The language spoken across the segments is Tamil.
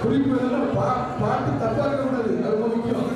குறிப்பு பாட்டு தப்பா இருக்கக்கூடாது, அது ரொம்ப முக்கியம்.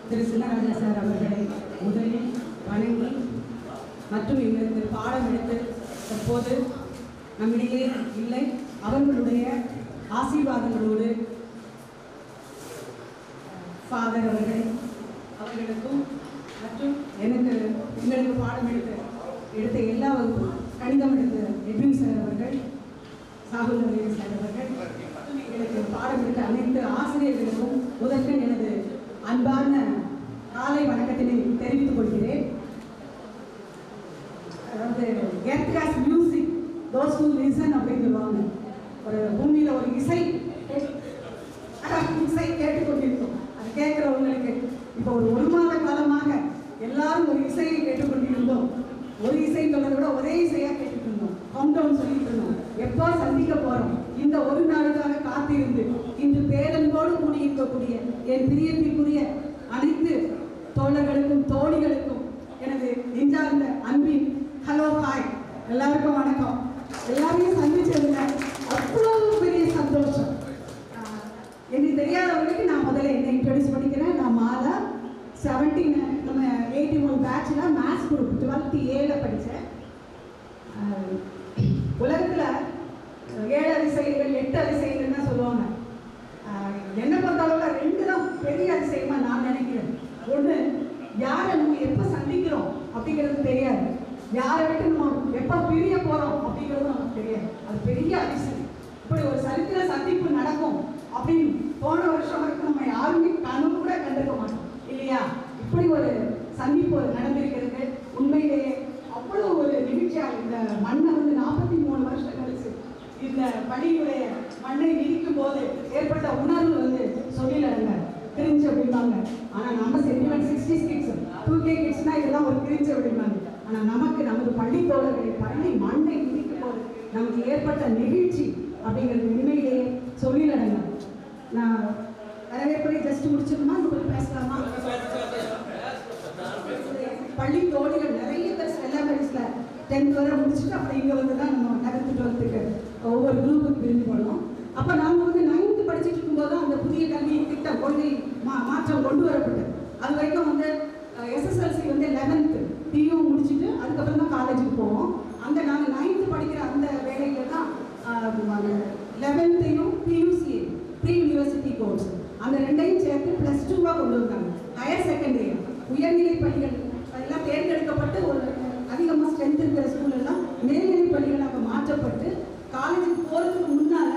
திரு சின்னராஜா சார் அவர்களை முதலில் வணங்கி மற்றும் எங்களுக்கு பாடம் எடுத்து தற்போது நம்மிடையே இல்லை, அவர்களுடைய ஆசீர்வாதங்களோடு ஃபாதர் அவர்களுக்கும் மற்றும் எங்களுக்கு பாடம் எடுத்த எல்லா வகுப்பும் கணிதம் எடுத்த எட்வின் சார் அவர்கள், சாகுல் நவீன் சார் அவர்கள் மற்றும் எங்களுக்கு பாடம் எடுத்த அனைத்து ஆசிரியர்களுக்கும் முதற்கண் எனது அன்பான காலை வணக்கத்தினை தெரிவித்துக் கொள்கிறேன். அதாவது earth has music, those who listen அப்படின்னு சொல்லுவாங்க. ஒரு பூமியில ஒரு இசை கேட்டுக்கொண்டிருக்கும். அது கேட்கிறவங்களுக்கு இப்போ ஒரு மாத காலமாக எல்லாரும் ஒரு இசையை கேட்டுக்கொண்டிருந்தோம். ஒரு இசை சொல்றதை விட ஒரே இசையா கேட்டுட்டு இருந்தோம். கவுண்டவுன் சொல்லிட்டு இருந்தோம். எப்போ சந்திக்க போறோம்? இந்த ஒரு நாளுக்காக காத்திருந்து இன்று பேரன்போடு கூடியிருக்கக்கூடிய என் பிரியத்திற்குரிய அனைத்து தோழர்களுக்கும் தோழிகளுக்கும் எனது நெஞ்சார்ந்த அன்பின் ஹலோ ஹாய், எல்லாருக்கும் வணக்கம். எல்லாரையும் சந்திச்சதுல அவ்வளவு பெரிய சந்தோஷம். எனக்கு தெரியாதவங்களுக்கு நான் முதல்ல என்ன இன்ட்ரோடியூஸ் பண்ணிக்கிறேன். நான் மாலா 17 நம்ம 81 பேட்ச்ல மேத்ஸ் குரூப் 12th A படித்தேன். உலகத்தில் 7 அதிசயங்கள் 8 அதிசயங்கள் தான் சொல்லுவாங்க. என்ன பொறுத்தளவில் 2 தான் பெரிய அதிசயமா நான் நினைக்கிறேன். ஒன்று, யாரை நம்ம எப்போ சந்திக்கிறோம் அப்படிங்கிறது தெரியாது. யாரை விட்டு நம்ம எப்போ பிரிய போறோம் அப்படிங்கிறது நமக்கு தெரியாது. அது பெரிய அதிசயம். இப்படி ஒரு சரித்திர சந்திப்பு நடக்கும் அப்படின்னு போன வருஷம் வரைக்கும் நம்ம யாருமே கனவு கூட கண்டிருக்க மாட்டோம் இல்லையா? இப்படி ஒரு சந்திப்பு நடந்திருக்கிறது. உண்மையிலேயே அவ்வளோ ஒரு நிகழ்ச்சியாக இந்த மண்ணை 43 வருஷம் கழிச்சு இந்த பள்ளியுடைய மண்ணை மிதிக்கும் போது ஏற்பட்ட உணர்வு சொல்லிடங்க கிரிஞ்சு அப்படிம்பாங்க. ஆனால் நம்ம சென்டிமெண்ட் 60s கிட்ஸ் 2K கிட்ஸ்னா இதெல்லாம் ஒரு கிரிஞ்சு அப்படிம்பாங்க. ஆனால் நமது பள்ளி தோழர்களை பள்ளி மண்ணை மிதிக்கும் போது நமக்கு ஏற்பட்ட நிகழ்ச்சி அப்படிங்கிறது உண்மையிலேயே சொல்லிடங்க. நான் வரவேற்பை ஜஸ்ட் முடிச்சிருமா, கொஞ்சம் பேசலாமா? பள்ளி தோழிகள் நிறைய பேர் செல்லாமரிஸ்ல 10th வரை முடிச்சுட்டு அப்புறம் இங்கே தான் நம்ம 11th 12th ஒவ்வொரு குரூப்புக்கு பிரிஞ்சு போனோம். அப்போ நாங்கள் 9th படிச்சுட்டு இருக்கும்போது அந்த புதிய கல்வி திட்டம் கொள்கை மாற்றம் கொண்டு வரப்பட்டது. அது வரைக்கும் SSLC 11th PU முடிச்சுட்டு அதுக்கப்புறம் தான் காலேஜுக்கு போவோம். அந்த நாங்கள் 9th படிக்கிற அந்த வேலையில தான் 11th PUCA pre university course அந்த 2ஐயும் சேர்த்து +2 கொண்டு வந்தாங்க. ஹையர் செகண்டரி உயர்நிலை பள்ளிகள் அதெல்லாம் தேர்ந்தெடுக்கப்பட்டு ஒரு அதிகமாக ஸ்ட்ரென்த் இருக்கிற ஸ்கூல் எல்லாம் மேல்நிலை பள்ளிகளாக மாற்றப்பட்டு காலேஜுக்கு போகிறதுக்கு முன்னால்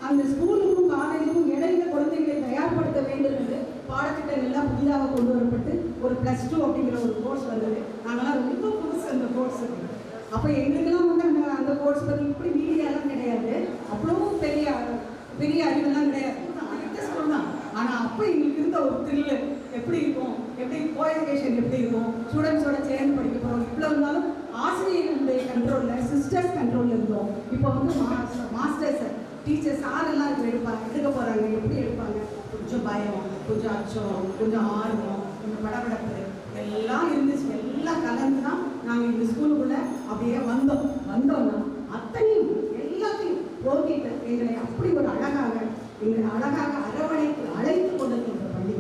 அந்த ஸ்கூலுக்கும் காலேஜுக்கும் இடையில குழந்தைகளை தயார்படுத்த வேண்டும் என்று பாடத்திட்டங்கள் எல்லாம் புதிதாக கொண்டு வரப்பட்டு ஒரு +2 அப்படிங்கிற ஒரு கோர்ஸ் வந்தது. நாங்களாம் ரொம்ப புதுசு அந்த கோர்ஸ். அப்போ எங்களுக்கெல்லாம் அந்த கோர்ஸ் பற்றி இப்படி மீடியாலாம் கிடையாது, அவ்வளோ பெரிய அறிவெல்லாம் கிடையாது, ஸ்கூல் தான். ஆனால் அப்போ எங்களுக்கு இருந்த ஒரு த்ரில்லு எப்படி இருக்கும், எப்படி கோஎஜுகேஷன் எப்படி இருக்கும், ஸ்டூடெண்ட்ஸோட சேர்ந்து படிக்க போகிறோம். இவ்வளோ இருந்தாலும் ஆசிரியர்களுடைய கண்ட்ரோலில் சிஸ்டர்ஸ் கண்ட்ரோலில் இருந்தோம். இப்போ மாஸ்டர்ஸ் டீச்சர்ஸ் ஆரெல்லாம் எடுக்க போகிறாங்க, எப்படி எடுப்பாங்க, கொஞ்சம் பயம், கொஞ்சம் அச்சம், கொஞ்சம் ஆர்வம், கொஞ்சம் படபடப்பு எல்லாம் இருந்துச்சு. எல்லாம் கலந்து தான் நாங்கள் இந்த ஸ்கூலுக்குள்ளே அப்படியே வந்தோம்னா அத்தனையும் எல்லாத்தையும் போக்கிட்டு எங்களை அப்படி ஒரு அழகாக அரவணைத்து அழைத்து கொண்டிருக்கின்ற பள்ளி.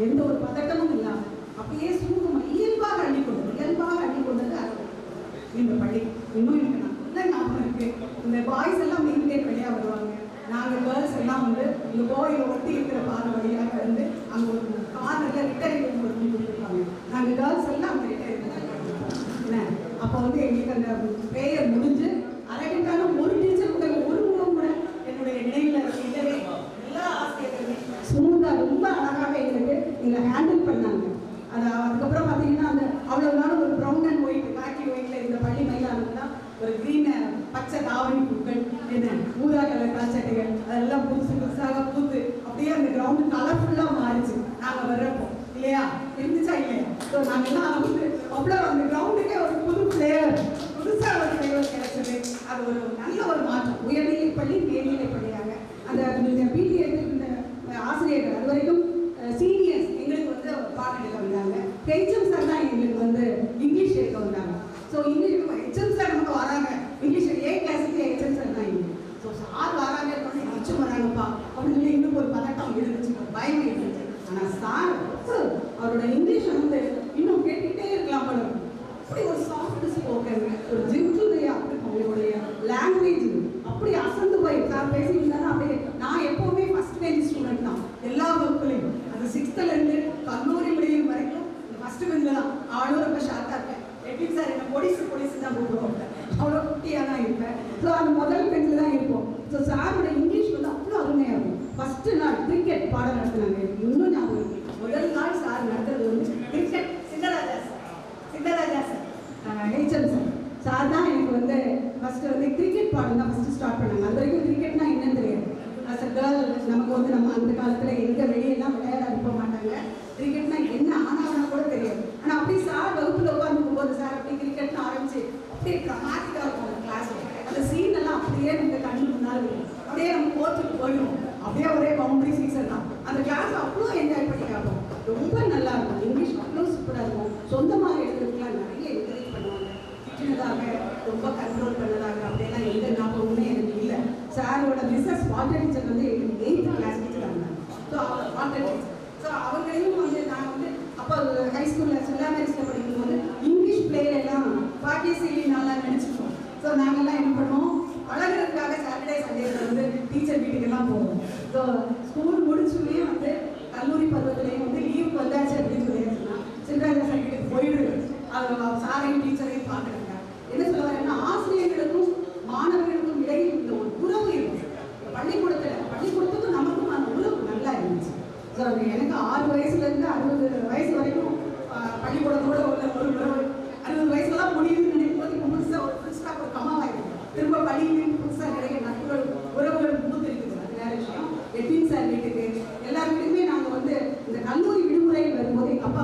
எந்த ஒரு பதட்டமும் இல்லாமல் அப்படியே சுமூகமாக இயல்பாக அள்ளிக்கொண்டது இந்த பள்ளி. இன்னும் எனக்கு நல்ல ஞாபகம் இருக்கு. இந்த பாய்ஸ் எல்லாம் மெயின் கேட் வழியாக வருவாங்க, நாங்கள் கேர்ள்ஸ் எல்லாம் வந்து இந்த கோயிலை ஒட்டி இருக்கிற பாதை வழியாக வந்து அங்கே ஒரு கார்னரில் ரிட்டையர்மெண்ட் கொடுத்துருக்காங்க. நாங்கள் கேர்ள்ஸ் எல்லாம் அங்கே ரிட்டையர்மெண்ட் என்ன அப்போ வந்து எங்களுக்கு அந்த ப்ரேயர் முடிஞ்சு அரைக்கிட்டாலும் ஒரு டீச்சர் கூட ஒரு முகம் கூட என்னுடைய நினைவில் இல்லவே எல்லா ஆசிரியர்களுமே ஸ்மூத்தாக ரொம்ப அழகாக எங்களை ஹேண்டில் பண்ணாங்க. அதுக்கப்புறம் பார்த்தீங்கன்னா அந்த அவ்வளோ நாளும் ஒரு ப்ரௌன் அண்ட் ஒயிட் காக்கி ஒயிட்டில் இந்த பள்ளி மைதானம்னா ஒரு க்ரீன் பச்சை தாவணி பூக்கள் என்ன ஊதா கலர் கால்சட்டைகள் அதெல்லாம் புதுசாக பூத்து அப்படியே அந்த கிரவுண்டு கலர்ஃபுல்லாக மாறிச்சு நாங்கள் வர்றப்போ இல்லையா இருந்துச்சா இல்லையா? ஸோ நாங்கள்லாம் வந்து அவ்வளோ அந்த கிரவுண்டுக்கே ஒரு புது பிளேயர் புதுசாக ஒரு பிளேயர் கிடைச்சது. அது ஒரு நல்ல ஒரு மாற்றம். உயர்நிலை பள்ளி மேல்நிலை பள்ளியாக அந்த பிடிஏ இந்த ஆசிரியர்கள் அது வரைக்கும் சீனியர்ஸ் எங்களுக்கு வந்து பாடம் எடுக்க வந்தாங்க. ஹெச்எம் சார் தான் எங்களுக்கு வந்து இங்கிலீஷ் எடுக்க வந்தாங்க. ஸோ இங்கிலீஷ் ஹெச்எம் சார் நமக்கு வராங்க இங்கிலீஷ் ஏ கிளாஸுக்கு ஹெச்எம் சார் தான் இங்கிலீஷ். ஸோ சார் வராங்க ஹெச்எம் வராங்கப்பா அப்படின்னு சொல்லி இன்னும் ஒரு பதட்டம் இருந்துச்சு, பயம் இருந்துச்சு. ஆனால் சார் அவரோட இங்கிலீஷை வந்து இன்னும் கேட்டுக்கிட்டே இருக்கலாம் போல. அப்படி ஒரு சாஃப்ட் ஸ்போக்கன் ஒரு ஜென்டில்லையா அவங்களுடைய லாங்குவேஜ் அப்படி அசந்து போய் சார் பேசியிருந்தாலும் அப்படியே நான் எப்போவுமே ஃபர்ஸ்ட் பெஞ்ச் ஸ்டூடெண்ட் தான் எல்லா வகுப்புலையும். அது 6th கல்லூரி முடியும் வரைக்கும் ஃபர்ஸ்ட் பெஞ்சில் தான். ஆளும் ரொம்ப ஷார்ட்டாக இருப்பேன். எப்படி சார் என்ன பொடிசு தான் கூப்பிடுவோம், அவ்வளோ குட்டியாக தான் இருப்பேன். ஸோ அந்த முதல் பெஞ்சில் தான் இருப்போம். ஸோ சாரோட இங்கிலீஷ் வந்து அவ்வளோ அருமையாக இருக்கும். ஃபஸ்ட்டு நாள் கிரிக்கெட் பாடம் நடத்துனாங்க. இன்னும் ஞாபகம் இருக்கு. முதல் நாள் சார் நடத்துறது வந்து கிரிக்கெட். சித்தராஜா சார் ஹெச்எம் சார் தான் எனக்கு வந்து ஃபஸ்ட்டு வந்து கிரிக்கெட் பாடம் தான் ஃபஸ்ட்டு ஸ்டார்ட் பண்ணாங்க. அது வரைக்கும் கிரிக்கெட்னா என்னன்னு தெரியாது. அஸ் அ கேர்ள் நமக்கு வந்து நம்ம அந்த காலத்தில் எங்கே வெளியெல்லாம் விளையாட அனுப்ப மாட்டாங்க. கிரிக்கெட்னா என்ன ஆனாலும் கூட தெரியாது. ஆனால் அப்படி சார் வகுப்பில் உட்காந்துக்கும் போது சார் அப்படி கிரிக்கெட்னு ஆரம்பிச்சு அப்படியே ட்ரமாட்டிக்காக இருக்கும் அந்த கிளாஸ். அந்த சீன் எல்லாம் அப்படியே நம்ம கண்ணு முன்னால் இருக்கும். அப்படியே நம்ம கோர்ட்டுக்கு போயிடுவோம். அப்படியே ஒரே பவுண்டரி சீசன் தான். அந்த கிளாஸ் அவ்வளோ என்ஜாய் பண்ணி காட்டும். ரொம்ப நல்லா இருக்கும். இங்கிலீஷ் அவ்வளோ சூப்பராக இருக்கும். சொந்தமாக எழுதுறதுக்குலாம் நிறைய என்கரேஜ் பண்ணுவாங்க. திட்டினதாக ரொம்ப கண்ட்ரோல் பண்ணதாக அப்படியெல்லாம் எந்த ஞாபகமுமே எனக்கு இல்லை. சாரோட மிஸ்ஸஸ் வாட்டர் டீச்சர் வந்து எங்களுக்கு 8th கிளாஸ் டீச்சர் இருந்தாங்க. So water teacher. ஸோ அவங்களையும் வந்து நான் வந்து அப்போ ஹைஸ்கூலில் சில்லாமேரிஸில் படிக்கும்போது இங்கிலீஷ் பிளேயெல்லாம் பாக்கியசீலி நல்லா நினச்சிப்போம். ஸோ நாங்கள்லாம் என்ன பண்ணுவோம், பழகிறதுக்காக சாட்டர்டே சண்டேஸில் வந்து டீச்சர் வீட்டுக்கெல்லாம் போவோம். ஸோ ஸ்கூல் முடிச்சுமே வந்து கல்லூரி பருவத்திலையும் வந்து லீவுக்கு வந்தாச்சு அப்படின்னு சொல்லிடுச்சுன்னா சில்லராஜா சார் வீட்டுக்கு போயிடுது. அது சாரையும் டீச்சரையும் பார்க்குறாங்க. என்ன சொல்ல வரேன்னா ஆசிரியர்களுக்கும் மாணவர்களுக்கும் இடையில் இந்த ஒரு உறவு இருக்கும். பள்ளிக்கூடத்துக்கும் நமக்கும் அந்த உறவு நல்லா இருந்துச்சு. ஸோ அது எனக்கு 6 வயசுலேருந்து 60 வயசு வரைக்கும் பள்ளிக்கூடத்தோட உள்ள ஒரு உறவு. 60 வயசுலாம் முடியுதுன்னு நினைக்கும் போது இப்போ புதுசாக ஒரு புதுசாக ஒரு கமாவாயிருக்கு. திரும்ப பள்ளியிலேயும் புதுசாக நிறைய நட்புகள் உறவுகள் மூத்து இருக்குது. அது வேற விஷயம். எட்டின் சார் வீட்டுக்கு எல்லார் வீட்டுக்குமே நாங்கள் வந்து இந்த கல்லூரி விடுமுறையில் வரும்போது எங்கள் அப்பா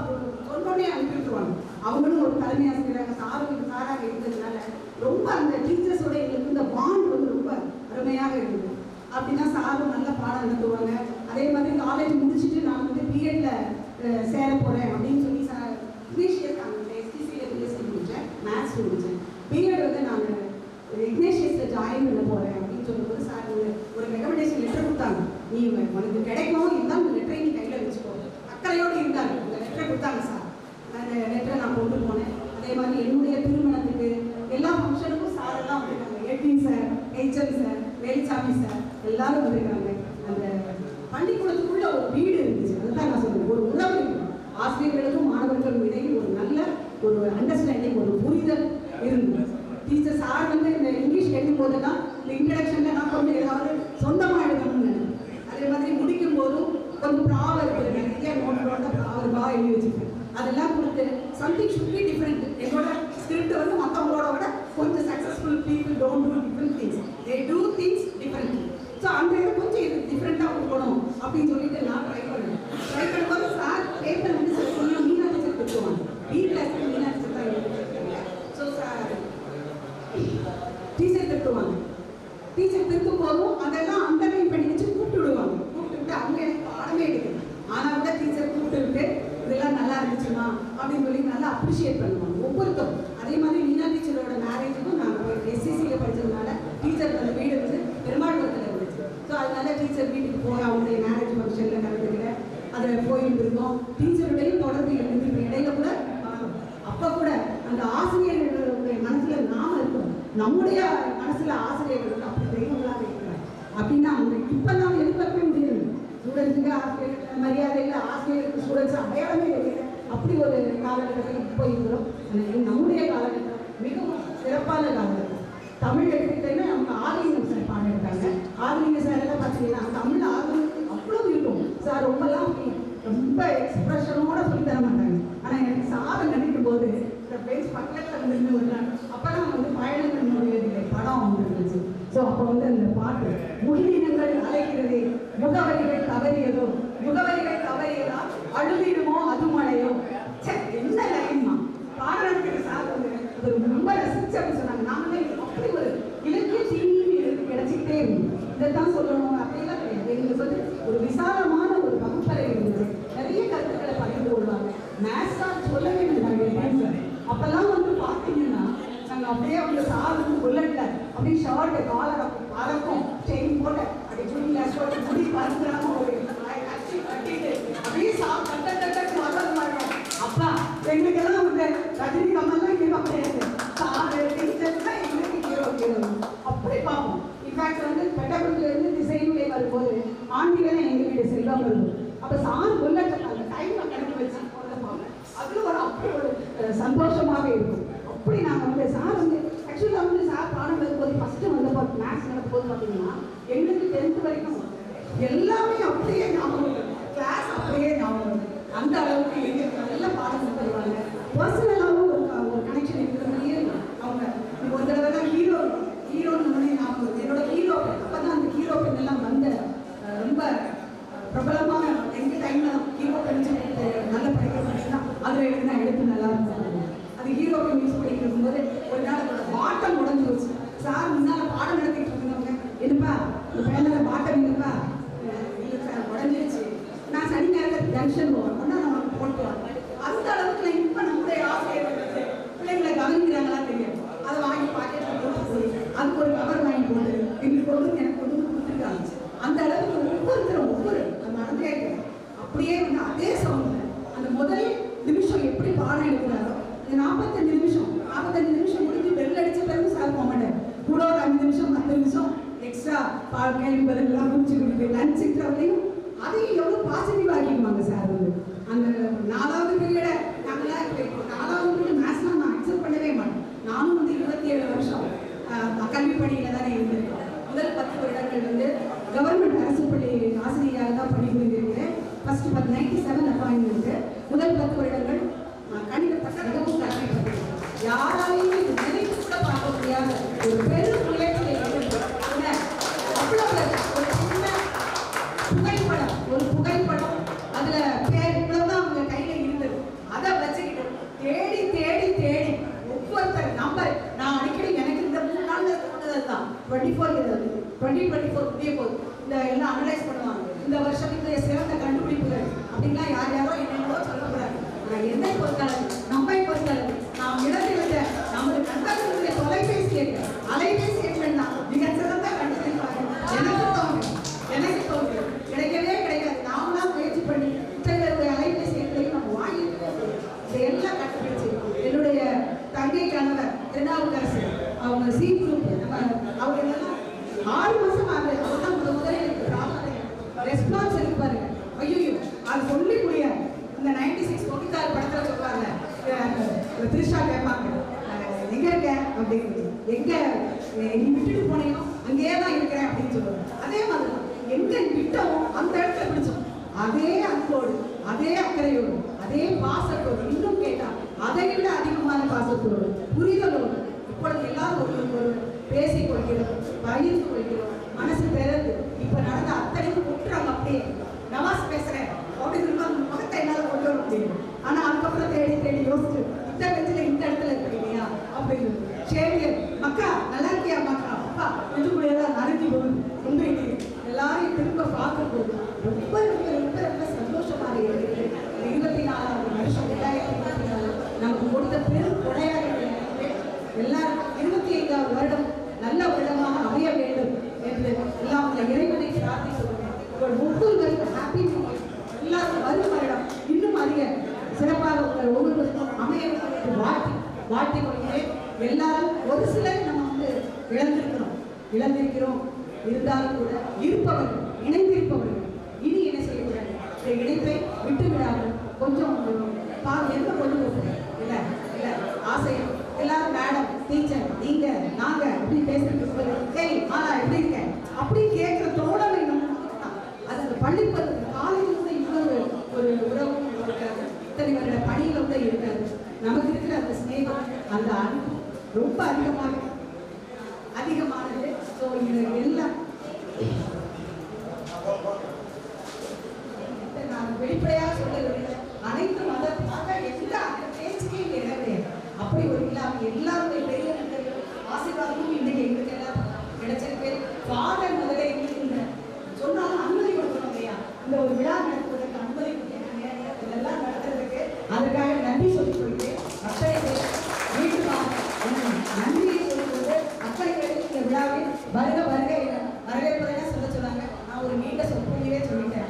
கொண்டோடனே அனுப்பிவிட்டுருவாங்க. அவங்களும் ஒரு தலைமை ஆசிரியராக சாராக இருந்ததுனால ரொம்ப அந்த டீச்சர்ஸோட எங்களுக்கு இந்த பாண்ட் வந்து ரொம்ப அருமையாக இருந்தது. அப்படின்னா சாரும் நல்ல பாடம் நடத்துவாங்க. அதே மாதிரி காலேஜ் முடிச்சுட்டு நான் வந்து பிஎட்டில் சேர போகிறேன் அப்படின்னு சொல்லி சார் இக்னேஷியஸ் அந்த எஸ்டிசியில் பிஎஸ்சி முடித்தேன், மேத்ஸ் முடித்தேன். பிஎட் வந்து நான் இக்னேஷியஸில் ஜாயின் பண்ண போகிறேன் அப்படின்னு சொல்லும்போது சார் ஒரு ரெக்கமெண்டேஷன் லெட்டர் கொடுத்தாங்க. நீ உனக்கு கிடைக்கும் இருந்தால் அந்த லெட்டரை நீ கையில் வச்சுக்கோ. அக்கறையோடு இருந்தாங்க. அந்த லெட்டரை கொடுத்தாங்க சார். அந்த லெட்டரை நான் கொண்டு போனேன். அதே மாதிரி என்னுடைய திருமணத்துக்கு எல்லா ஃபங்க்ஷனுக்கும் சாரெல்லாம் வந்திருக்காங்க. எட்டின் sir, HM sir, Velusamy sir எல்லாரும் வந்திருக்காங்க. அந்த பள்ளிக்கூடத்துக்குள்ள ஒரு வீடு இருந்துச்சு. அதுதான் நான் சொல்லுவேன், ஒரு உறவு இருக்கு. ஆசிரியர்களுக்கும் மாணவர்களுக்கும் இடையில் ஒரு நல்ல ஒரு அண்டர்ஸ்டாண்டிங், ஒரு புரிதல் இருந்தது. டீச்சர் சார் வந்து இந்த இங்கிலீஷ் எழுதும் போதெல்லாம் இந்த இன்ட்ரடக்ஷனில் நான் கொஞ்சம் ஏதாவது சொந்தமாக எழுதணும்னு நினைக்கிறேன். அதே மாதிரி முடிக்கும் போதும் கொஞ்சம் ப்ராவர் நிறைய நோட்டோட ப்ராவர்பா எழுதி வச்சுருக்கேன். அதெல்லாம் கொடுத்து சம்திங் ஷுட் பி டிஃப்ரெண்ட். என்னோட ஸ்கிரிப்ட் வந்து மற்றவங்களோட விட கொஞ்சம் successful people don't do different things, they do things different. So அந்த இது கொஞ்சம் இது டிஃப்ரெண்ட்டாக கொடுக்கணும் அப்படின்னு சொல்லிட்டு நான் ட்ரை பண்ணும்போது சார் பேப்பர் வந்து சொல்லி மீனா டீச்சர் கொடுத்துருவாங்க. பி கிளாஸ்க்கு மீனா டீச்சர் தான் எழுதிருக்காங்க. ஸோ சார் டீச்சர் திருத்துவாங்க. டீச்சர் திருத்தும் போதும் அதெல்லாம் அண்டர்லைன் பண்ணி வச்சு கூப்பிட்டு விடுவாங்க. கூப்பிட்டு அவங்க எனக்கு பாடமே எடுக்கணும். ஆனால் கூட டீச்சர் கூப்பிட்டு விட்டு இதெல்லாம் நல்லா இருந்துச்சுமா அப்படின்னு சொல்லி நல்லா அப்ரிஷியேட் பண்ணுவாங்க ஒவ்வொருத்தரும். அதே மாதிரி மீனா டீச்சரோட மேரேஜுக்கும் நாங்கள் போய் எஸ்சிசியில் படித்ததுனால டீச்சர் அந்த வீடு வந்து பெருமாள்புரத்தில் இருந்துச்சு. ஸோ அதனால டீச்சர் வீட்டுக்கு போய் அவங்களுடைய மேரேஜ் ஃபங்க்ஷனில் கலந்துக்கிட்ட அதில் போயிருந்துருக்கோம். டீச்சருடைய தொடர்பு இருந்திருக்க இடையில கூட அப்போ கூட அந்த ஆசிரியர்களுடைய மனசில் நாம இருக்கோம். நம்முடைய மனசில் ஆசிரியர்கள் அப்படி தெய்வங்களாக இருக்கிறாங்க அப்படின்னா அவங்க இப்பெல்லாம் எதிர்பார்க்கவே ஸ்டூடெண்ட்ஸுங்க ஆசிரியர் மரியாதையில் ஆசிரியருக்கு ஸ்டூடெண்ட்ஸ் அடையாளமே தெரியல. அப்படி ஒரு காலகட்டத்தில் இப்போ இருக்கிறோம். நம்முடைய காலகட்டம் மிகவும் சிறப்பான காலகட்டம். தமிழ் எடுத்துக்கிட்டேன்னா நமக்கு ஆதிலிங்கம் சார் பாடம் எடுத்தாங்க. ஆதிலிங்கம் சார் எல்லாம் பார்த்தீங்கன்னா தமிழ் ஆர்வம் அவ்வளோ இருக்கும் சார். ரொம்ப எக்ஸ்பிரஷனோட சொல்லி தர மாட்டாங்க. ஆனால் எனக்கு சாதம் நினைக்கும் போது இந்த பேஸ் பக்கத்தில் இருந்து வருவாங்க. அப்போதான் வந்து பயணங்களுடைய படம் வந்துருந்துச்சு. ஸோ அப்போ வந்து அந்த பாட்டு முகிலினங்கள் அழைக்கிறதே முகவரிகள் தவறியதோ முகவரிகள் தவறியதா அழுதிடுமோ அது மழையோ. என்ன லைன்மா பாடுறதுக்கு சார் வந்து அது ரொம்ப ரசிச்சு அப்படின்னு சொன்னாங்க. நாங்களே அப்படி ஒரு இலக்கிய தீனி கிடைச்சிக்கிட்டே இருந்தோம். இதைத்தான் சொல்லணும் அப்படிலாம் கிடையாது. எங்களுக்கு வந்து ஒரு விசாலமான ஒரு வகுப்பறை இருந்தது. நிறைய கருத்துக்களை பகிர்ந்து கொள்வாங்க. மேத்ஸா சொல்லவே நாங்கள் அப்பெல்லாம் வந்து பார்த்தீங்கன்னா நாங்கள் அப்படியே அவங்க சார் வந்து புல்லட்ல அப்படியே ஷார்ட்டு காலர் பறக்கும் செயின் போட்டு அப்படி முடி போட்டு முடி பறந்துடாம கட்டிட்டு அப்படியே கட்டு வர்றது மாதிரி. அப்பா எங்களுக்கெல்லாம் வந்து ரஜினி கமல்லாம் ஹீரோ கிடையாது. சாரு டீச்சர்ஸ் தான் எங்களுக்கு ஹீரோ. அப்படி பார்ப்போம். இன்ஃபேக்ட் வந்து பெட்டகுடியிலேருந்து திசையிலே வரும்போது ஆண்டிகளை எங்கள் வீடு செல்வம் வருது. அப்போ சார் புல்லட் அந்த டைமை கணக்கு வச்சு அது ஒரு அப்படி ஒரு சந்தோஷமாக இருக்கும். அப்படி நாங்கள் வந்து சார் வந்து ஆக்சுவலாக வந்து சார் பாடம் வரும்போது ஃபஸ்ட்டு வந்து மேத்ஸ் நடக்கும்போது பார்த்தீங்கன்னா எங்களுக்கு 10th வரைக்கும் எல்லாமே அப்படியே ஞாபகம் கிளாஸ் அப்படியே ஞாபகம். அந்த அளவுக்கு எங்களுக்கு நல்ல பாடம் தருவாங்க. பர்சனலாகவும் ஒரு கனெக்ஷன் இருக்கிறதுலையே அவங்க ஒரு தடவை தான் ஹீரோன்னு ஞாபகம். என்னோட ஹீரோ அப்போ தான் அந்த ஹீரோ பெண் எல்லாம் வந்த ரொம்ப பிரபலமான எங்கள் டைமில் ஹீரோ பெண் நல்ல படிக்கிறதுனா அதில் எழுதினா எடுத்து நல்லா இருந்துச்சு. அது ஹீரோ பெண் யூஸ் படிக்கும் போது ஒரு நாள் பாட்டம் உடஞ்சி வச்சு சார் முன்னால் பாடம் நடத்திட்டு இருந்தவங்க என்னப்பா இந்த பேனில் பாட்டம் இல்லைப்பா இல்லை சார் உடஞ்சிருச்சு. நான் சனி நேரத்தில் ஜங்ஷன் போவேன் நம்ம போட்டுவாங்க. அந்த அளவுக்கு இப்போ நம்முடைய ஆசிரியர் பிள்ளைங்களை கவனிக்கிறாங்களா தெரியும். அதை வாங்கி பாக்கெட்டில் போட்டு போய் அதுக்கு ஒரு கவர் வாங்கி போட்டு எங்களுக்கு கொண்டு எனக்கு கொண்டு கொடுத்துருக்காங்க. அந்த அளவுக்கு ஒவ்வொருத்தரும் ஒவ்வொரு நடந்தே இருக்கிறோம். அப்படியே வந்து அதே சவுண்ட் அந்த முதல் நிமிஷம் எப்படி பாடம் எடுக்கிறாரோ 45 நிமிஷம் முடிஞ்சு பெல் அடிச்ச பிறகு சார் போக மாட்டேன். கூட ஒரு 5 நிமிஷம் 10 நிமிஷம் எக்ஸ்ட்ரா கேள்வி பதிலாம் முடிச்சு கொடுத்து லஞ்ச் இருக்கிறவங்களையும் அதையும் எவ்வளோ பாசிட்டிவ் ஆக்கிக்குவாங்க சார். வந்து அந்த 4வது பீரியடை நாங்களாம் 4வது பீரியட் மேத்ஸ்லாம் நான் அக்செப்ட் பண்ணவே மாட்டேன். நானும் வந்து 27 வருஷம் கல்வி பணியில் தானே இருந்திருக்கேன். முதல் 10 வருடங்கள் வந்து கவர்மெண்ட் அரசு பள்ளி ஆசிரியராக தான் பணிபுரிந்திருக்கிறேன். First 97 appointment. முதல் 10 வருடங்கள் கணிதப்பட்ட மிகவும் கஷ்டப்பட்டது. யாராலையுமே நினைத்து கூட பார்க்க முடியாத ஒரு பெரும் முயற்சியை அவ்வளோ ஒரு சின்ன புகைப்படம் அதுல பேர் இவ்வளவுதான் அவங்க கையில இருந்தது. அதை வச்சுக்கிட்டு தேடி தேடி தேடி ஒவ்வொருத்தர் நம்பர் நான் அடிக்கடி எனக்கு இந்த 3 நாள்ல தான் 2024 முடிய போகுது. இந்த எல்லாம் அனலைஸ் பண்ணுவாங்க. இந்த வருஷத்துக்கு சிறந்த கண்டுபிடிப்புகள் அப்படின்லாம் யாரோ என்னென்னோ சொல்லக்கூடாது. நான் என்னை பொறுத்தளவு நம்மை பொறுத்தளவு நாம் இடத்தை விட நமது கண்காணிப்புடைய தொலைபேசி அலைபேசி எண்கள் தான் மிக சிறந்த கண்டுபிடிப்பாங்க. எனக்கு தோன்று கிடைக்கவே கிடைக்காது. நாமளாம் முயற்சி பண்ணி இத்தகைய அலைபேசி எண்களையும் நம்ம வாங்கி இதையெல்லாம் கண்டுபிடிச்சு என்னுடைய தங்கை கணவர் திருநாவுக்கரசு அவங்க சி குரூப் அவங்க எல்லாம் 6 மாசம் ஆகுது. அவர் தான் முதல்ல ரெஸ்பான்ஸ் இருப்பாரு. ஐயோ அது சொல்லி முடியாது. இந்த 96 96 படத்துல சொல்லுவாங்க த்ரிஷா கேட்பாங்க எங்க இருக்க அப்படின்னு. எங்க நீ விட்டுட்டு போனீங்க அங்கேயே தான் இருக்கிறேன் அப்படின்னு சொல்லுவாங்க. அதே மாதிரி எங்க விட்டோம் அந்த இடத்துல பிடிச்சோம். அதே அன்போடு அதே அக்கறையோடு அதே பாசத்தோடு இன்னும் கேட்டா அதை விட அதிகமான பாசத்தோடு புரிதலோடு இப்பொழுது எல்லாரும் ஒரு பேசிக் கொள்கிறோம், பகிர்ந்து கொள்கிறோம், மனசு திறந்து இப்ப நடந்த அத்தனைக்கும் குற்றம் அப்படியே நவாஸ் பேசுறேன் அப்படின்னு முகத்தை என்னால் கொண்டு வர முடியும். ஆனா அதுக்கப்புறம் தேடி தேடி யோசிச்சு இந்த பெஞ்சில் இந்த இடத்துல இருக்கு இல்லையா அப்படின்னு சேவியர் மக்கா நல்லா இருக்கியா மக்கா அப்பா இதுக்குள்ளேதான் நறுக்கி போகுது சொல்றீங்க. எல்லாரையும் திரும்ப பார்க்க போகுது ரொம்ப ரொம்ப ரொம்ப ரொம்ப சந்தோஷமாக இருக்கு. 24வது வருஷம் 2024 நமக்கு கொடுத்த பெரும் கொடையாக எல்லாரும் 25வது வருடம் நல்ல வருடமாக அமைய வேண்டும் என்று எல்லாம் இறைவனை பிரார்த்திக்கிறோம். உங்கள் ஒவ்வொரு வருடம் ஹாப்பி எல்லாரும் வரும் வருடம் இன்னும் அதிக சிறப்பாக உங்கள் ஒவ்வொருவருக்கும் அமைய வாழ்த்தி கொள்கிறேன். எல்லாரும் ஒரு சிலர் நம்ம வந்து இழந்திருக்கிறோம் இருந்தாலும் கூட இருப்பவர்கள் இணைந்திருப்பவர்கள் இனி என்ன செய்யக்கூடாது இந்த இணைப்பை விட்டு விடாமல் கொஞ்சம் எந்த கொண்டு போகிறேன் இல்லை இல்லை ஆசை எல்லாரும் மேடம் டீச்சர் நீங்க நாங்க அப்படி பேசுறது சரி ஆனா எப்படி இருக்கேன் அப்படி கேட்கிற தோழமை நம்ம அது அந்த பள்ளிப்பருவ காலையில் கூட இவ்வளவு ஒரு உறவு இருக்காது, இத்தனை வருட பணியில கூட இருக்காது. நமக்கு இருக்கிற அந்த ஸ்நேகம் அந்த அன்பு ரொம்ப அதிகமானது. ஸோ இது எல்லாம் நான் வெளிப்படையாக சொல்ல விரும்புகிறேன். அனைத்து மதமாக எந்த அந்த பேச்சுக்கே இடமே அப்படி ஒரு இல்லாமல் எல்லாருடைய பெரிய ஆசீர்வாதமும் இன்னைக்கு எங்களுக்கு எல்லாம் கிடைச்சிருக்கு. ஃபாதர் முதல்ல எங்களுக்கு இந்த சொன்னாலும் அனுமதி கொடுக்கணும் இல்லையா, இந்த ஒரு விழா நடத்துவதற்கு அனுமதி கொடுத்தாங்க, இதெல்லாம் நடத்துறதுக்கு அதுக்காக நன்றி சொல்லிக் கொள்கிறேன். அத்தனை பேர் மீண்டும் நன்றியை சொல்லும்போது அத்தனை பேருக்கு இந்த விழாவில் வருக வருக வரவேற்பதாக சொல்ல சொன்னாங்க. நான் ஒரு நீண்ட சொற்பொழிவே சொல்லிட்டேன்.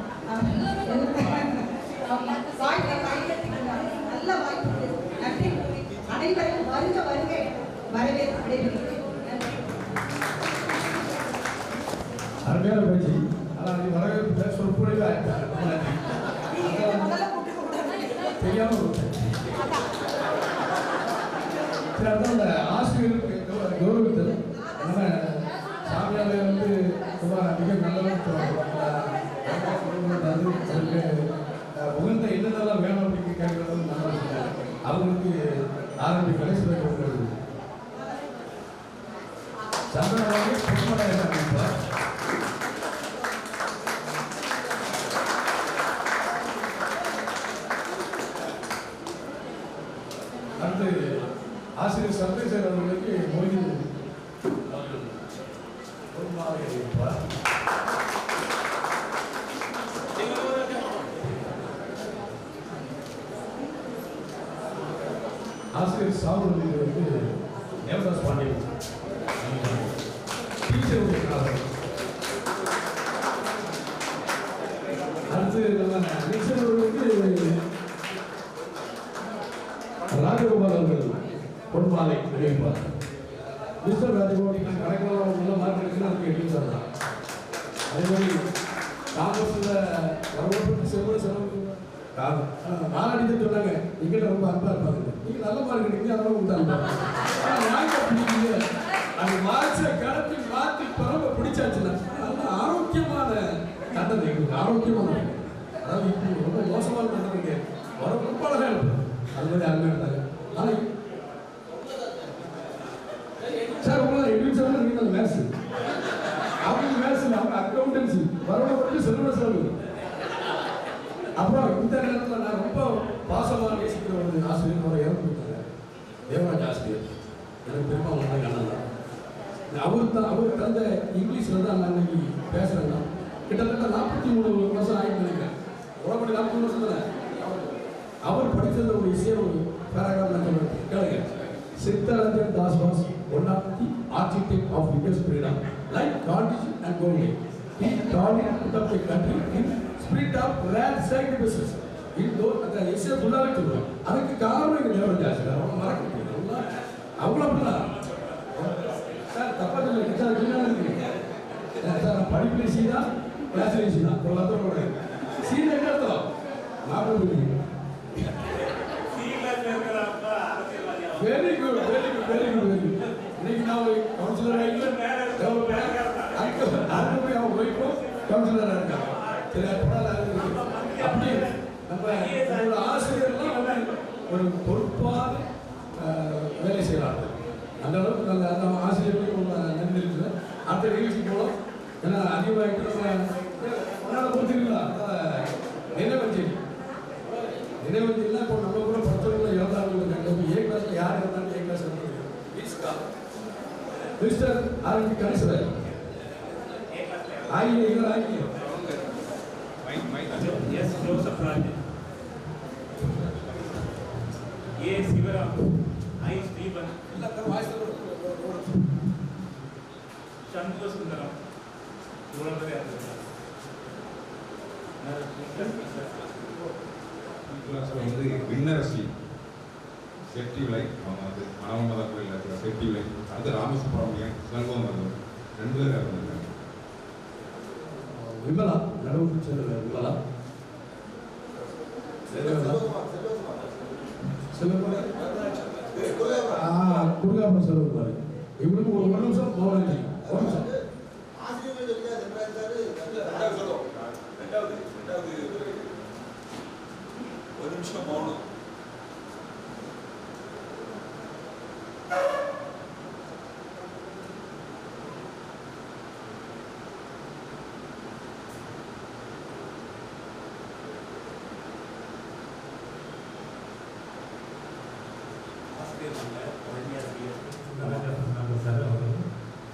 நல்ல வாய்ப்பு நன்றி. அனைவரும் வருக வருக வரவேற்பு அடைவீர்கள். அருமையான பேச்சு. ஆனால் நீ வரவேற்பு சொற்பொழிவு தெரியாம அந்த ஆசிரியருக்கு கௌரவித்தல் நம்ம சாமியாரை வந்து ரொம்ப மிக நல்லவன் உகந்த என்னென்னலாம் வேணும் அப்படின்னு கேட்கறது நல்லா சொன்னாங்க. அவங்களுக்கு ஆரம்பி கடைசி சந்திரபாபு புஷ்பராயன் அடுத்து ஆசிரியர் சந்திரசேகர் அவர்களுக்கு மொழி ஆசிரியர் சாகுபடி வந்து தேவதாஸ் பாண்டியன் டீச்சருடைய காலம். அடுத்து நம்ம டீச்சர்களுக்கு ராஜகோபால் அவர்கள் பொன்மாலை அறிவிப்பார். மிஸ்டர் ராஜகோபால் கணக்கெல்லாம் உள்ள மார்க் எடுக்கணும், அதுக்கு எட்டு தரலாம். அதே மாதிரி காங்கிரஸில் வரலாற்று செல்வம் நாலடித்து சொன்னாங்க, எங்கிட்ட ரொம்ப அன்பா இருப்பாங்க, நீங்கள் நல்ல மார்க் எடுக்கீங்க அதெல்லாம் உண்டாங்க. அந்த மார்க்ஸை கடத்தி மாற்றி பரவ பிடிச்சாச்சுன்னா நல்ல ஆரோக்கியமான தண்டனை, எங்களுக்கு ஆரோக்கியமான, அதாவது இப்போ ரொம்ப மோசமான தண்டனை வர ரொம்ப அழகாக இருப்பேன். அது மாதிரி அருமையாக இருந்தாங்க. ஆனால் சார் உங்களை எடிஷன் நீங்கள் மேத்ஸ், அவங்க மேத்ஸ் அவங்க அக்கௌண்டன்சி வரவழைச்சு செல்வ செலவு. அப்புறம் இந்த நேரத்தில் நான் ரொம்ப பாசமாக நேசிக்கிற ஒரு ஆசிரியர் இறந்து போயிட்டாங்க, தேவராஜ் ஆசிரியர். எனக்கு பெருமா ஒன்றாங்க அண்ணன் அவர் தந்த இங்கிலீஷில் தான் நான் இன்னைக்கு பேசுகிறேன்னா கிட்டத்தட்ட 43 வருஷம் ஆகிட்டு நினைக்கிறேன். உடம்படி 43 வருஷம் தானே. அவர் படித்தது ஒரு இசையை ஒரு பேராகிராஃப் நான் சொல்லுவேன் கேளுங்க. Chittaranjan Das was one of the architect of India's freedom like Gandhiji and Gokhale. He taught to put up the country in spirit of ransacked business. இந்த இசையை ஃபுல்லாகவே சொல்லுவேன். அதுக்கு காரணம் எங்கள் தேவராஜ் ஆசிரியர். அவங்க மறக்க முடியாது. அவங்களும் அப்படிதான் சார் தப்பா சொல்லுங்க சார், சார் நான் படிப்பில் சீனா கிளாஸ்லேயும் சீனா ஒரு அர்த்தம் சீனா என்ன அர்த்தம் மாப்பிள்ளை. Very good very good very good very good. இன்னைக்கு நான் ஒரு கவுன்சிலர் ஆகிட்டு போய் அவங்க போய்க்கும் கவுன்சிலராக இருக்காங்க. சரி அப்படி நம்ம ஆசிரியர்லாம் ஒரு பொறுப்பான வேலை செய்யலாம். அந்த அளவுக்கு நல்ல அந்த ஆசிரியர்களுக்கு நன்றி இருக்குது. அடுத்த நிகழ்ச்சி போகலாம். ஏன்னா அதிகமாகிட்டு நம்ம கொடுத்துருங்களா நினைவஞ்சலி. நினைவஞ்சலினா இப்போ நம்ம கூட படித்தவங்களை இறந்தாங்க. ஏ கிளாஸில் யார் இருந்தாலும் ஏ கிளாஸ் மிஸ்டர் ஆர்பி கணேசவர் ஆகிய எஸ் ஜோசப் ராஜ், ஏ சிவராம், ஐ ஸ்டீபன், சண்முக சுந்தரம், வந்து விண்ணரசி செட்டி விலை, அவங்க வந்து மனவமத கோயில் இருக்கிற செட்டி விலை, அது ராமசுப்ரமணியன் சிலங்கோம் மருத்துவர் 2 பேர் இருந்திருக்காங்க. விமலா நடுவு விமலா குருகாபுரம் செல்வகுமார். இவருக்கு ஒரு நிமிஷம் போகணும். ஒரு நிமிஷம். ஒரு நிமிஷம் மௌனம்.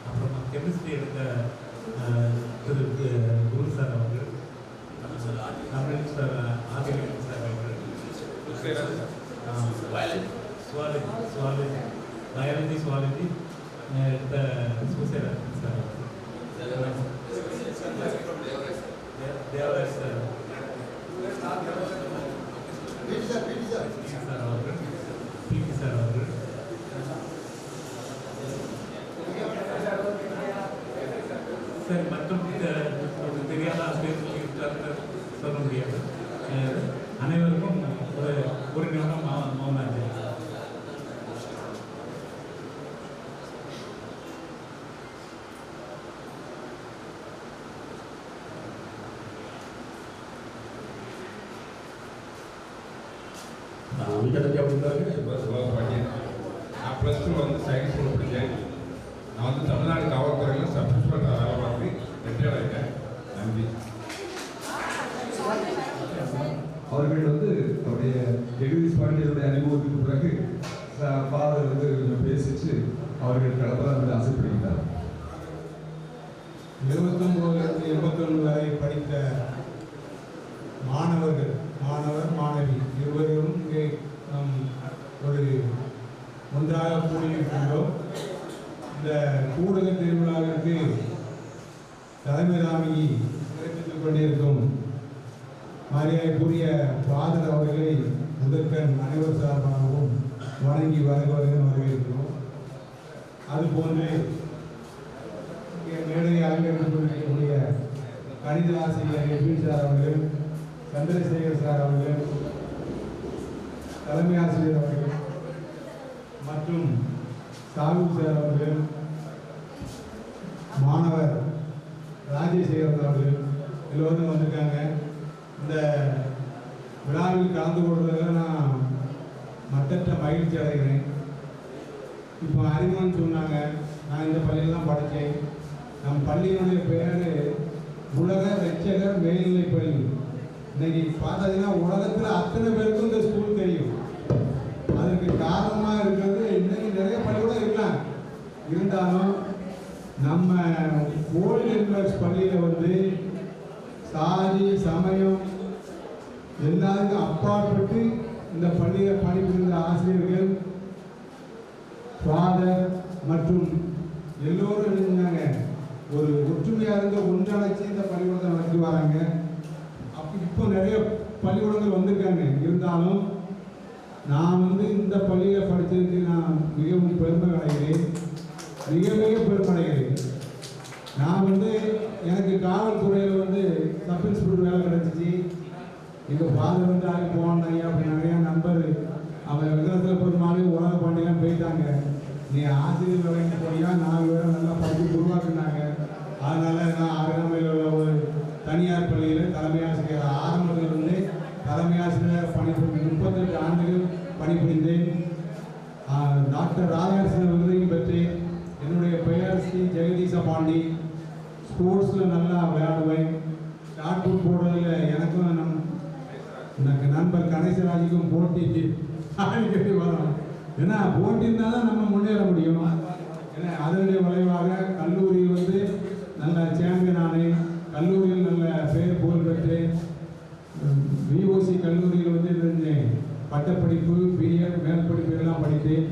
அப்புறமா கெமிஸ்ட்ரி எடுத்த திரு குரு சார் அவர்கள், தமிழ் சார் ஆதிரன் சார் அவர்கள், பயாலஜி எடுத்த சுசேரன் சார், தேவராஜ் சார் அவர்கள், பிடி சார் அவர்கள், சார் மற்றும் தெரியாத ஆசிரியர்கள் சொல்ல முடியாது. அனைவருக்கும் ஒரு நிமிடம் மௌனம். நான் ப்ளஸ் டூ வந்து சயின்ஸ் படித்தேன். நான் வந்து தமிழ்நாடு காவல்துறையில் சப் இன்ஸ்பெக்டர் வேலை பார்த்து ரிட்டையர்ட் ஆகிட்டேன். நன்றி. அவர்கள் வந்து அவருடைய ஜெகதீஷ் பாண்டியனுடைய அனுபவத்துக்கு பிறகு ஃபாதர் வந்து கொஞ்சம் பேசிச்சு அவர்கள் கடப்பதான் வந்து ஆசைப்படுகிறார். 79 81 வரை படித்த மாணவர் மாணவி இருவரும் இங்கே நாம் ஒரு ஒன்றாக கூடியிருக்கின்றோம். இந்த கூடுக திருவிழாவிற்கு தலைமை தாங்கி சிறப்பித்துக் கொண்டிருக்கும் மரியாதைக்குரிய ஃபாதர் அவர்களை முதற்கண் அனைவர் சார்பாகவும் வணங்கி வரவேற்கிறோம். அதுபோன்று மேடையை அலங்கரிக்கக்கூடிய கணித ஆசிரியர் எபின் சார் அவர்கள், சந்திரசேகர் சார் அவர்கள், தலைமை ஆசிரியர் அவர்கள் மற்றும் சாகு சார் அவர்கள், மாணவர் ராஜேஷேகர் அவர்கள் எல்லோரும் வந்திருக்காங்க. இந்த விழாவில் கலந்து கொள்வதில் நான் மட்டற்ற மகிழ்ச்சி அடைகிறேன். இப்போ அறிமுகம் சொன்னாங்க, நான் இந்த பள்ளியில் தான் படித்தேன். நம் பள்ளியினுடைய பெயர் உலக ரட்சகர் மேல்நிலைப் பள்ளி. இன்னைக்கு பார்த்தீங்கன்னா உலகத்தில் அத்தனை பேருக்கும் இந்த ஸ்கூல் தெரியும். அதற்கு காரணமாக இருக்கிறது இன்னைக்கு நிறைய பள்ளிக்கூடம் இருக்கலாம், இருந்தாலும் நம்ம ஓல்டு யூனிவர்ஸ் பள்ளியில் வந்து சாதி சமயம் எல்லாருக்கும் அப்பாற்பட்டு இந்த பள்ளியில் பணிபுரிந்த ஆசிரியர்கள், ஃபாதர் மற்றும் எல்லோரும் இருந்தாங்க. ஒரு ஒற்றுமையாக இருந்த ஒன்றடைச்சி இந்த பள்ளிக்கூடத்தை நடத்தி வராங்க. இப்போ நிறைய பள்ளிக்கூடங்கள் வந்திருக்காங்க. இருந்தாலும் நான் வந்து இந்த பள்ளியில் படித்ததுக்கு நான் மிகவும் பெருமை அடைகிறேன். மிக பெருமை அடைகிறேன். நான் வந்து எனக்கு காவல்துறையில் வந்து சப் இன்ஸ்பெக்டர் வேலை கிடச்சிச்சு. எங்கள் ஃபாதர் வந்து ஆகி போவான் ஐயா அப்படி நிறையா நண்பர் அவன் விதத்தில் பெருமாள் உலக பாண்டியெல்லாம் போயிட்டாங்க. நீ ஆசிரியர் வேலைக்கு போனியா 4 பேரை நல்லா படித்து உருவாக்குனாங்க. அதனால் நான் அருகாமையில் உள்ள ஒரு தனியார் பள்ளியில் தலைமை ஆசிரியர் ஆரம்பத்திலிருந்து தலைமை ஆசிரியர் பணிபுரிந்து 38 ஆண்டுகள் பணிபுரிந்தேன். டாக்டர் ராதாகிருஷ்ணன் விருதையும் பெற்றேன். என்னுடைய பெயர் ஸ்ரீ ஜெகதீச பாண்டி. ஸ்போர்ட்ஸில் நல்லா விளையாடுவேன். ஷார்ட் புட் போடுறதில் எனக்கும் எனக்கு நண்பர் கணேசராஜுக்கும் போட்டி அடிக்கடி வரும். ஏன்னா போட்டி இருந்தால் தான் நம்ம முன்னேற முடியும். ஏன்னா அதனுடைய விளைவாக கல்லூரியில் வந்து நல்ல சாம்பியன் ஆனேன். கல்லூரியில் நல்ல பேர் புகழ் பெற்றேன். விஓசி கல்லூரியில் வந்து இருந்தேன். பட்டப்படிப்பு, பிஎட், மேற்படிப்பு எல்லாம் படித்தேன்.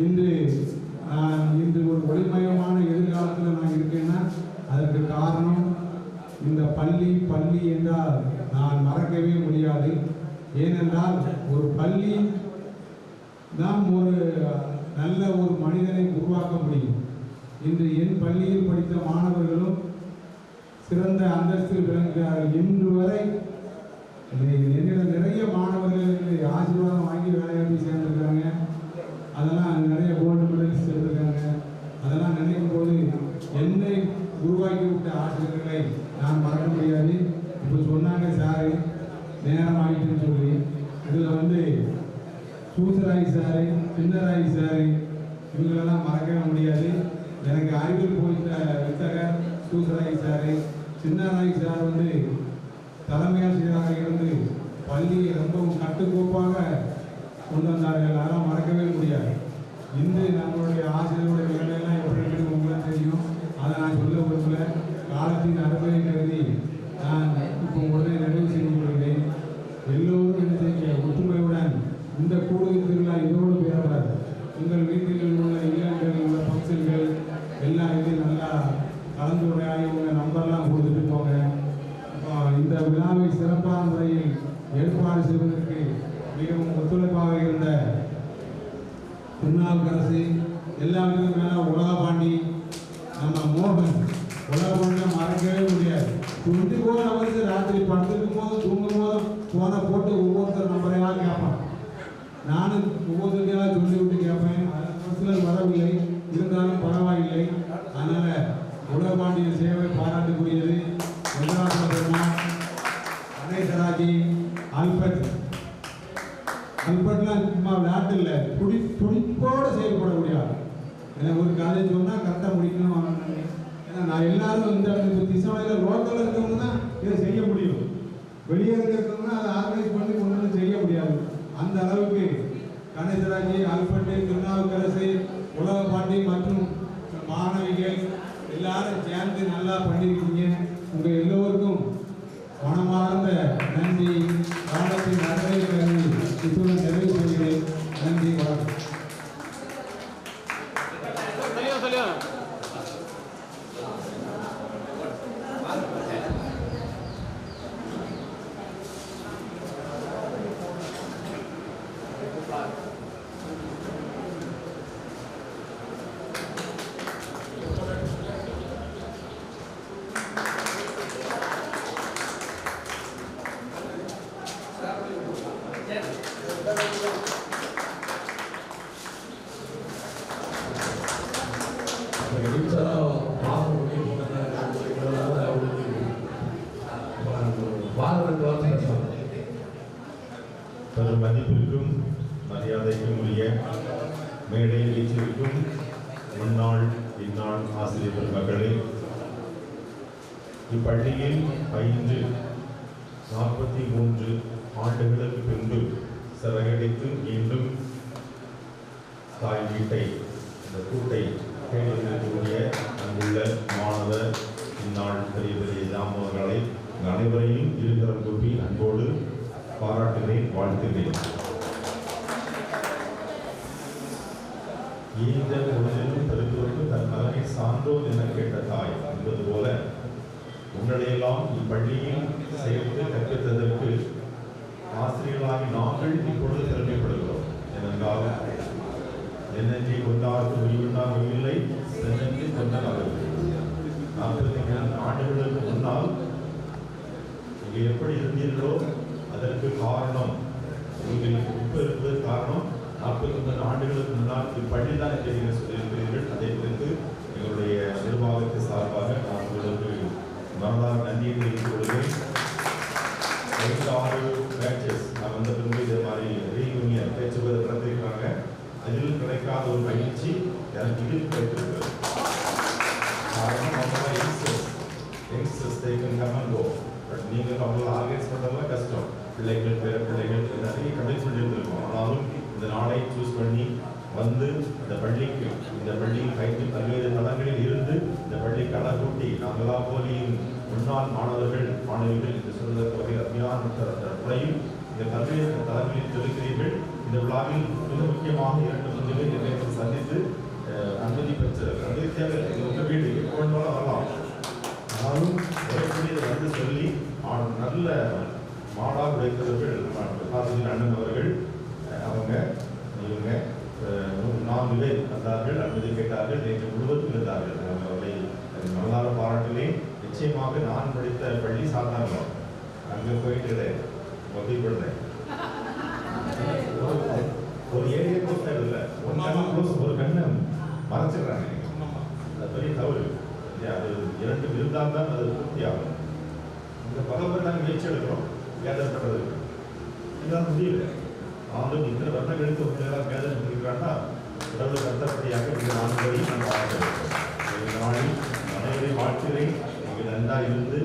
இன்று ஒரு ஒளிமயமான எதிர்காலத்தில் நான் இருக்கேன்னா அதற்கு காரணம் இந்த பள்ளி என்றால் நான் மறக்கவே முடியாது. ஏனென்றால் ஒரு பள்ளி தான் ஒரு நல்ல ஒரு மனிதனை உருவாக்க முடியும். இன்று என் பள்ளியில் படித்த மாணவர்களும் சிறந்த அந்தஸ்தில் விளங்குகிறார்கள். இன்று வரை என்னிடம் நிறைய மாணவர்கள் ஆசீர்வாதம் வாங்கி வேலையை போய் சேர்ந்துருக்காங்க. அதெல்லாம் நிறைய கோல்டு மெடல்ஸ் எடுத்திருக்காங்க. அதெல்லாம் நினைக்கும் போது என்னை உருவாக்கி விட்ட ஆசிரியர்களை நான் மறக்க முடியாது. இப்போ சொன்னாங்க சாரு நேரம் ஆகிட்டுன்னு சொல்லி, இதில் சூசராய் சாரு, சின்னராய் சாரு, இவங்களெல்லாம் மறக்கவே முடியாது. எனக்கு அறிவியல் போயிட்ட வித்தகர் சூசராய் சாரு, சின்னராய் சார் தலைமையாசிரியராக இருந்து பள்ளியை ரொம்பவும் கட்டுக்கோப்பாக கொண்டு வந்தார்கள். அதெல்லாம் மறக்கவே முடியாது. இன்று நம்மளுடைய ஆசிரியருடைய நிலைமையெல்லாம் எப்படி இருக்குன்னு உங்களுக்கு தெரியும். அதை நான் சொல்ல விரும்பல. காலத்தின் அனுபவம் கருதி நான் இப்போ உடனே நிறைவு செய்து கொள்கிறேன். எல்லோரும் என்ன செய்ய ஒற்றுமையுடன் இந்த கூடுதல் திருவிழா இதோடு பேரப்படாது. உங்கள் வீட்டில் உள்ள இல்லங்களில் உள்ள ஃபங்க்ஷன்கள் எல்லாம் இதில் நல்லா கலந்துரையாடி உங்கள் நம்பர்லாம் கொடுத்துட்டு போங்க. இந்த விழாவை சிறப்பான முறையில் ஏற்பாடு செய்வதற்கு மிகவும் ஒத்துழைப்பாக இருந்த திருநாவுக்கரசு, எல்லாருக்கும் மேலே உலகபாண்டி, நம்ம மோகன், உலகபாண்டியை மறக்கவே முடியாது. 24 hours ராத்திரி படுத்துக்கும் போது தூங்கும் போதும் ஃபோனை போட்டு ஒவ்வொருத்தர் நம்பரையாக கேட்பான். நானும் ஒவ்வொருத்தரையாக சொல்லிவிட்டு கேட்பேன். சிலர் வரவில்லை, இருந்தாலும் பரவாயில்லை. அதனால் உலகபாண்டியின் சேவை பாராட்டுக்குரியது. கணேசராஜி, அல்பர்ட்லாம் சும்மா விளையாட்டு இல்லை, துடிப்போடு செயல்படக்கூடியார். எனக்கு ஒரு கதை சொன்னால் கரெக்டாக முடிக்கணும். ஏன்னா நான் எல்லாரும் இந்த திசையில் லோக்கலில் இருக்கவங்க தான் இதை செய்ய முடியும். வெளியே இருக்கிறவங்க அதை ஆர்கனைஸ் பண்ணி கொண்டு வந்து செய்ய முடியாது. அந்த அளவுக்கு கணேசராஜி, அல்பர்ட், திருநாவுக்கரசு, உலகபாண்டி மற்றும் மாணவிகள் எல்லாரும் சேர்ந்து நல்லா பண்ணியிருக்கீங்க. உங்கள் எல்லோருக்கும் மனமார்ந்த நன்றி. காலத்தின் அறவை கருதி இத்துடன் நிறைவு செய்கிறேன். நன்றி, வணக்கம். பெரும் மதிப்பிற்கும் மரியாதைக்கும் உரிய மேடையில் வீச்சிருக்கும் முன்னாள் இந்நாள் ஆசிரியர் பெருமக்களே, இப்பள்ளியில் பயின்று 43 ஆண்டுகளுக்கு பின்பு சிறகடித்து மீண்டும் தாய் வீட்டை, இந்த கூட்டை தேர்ந்தெடுக்கக்கூடிய அங்குள்ள மாணவ இந்நாள் பெரிய பெரிய ஜாமவர்களை அனைவரையும் இருகரம் கூப்பி அன்போடு பாராட்டுகிறேன், வாழ்த்துகிறேன். ஈந்த பொழுதிலும் பெருந்தோருக்கு தன் மகனை சான்றோர் என கேட்ட தாய் என்பது போல உங்களையெல்லாம் இப்பள்ளியில் சேர்த்து கற்பித்ததற்கு ஆசிரியர்களாகி நாங்கள் இப்பொழுது பெருமைப்படுகிறோம். ஏனென்றால் என்னென்றி கொண்டாருக்கு உயிர்ந்தால் இல்லை, சென்னென்றி கொண்டார்கள். 42 ஆண்டுகளுக்கு முன்னால் இங்கே எப்படி இருந்தீர்களோ அதற்கு காரணம், நீங்கள் இப்போ இருப்பதற்கு காரணம் 49 ஆண்டுகளுக்கு முன்னால் இப்பள்ளிதான் என்று நீங்கள் சொல்லியிருக்கிறீர்கள். அதை குறித்து எங்களுடைய நிர்வாகத்தை சார்பாக நான் உங்களுக்கு மனதார நன்றியை தெரிவித்துக் கொள்கிறேன். 5-6 பேட்சஸ் நான் வந்த பின்பு இதே மாதிரி ரீயூனியன் பேச்சு நடத்திருக்காங்க. அதில் கிடைக்காத ஒரு பயிற்சி எனக்கு இதில் கிடைத்திருக்கிறது. காரணம் யங்ஸ்டர்ஸ் பட் நீங்கள் அவங்களை ஆர்கனைஸ் பண்ணுறதுலாம் கஷ்டம். பிள்ளைகள், பேர பிள்ளைகள் நிறைய கதை சொல்லியிருந்திருக்கோம். ஆனாலும் இந்த நாளை சூஸ் பண்ணி வந்து இந்த பள்ளியில் பயிற்சி பல்வேறு தளங்களில் இருந்து இந்த பள்ளிக்கு அழகூட்டி நாங்களாம் போலியின் முன்னாள் மாணவிகள் என்று சொல்வதற்கு வகை அருமையான முறையும் இந்த பல்வேறு தளங்களில் தெரிவிக்கிறீர்கள். இந்த விழாவில் மிக முக்கியமாக 2 மந்திரிகள் என்னை சந்தித்து அனுமதி பெற்ற அனுமதி தேவையில்லை, உங்கள் வீடு எப்போ வேணாலும் வரலாம், ஆனாலும் வரக்கூடியதை வந்து சொல்லி நல்ல மாடாக உடைத்தவர்கள் ஆசிரியர் அண்ணன் அவர்கள். இவங்க 4 பேர் வந்தார்கள், அனுமதி கேட்டார்கள், நேற்று முழுவதும் இருந்தார்கள். அவர்களை மனதார பாராட்டுகிறேன். நிச்சயமாக நான் படித்த பள்ளி சாதாரணம், அங்கே போயிட்டு மொழிப்படுறேன். ஒரு ஏரியா க்ளோஸ் ஆகிடுது, ஒரு கண்ணு க்ளோஸ், ஒரு கண்ணை மறைச்சிடுறாங்க. அது பெரிய தவறு. அது 2 இருந்தால் தான் அது பூர்த்தி ஆகும். இந்த பகவரை நாங்கள் முயற்சி எடுக்கிறோம், கேதர் பண்ணுறது இதான் முடியல. ஆளும் இத்தனை வருடம் கழித்து ஒன்றாக கேதர் பண்ணிக்கிறான்னா கடவுள் கருத்தப்படியாக இந்த 4 வரையும் நான் பார்க்கிறேன். இந்த நாளில் அனைவரையும் வாழ்த்துகிறேன். நீங்கள் நன்றாக இருந்து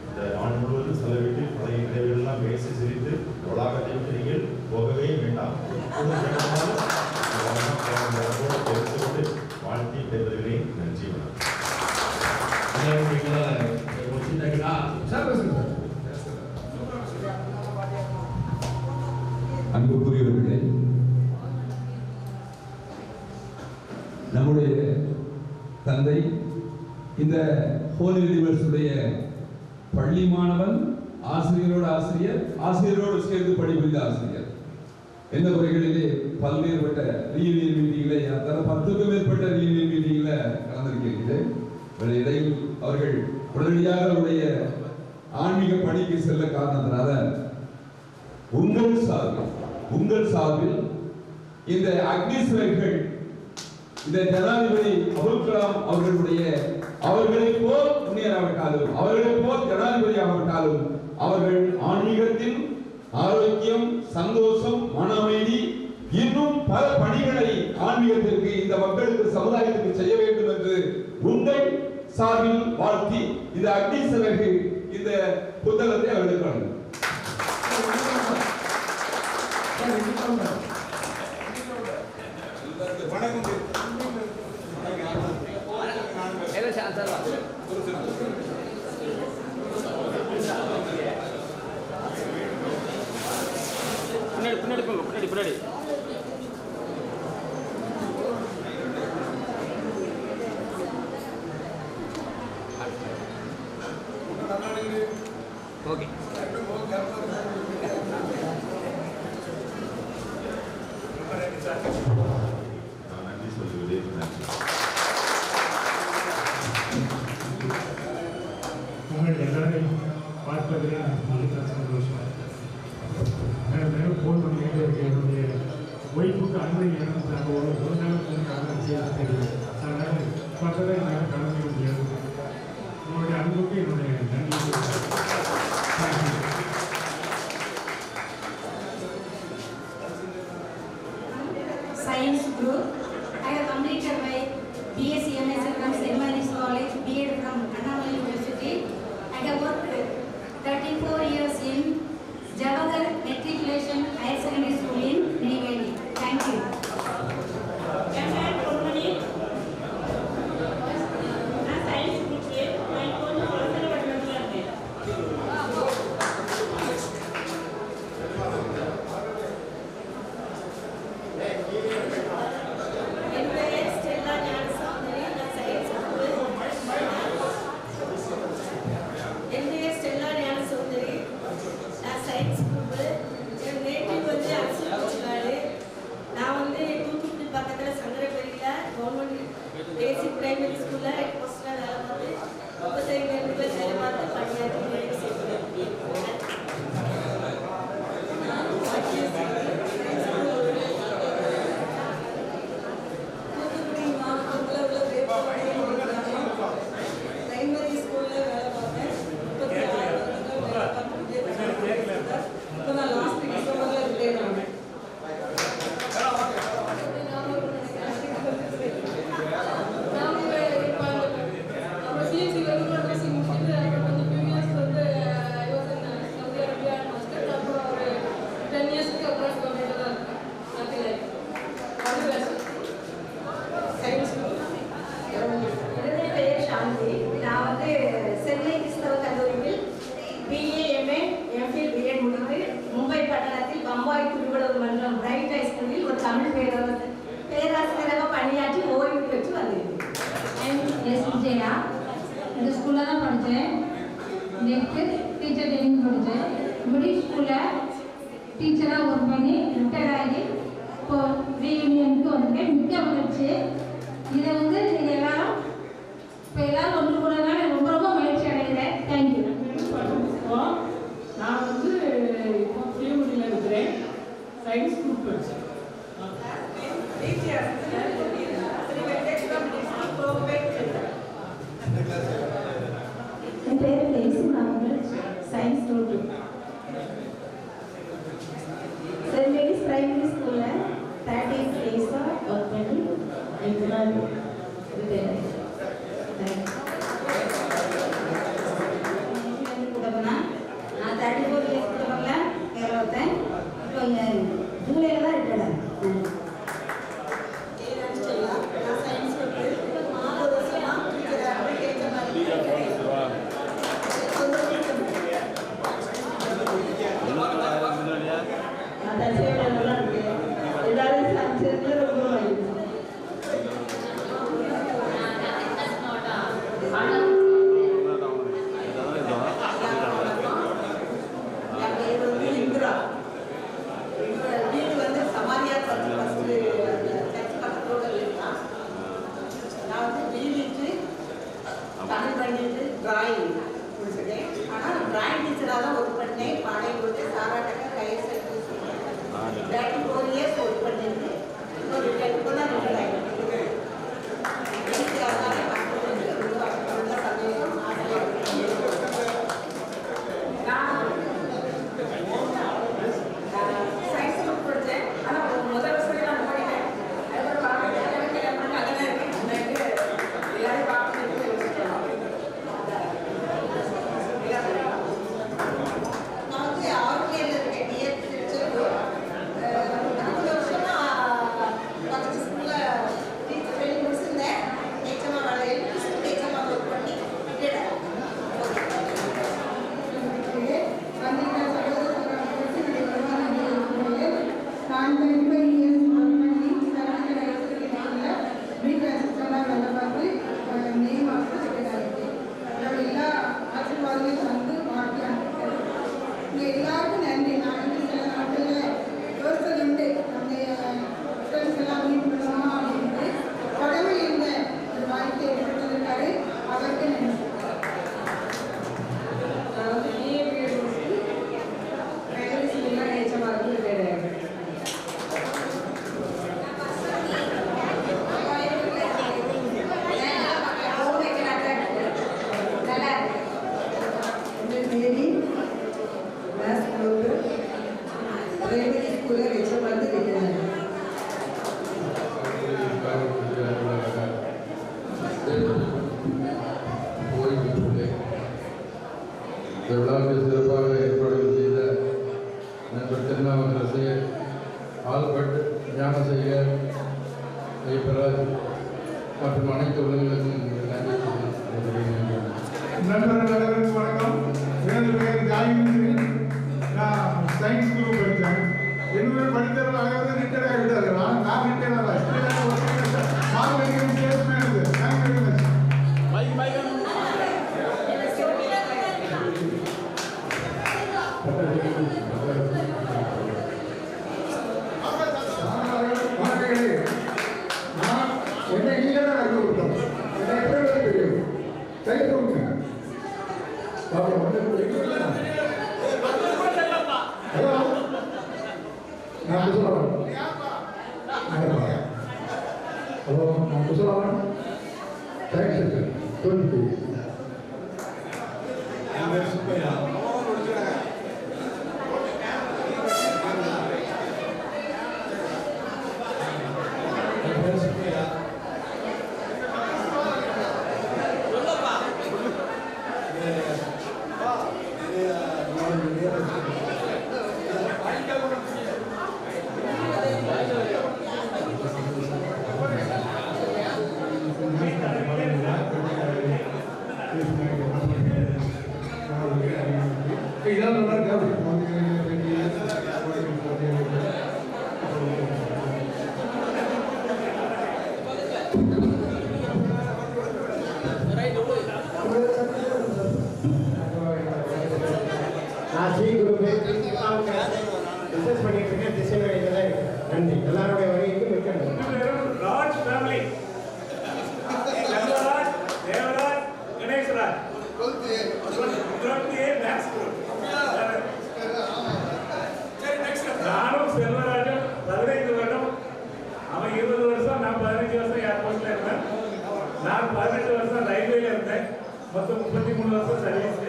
இந்த நாள் முழுவதும் செலவிட்டு பழைய நினைவுகளெல்லாம் பேசி சிரித்து வளாகத்தை விட்டு நீங்கள் போகவே வேண்டாம். தெரிந்துகொண்டு வாழ்த்தி பெறுகிறேன். நன்றி. அன்புக்குரியவர்களே, நம்முடைய தந்தை இந்த ஹோலி யூனிவர்ஸுடைய பள்ளி மாணவன், ஆசிரியரோடு ஆசிரியர், ஆசிரியரோடு சேர்ந்து பணிபுரிந்த ஆசிரியர். எந்த முறைகளிலே பல்வேறுபட்ட ரீயூனியன் மீட்டிங்களை 10க்கும் மேற்பட்ட ரீயூனியன் மீட்டிங்களை கலந்திருக்கிறது. இடையில் அவர்கள் உடனடியாக அவருடைய ஆன்மீக பணிக்கு செல்ல காரணத்தினால உங்கள் சார்பில் இந்த அக்னீஸ்வரர்கள் இந்த ஜனாதிபதி அப்துல் கலாம் அவர்களை போல் முன்னேறாவிட்டாலும், அவர்களை போல் ஜனாதிபதி ஆகாவிட்டாலும், அவர்கள் ஆன்மீகத்தில் ஆரோக்கியம், சந்தோஷம், மன அமைதி, இன்னும் பல பணிகளை ஆன்மீகத்திற்கு இந்த மக்களுக்கு, சமுதாயத்திற்கு செய்ய வேண்டும் என்று உங்கள் சார்பில் வாழ்த்தி இந்த அக்னீஸ்வரர்கள் இந்த புத்தகத்தை அவர்களுக்கு வழங்கும். பின்னாடி ஓகே. நன்றி சொல்லுகிறேன். உங்கள் எல்லாரையும் பார்ப்பதில் மிக சந்தோஷம். ஃபோன் பண்ணிக்கிட்டே இருக்கு. என்னுடைய ஒய்ஃபுக்கு அன்பை இறந்துட்டாங்க. ஒரு நாள் காரணம் செய்ய தெரியல. அதனால் பார்த்ததை என்னால் கலந்துக்க முடியாது. உங்களுடைய அன்புக்கு என்னுடைய நன்றி. Science group. I have completed my BSc MS from St. Mary's College, BEd from Annamalai University. I have worked 34 years in Javagar Matriculation Higher Secondary School in Neyveli. Thank you. Basic primary school la extra la paate appo sai me plus sele paate padiyati me primary school la vela paate 36 तो ना last December la retire आना இந்த ஸ்கூல்ல தான் படித்தேன். நெக்ஸ்ட்டு டீச்சர் ட்ரைனிங் படித்தேன். மிடில் ஸ்கூலில் டீச்சராக ஒர்க் பண்ணி ரிட்டையர்ட் ஆகி இப்போ ரீயூனியனுக்கு வந்திருக்கேன். மிக்க மகிழ்ச்சி. இதை வந்து நீங்கள் எல்லாரும் இப்போ எல்லாரும் ஒன்று கூடனால ரொம்ப ரொம்ப மகிழ்ச்சி அடைகிறேன். தேங்க்யூ. நான் வந்து இப்போ ஃப்ரீ இருக்கிறேன். சயின்ஸ் என் பேர் டெய்ஸி நாங்கள் science group. Saint Mary's primary ஸ்கூலில் 13 டேஸாக ஒர்க் பண்ணி இப்போதான் ரிட்டையர் ஆகிடுச்சு. நான் 34 இயர்ஸ் கூட வரல கேரளத்தேன். இப்போ இங்கே ஜூலையில் தான் ரிட்டையர் ஆகிறேன். நான் சயின்ஸ் குரூப் 4 வருஷமா எல்லாரும் சமைச்சதுல ரொம்ப மகிழ்ச்சி. வீடு வந்து சமாரியா சர்ச் பக்கத்தோட இருக்கான். நான் வந்து பிலிட்டு தமிழ் பண்ணிட்டு டிராயிங் முடிச்சிட்டேன். ஆனால் டிராயிங் டீச்சராக தான் ஒர்க் பண்ணேன். பாடம் கொடுத்து சாராட்டக்க கையை சேர்த்து 4 இயர்ஸ் ஒர்க் பண்ணிட்டு இப்போ ரிட்டையர் தான் ரிட்டையர் ஆகிடுச்சு. சயின்ஸ் குரூப் படித்தேன். ஆனால் முதல் வருஷமே நான் போயிட்டேன். அதுக்கப்புறம் பார்க்க அதெல்லாம் இருக்கு. எல்லாரும் பார்க்கணும். நான் வந்து ஆர்கேல இருக்கேன். டிஎட் திருச்செந்தூர் 4 வருஷமா பக்கத்து ஸ்கூலில் டீச்சர் ட்ரைனிங் முடிச்சிருந்தேன். ஹெச்எம்ஆ வேலை ஹெச்எம்ஆ ஒர்க் பண்ணி ரிட்டையர் நான் 25 இயர்ஸ் ஒர்க் பண்ணி சரவண ஹைஸ்கூலில் வீட்டு அசிஸ்டண்டாக வேலை பார்த்து மே மாதம் ரிட்டையர் ஆகிடுச்சு. அதோட எல்லா ஆசீர்வாதங்களையும் வந்து வாழ்க்கை அனுப்பிட்டேன். இங்கே எல்லாருக்கும் நன்றி. நான் வந்து சில நாட்டில் யோசனை உண்டு நம்ம ஃப்ரெண்ட்ஸ் எல்லாம் மீட் பண்ணுவோமா அப்படின்ட்டு கடவுள் இருந்த ஒரு வாழ்க்கையை எடுத்துருக்காரு. அவருக்கு நன்றி. நான் வந்து பிஏ முடிச்சு பிரைமரி ஸ்கூலில் ஹெச்எம்ஆ ரிட்டையர் ஆகிடுறேன். மேரி மேத்ஸ் குரூப் பிரைமரி ஸ்கூலில் ஹெச்எம்ஆ ரிட்டையர் ஆகிடுறேன். விழாவை சிறப்பாக ஏற்பாடு செய்த நண்பர் திருநாவுக்கரசு, ஆல்பர்ட், ஞானசேகர், ஜெயபிரகாஷ் மற்றும் அனைத்து உலகங்களுக்கும் நண்பர்கள் அனைவருக்கும் வணக்கம். எனது பெயர் ஜாயிந்திரன். நான் சயின்ஸ் குரூப் படித்தேன். என்னுடன் படித்தவர்கள் அனைவரும் ரிட்டையர் ஆகிவிட்டார்கள். ஆனால் நான் ரிட்டையர் ஆகலை. என்னை இங்கே தான் அறிமுகப்படுத்தோம். என்னை எப்படி தெரியும் கை கொடுங்க. ஹலோ, நான் குசலாவன். ஹலோ, நான் குசலாவன். Thanks sir. 20 சுப்பையா. நான் ஸ்ரீ குரூப் பிசினஸ் பண்ணிட்டு இருக்கேன். திசையில் வைக்கிறேன். நன்றி. எல்லாருடைய வரைக்கும் மிக்க நன்றி. Raj family Devaraj Ganeshraj 12A maths group. நானும் செல்வராஜும் 15 வருடம், அவன் 20 வருஷம், நான் 15 வருஷம் ஏர்போர்ட்ல இருந்தேன். நான் 18 வருஷம் ரயில்வேல இருந்தேன். மொத்தம் 33 வருஷம் சர்வீஸ்,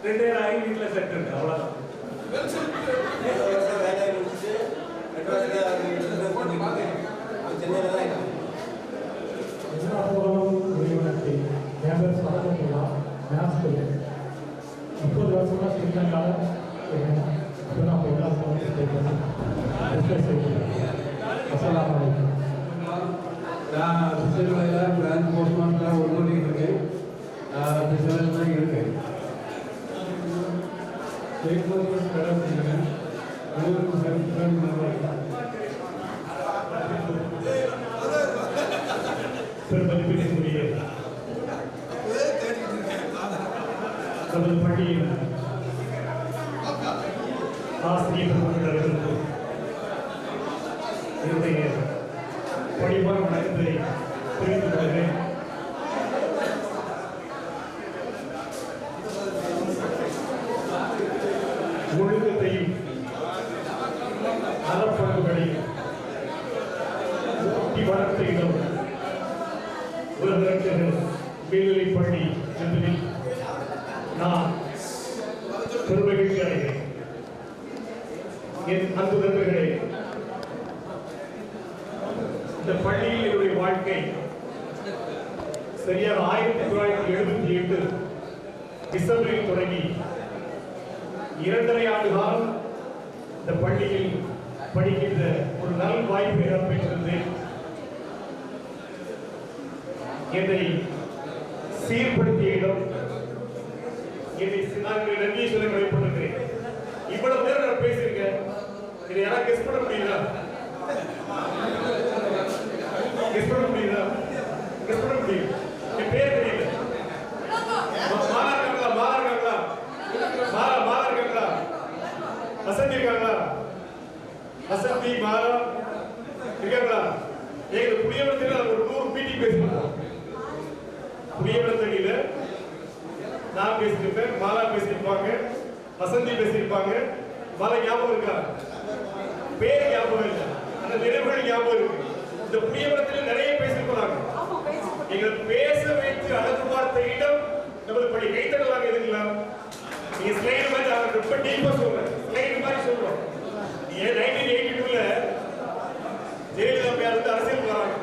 ரிட்டையர் ஆகி வீட்டில் செட்டில். அவ்வளோதான். கேம்பஸ் வளர்ந்துள்ளா மேத்ஸ் 30 வருஷமாக ஸ்ரீலங்காவில் இப்போ நான் பொருளாதார அஸ்ஸலாமு அலைக்கும். நான் பிசினஸில் பிரான்ச் போஸ்ட்மானில் ஒர்க் பண்ணிட்டு இருக்கேன். பிசினஸ் தான் இருக்கேன். ஸ்டேட் போஸ்ட் கடை பெருமதிப்பிற்குரிய நமது பள்ளியின் ஆசிரியர் பெருமக்களுக்கு என்னுடைய பணிவான வணக்கத்தை தெரிவித்துக் கொள்கிறேன். ஒழுக்கத்தையும் அறப்பண்புகளையும் ஊட்டி வளர்த்த இடம் மேல்நிலைப் பள்ளி என்பதில் நான் பெருமகிழ்ச்சி அடைகிறேன். என் அன்பு நண்பர்களே, இந்த பள்ளியில் என்னுடைய வாழ்க்கை சரியாக 1978 டிசம்பரில் தொடங்கி 2.5 ஆண்டு காலம் இந்த பள்ளியில் படிக்கின்ற ஒரு நல் வாய்ப்பை நான் பெற்றிருந்தேன். என்னை சீர்படுத்திய இடம், என்னை நான் நன்றியை சொல்ல கடமைப்பட்டிருக்கிறேன். இவ்வளவு நேரம் நான் பேசியிருக்கேன். இதை யாராவது கெஸ் பண்ண முடியுதா? கெஸ் பண்ண முடியுதா? கெஸ் பண்ண முடியும். என் பேர் தெரியல. மாலா இருக்காங்களா? மாலா இருக்காங்களா? மாலா இருக்காங்களா? வசந்தி இருக்காங்களா? வசந்தி மாலா இருக்காங்களா? எங்க புளியவரத்தில் ஒரு 100 மீட்டிங் பேசிருக்கோம். புளியவரத்தடியில நான் பேசியிருப்பேன், மாலா பேசியிருப்பாங்க, வசந்தி பேசியிருப்பாங்க. மாலா ஞாபகம் இருக்கா? பேர் ஞாபகம் இல்லை, அந்த நினைவுகள் ஞாபகம் இருக்கு. இந்த புளியவரத்தில் நிறைய பேசியிருப்பாங்க. எங்கள் பேச வைத்து அழகு பார்த்த இடம் நமது பள்ளி. கைத்தடலாங்க எதுங்களா? நீங்க ஸ்லைடு மாதிரி ரொம்ப டீப்பா சொல்றேன், ஸ்லைடு மாதிரி சொல்றோம். 1982ல ஜெயலலிதா அம்மையார் வந்து அரசியல் வராங்க.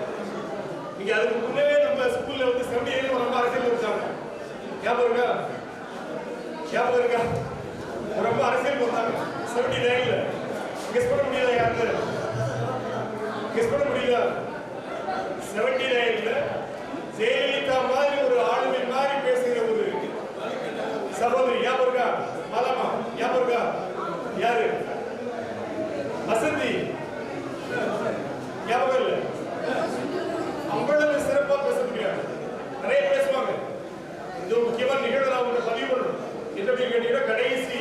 நீங்க அதுக்கு முன்னே நம்ம ஸ்கூல்ல வந்து 77 ரொம்ப அரசியல் வச்சாங்க. ஞாபகம் இருக்கா? ஞாபகம் இருக்கா? ரொம்ப அரசியல் வந்தாங்க 79ல. கெஸ் பண்ண முடியல? யாரு கெஸ் பண்ண முடியல? 79ல ஜெயலலிதா மாதிரி ஒரு ஆளுமை மாதிரி பேசுகிற ஒரு சகோதரி ஞாபகம் இருக்கா? மாலாமா ஞாபகம் இருக்கா? யாரு? வசந்தி ஞாபகம் இல்லை. அவ்வளவு சிறப்பா பேச முடியாது, நிறைய பேசுவாங்க. இது ஒரு முக்கியமான நிகழ்வு நான் உங்களுக்கு பதிவு பண்ணணும். என்ன கேட்டீங்கன்னா, கடைசி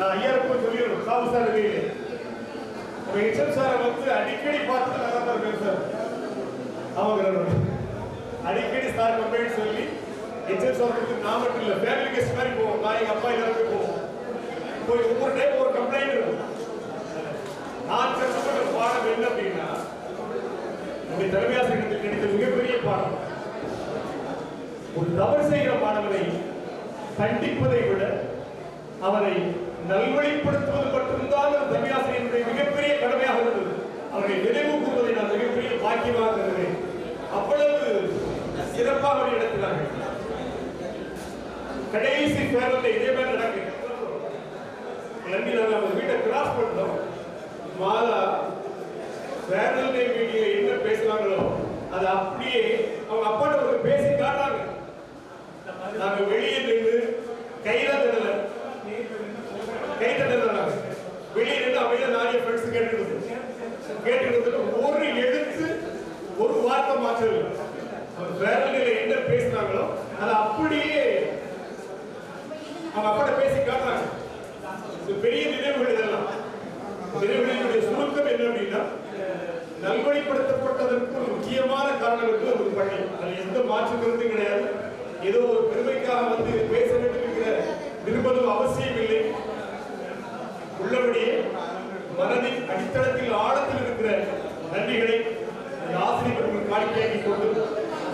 ஐயாருக்கும் சொல்லிடணும். சாபு சார் கையில ஒரு ஹெச்எம் சாரை வந்து அடிக்கடி பார்த்து நல்லா தான் இருக்கேன் சார். அவங்க அடிக்கடி சார் கம்பெனி சொல்லி ஹெச்எம் சார் வந்து நான் மட்டும் இல்லை, ஃபேமிலி கெஸ்ட் மாதிரி போவோம். நான் எங்க அப்பா எல்லாருமே போவோம். போய் ஒவ்வொரு டைம் ஒரு கம்ப்ளைண்ட் இருக்கும். நான் கற்றுக்கொண்ட பாடம் என்ன அப்படின்னா, நம்முடைய தலைமை ஆசிரியர்களுக்கு கிடைத்த மிகப்பெரிய பாடம், ஒரு தவறு செய்கிற மாணவனை கண்டிப்பதை விட அவரை நல்வழிப்படுத்துவது மட்டும்தான் தலைமை ஆசிரியர்களுடைய மிகப்பெரிய கடமையாக இருந்தது. அவரை நினைவு கூறுவதை நான் மிகப்பெரிய பாக்கியமாக கருதுகிறேன். அவ்வளவு சிறப்பாக நடத்தினார்கள். கடைசி பேரத்தை இதே மாதிரி நடக்குது. நாங்கள் வீட்டை கிராஸ் பண்ணோம். மாலா பேரல் மீட்டிங்ல என்ன பேசுறாங்களோ அது அப்படியே அவங்க அப்பாட்ட ஒரு பேசி காட்டாங்க. நாங்க வெளியே நின்று கைதட்டல வெளியே நின்று அமைதியா நாரிய ஃப்ரெண்ட்ஸ் கேட்டு ஒரு எழுத்து ஒரு வார்த்தை மாற்றவில்லை. பேரல்ல என்ன பேசினாங்களோ அது அப்படியே அவங்க அப்பாட்ட பேசி காட்டுறாங்க. பெரிய நினைவுகள் இதெல்லாம். நினைவுகளினுடைய சுருக்கம் என்ன அப்படின்னா, நல்வழிப்படுத்தப்பட்டதற்கு ஒரு முக்கியமான காரணம் இருக்கு ஒரு பள்ளி. அது எந்த மாற்று கருத்தும் கிடையாது. ஏதோ ஒரு பெருமைக்காக வந்து பேச வேண்டும் என்கிற விரும்புவதும் அவசியம் இல்லை. உள்ளபடியே மனதின் அடித்தளத்தில் ஆழத்தில் இருக்கிற நன்றிகளை ஆசிரியர்களுக்கு காணிக்கையாக்கி கொண்டு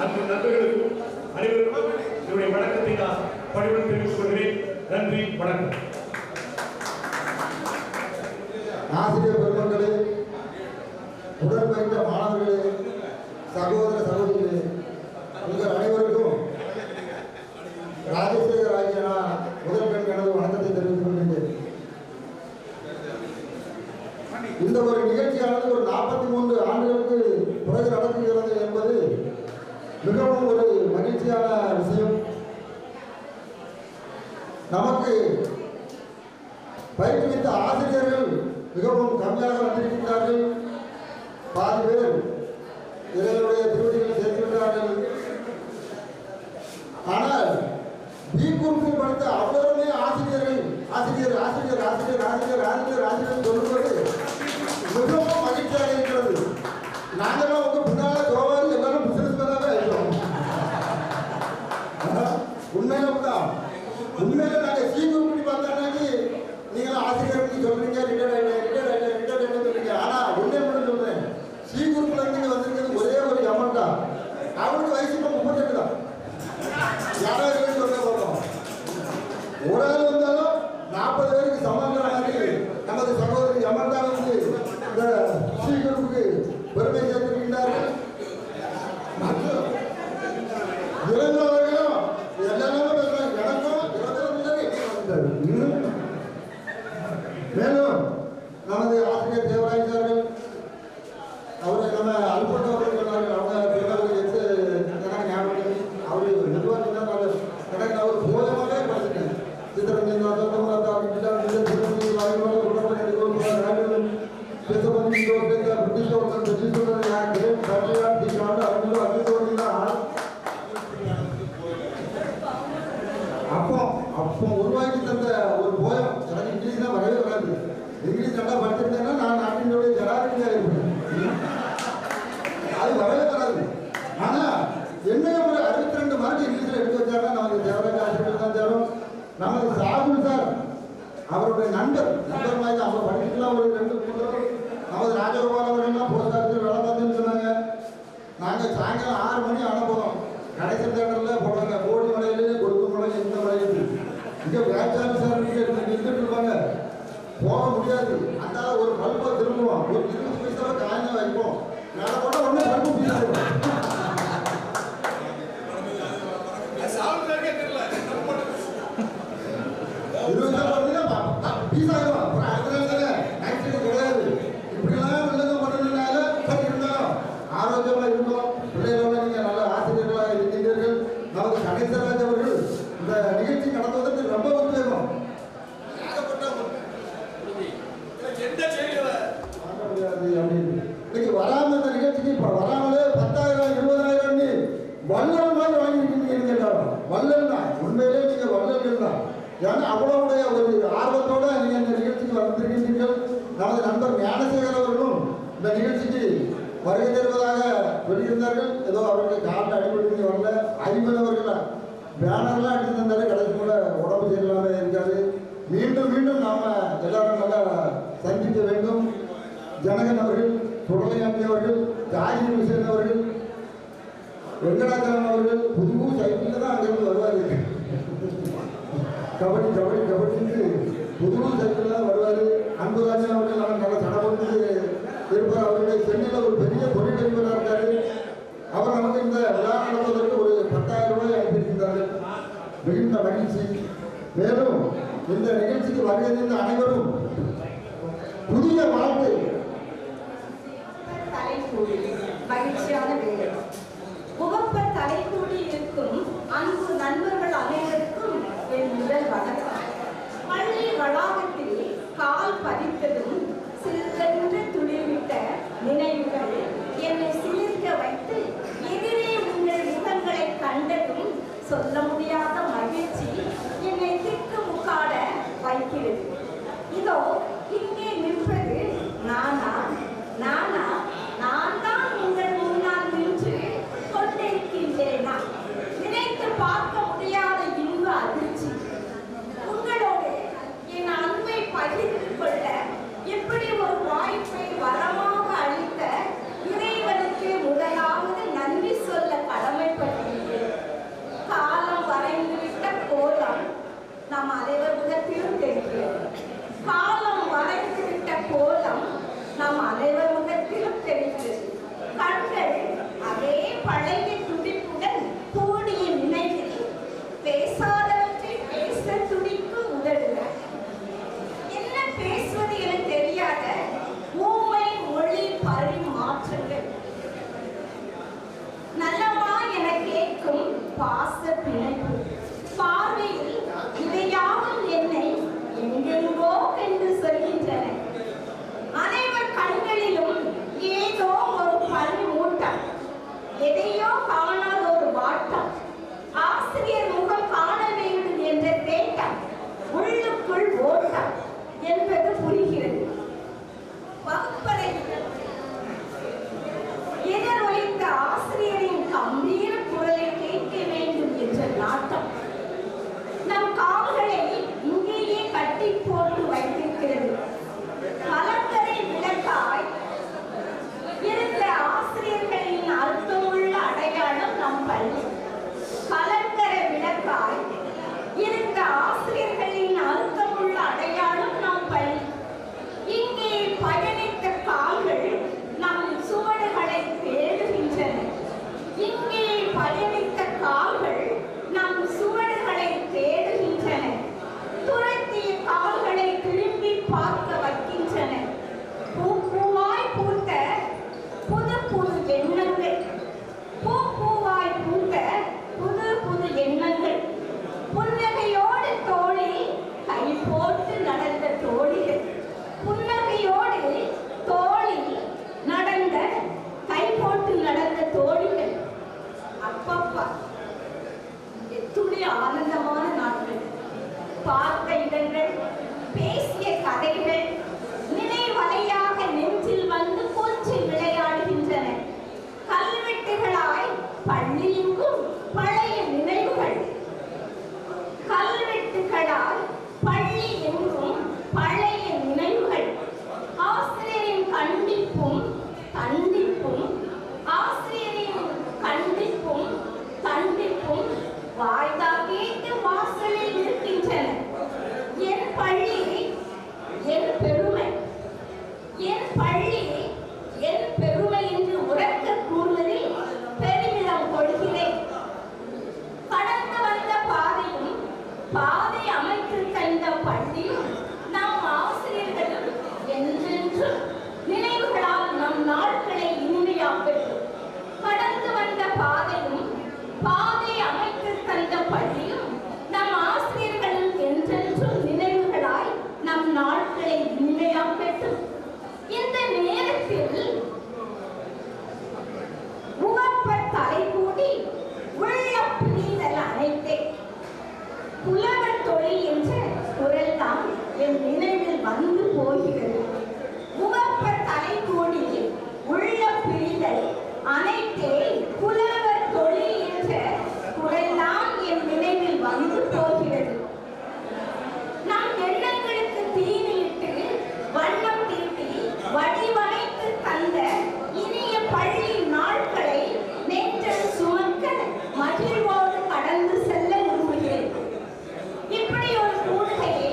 அந்த நண்பர்களுக்கும் அனைவருக்கும் என்னுடைய வணக்கத்தை நன்றி, வணக்கம். ஆசிரியர் பெருமக்களே, உடற்பயின்ற மாணவர்களே, சகோதர சகோதரிகளே, உங்கள் அனைவருக்கும் ராஜசேகர் ஆகிய நான் முதற்கண் எனது வணக்கத்தை தெரிவித்துக் கொள்கின்றேன். இந்த ஒரு நிகழ்ச்சியானது ஒரு 43 ஆண்டுகளுக்கு பிறகு நடத்துகிறது என்பது மிகவும் ஒரு மகிழ்ச்சியான விஷயம். நமக்கு பயிற்றுவித்த ஆசிரியர்கள் மிகவும் கம்மியாக வந்திருக்கிறார்கள். பாதி பேர் இவர்களுடைய திருவடிகளை சேர்த்துவிட்டார்கள். ஆனால் பி குரூப்பில் படித்த அவ்வளவுமே ஆசிரியர்கள் ஆசிரியர் ஆசிரியர் ஆசிரியர் ஆசிரியர் ஆசிரியர் ஆசிரியர் சொல்லும்போது மிகவும் மகிழ்ச்சியாக இருக்கிறது. நாங்களாம் வந்து முன்னால கோவாரி எல்லாரும் பிசினஸ் மேனாவே இருக்கோம். உண்மையில தான் உண்மையில நாங்கள் சி குரூப் பார்த்தாங்க. நீங்களும் ஆசிரியர்கள் சொல்றீங்க, ரிட்டையர்ட் சொல்றீங்க. ஆனா உண்மை மட்டும் சொல்றேன், சி குரூப்ல இருந்து வந்திருக்கிறது ஒரே ஒரு அமௌண்ட் தான். அவருக்கு வயசு இப்போ 38 தான். யாராவது சொல்ல போறோம், ஒரு ஆள் வந்தாலும் 40 பேருக்கு சமாளிக்கிற மாதிரி நமது சகோதரி அமர்தா வந்து இந்த சி குரூப்புக்கு பெருமை சேர்த்திருக்கின்றார்கள். மற்றும் இளைஞர்களும் எல்லாரும் எனக்கும் மேலும் நமது ஆசிரியர் தேவராஜ் அவர்கள் அவரை நம்ம அல்போட்டோ அவர்கள் சொன்னார்கள். அவங்க எனக்கு ஞாபகம் அவரு நிர்வாகம் எனக்கு அவர் போதமாகவே படிச்சிட்டேன். சித்திரஞ்சன் அப்போ உருவாக்கி தந்த ஒரு போயம். எனக்கு இங்கிலீஷ் தான் வரவே வராது. இங்கிலீஷ் நல்லா படிச்சிருந்தேன்னா நான் நாட்டினுடைய ஜனாதிபதியாக இருப்பேன். அது வரவே வராது. ஆனா என்ன ஒரு 62 மார்க் இங்கிலீஷ்ல எடுத்து வச்சாருன்னா நமக்கு தேவராஜ ஆசிரியர் தான் தேரும். நமது சாகுல் சார் அவருடைய நண்பர் மாதிரி அவங்க படிக்கலாம். ஒரு 2 நமது ராஜகோபால் அவர்கள்லாம் போஸ்ட் ஆஃபீஸில் வேலை பார்த்துன்னு சொன்னாங்க. நாங்கள் சாயங்காலம் 6 மணி அனுப்புவோம். கடைசி தேட்டரில் போடுவாங்க. கோடி மலையிலே கொடுக்கும் மலை இந்த மலையில் இங்கே பேட்ச் ஆஃபீஸர் நின்றுட்டு இருப்பாங்க. போக முடியாது. அந்த ஒரு பல்பை திரும்புவோம். ஒரு 20 பைசாவை காய்ஞ்ச வைப்போம். மேலே போட உடனே பல்பு பீஸ் ஆரோக்கியமா இருக்கும். பிள்ளைகளோட நீங்க நல்ல ஆசிரியர்களாக இருக்கின்றீர்கள். நமது கணேசராஜ் அவர்கள் இந்த நிகழ்ச்சி நடத்துவதற்கு ரொம்ப உத்வேகம். இன்னைக்கு வராம இந்த நிகழ்ச்சிக்கு வராமலே 10,000 20,000 வள்ளல் மாதிரி வாங்கியிருக்கீங்க. கேட்டாலும் வள்ளல் தான், உண்மையிலே நீங்க வள்ளல்கள் தான். ஏன்னா அவ்வளவுடைய ஒரு ஆர்வத்தோட நீங்க இந்த நிகழ்ச்சிக்கு வந்திருக்கின்றீர்கள். நமது நண்பர் ஞானசேகர் அவர்களும் இந்த நிகழ்ச்சிக்கு வருகை தருவதாக வெளியிருந்தார்கள். ஏதோ அவர்கள் காலில் அடிபட்டு வரல. 50 அவர்கள் பேனர்லாம் அடித்து தந்தாரு. கடைசி கூட உடம்பு சரியில்லாமல் இருக்காரு. மீண்டும் மீண்டும் நாம எல்லாரும் நல்லா சந்திக்க வேண்டும். ஜனகன் அவர்கள், சுடலையாண்டி அவர்கள், ஜாகிர் ஹுசேன் அவர்கள், வெங்கடாச்சலம் அவர்கள் புது சைக்கிளில் தான் அங்கிருந்து வருவார். கபடி கபடி கபடின்னு புது சைக்கிள் தான் வருவார். அன்புராஜன் அவர்கள் நல்ல தடவை இருப்பார். அவருடைய சென்னையில் ஒரு பெரிய தொழிலதிபராக இருக்காரு. அவர் நமக்கு இந்த விழா நடத்துவதற்கு ஒரு 10,000 ரூபாய் அனுப்பியிருக்கிறார்கள். மிகுந்த மகிழ்ச்சி. மேலும் இந்த நிகழ்ச்சிக்கு வருகின்ற அனைவரும் புதிய வாழ்க்கை மகிழ்ச்சியான வேலை முகப்ப தலை கூடி இருக்கும் அன்பு நண்பர்கள் அனைவருக்கும் என் முதல் வணக்கம். பள்ளி வளாகத்தில் கால் பதித்ததும் சில்லென்று துளிர்விட்ட நினைவுகள் என்னை சிலிர்க்க வைத்து எதிரே உங்கள் முகங்களை கண்டதும் சொல்ல முடியாத மகிழ்ச்சி என்னை திக்கு முக்காட வைக்கிறது. இதோ இங்கே நிற்பது நானா நானா நான் தான் உங்கள் முன்னால் நின்று கொண்டிருக்கின்றேனா? நினைத்து பார்க்க முடியாத இன்ப என்பது புரிகிறது. வகுப்பறை எதிரொலித்த ஆசிரியரின் கம்பீர குரலை கேட்க வேண்டும் என்ற நாட்டம் நம் கால்களை இங்கேயே கட்டி போட்டு வைத்திருக்கிறது. கலங்கரை விளக்காய் இருந்த ஆசிரியர்களின் அர்த்தமுள்ள அடையாளம் நம் பள்ளி. கலங்கரை விளக்காய் இருந்த ஆசிரியர்களின் அர்த்தமுள்ள அடையாளம் நம் பள்ளி. இங்கே பயணித்த கால்கள் நம் சுவடுகளை தேடுகின்றன. இங்கே பயணித்த கால்கள் நம் சுவடுகளை தேடுகின்றன. துரத்திய கால்களை திரும்பி பார்க்க வைக்கின்றன. பூவாய் பூத்த புது புது எண்ணங்கள், பூவாய் பூத்த புது புது எண்ணங்கள். புன்னகையோடு தோழி கை போட்டு நடந்த தோழிகள், புன்னகையோடு தோழி நடந்த கை போட்டு நடந்த தோழிகள். அப்பப்பா எத்துணை ஆனந்தமான நாட்கள். பார்த்த இடங்கள், பேசிய கதைகள் நினைவலையாக நெஞ்சில் வந்து கொஞ்சம் விளையாடுகின்றன. கல்வெட்டுகளாய் பள்ளியெங்கும் பழைய நினைவுகள். கல்வெட்டுகளால் பள்ளி எங்கும் பழைய நினைவுகள். ஆசிரியரின் கண்டிப்பும் தண்டிப்பும், ஆசிரியரின் கண்டிப்பும் தண்டிப்பும் வாய்தா கேட்டு வாசலில் இருக்கின்றன. என் பள்ளி என் பெருமை, என் பள்ளி என் பெருமை என்று உரக்க கூறுவதில் பெருமிதம் கொள்கிறேன். கடந்து வந்த பாதையும் பாதை அமைத்து தந்த பள்ளியும் நம் ஆசிரியர்களும் என்றென்றும் நினைவுகளால் நம் நாட்களை இனிமையாக்கட்டும். கடந்து வந்த பாதையும் பாதை அமைத்து தந்த பள்ளியும் நம் ஆசிரியர்களும் என்றென்றும் நினைவுகளாய் நம் நாட்களை இனிமையாக்கட்டும். இந்த நேரத்தில் உவப்ப தலை கூடி உள்ள புரிதல் அனைத்தே புலவர் தொழில் என்ற குரல் தான் என் நினைவில் வந்து போகிறது. உவப்ப தலை கூடி உள்ள பிரிதல் அனைத்தே புலவர் தொழில் என்ற குரல் தான் என் நினைவில் வந்து போகிறது. நம் எண்ணங்களுக்கு தீனியிட்டு வண்ணம் தீட்டி வடிவமைத்து தந்த இனிய பள்ளி நாட்களை நெற்றில் சுமக்க மகிழ்வோடு கடந்து செல்ல விரும்புகிறேன். இப்படி ஒரு கூடுகையை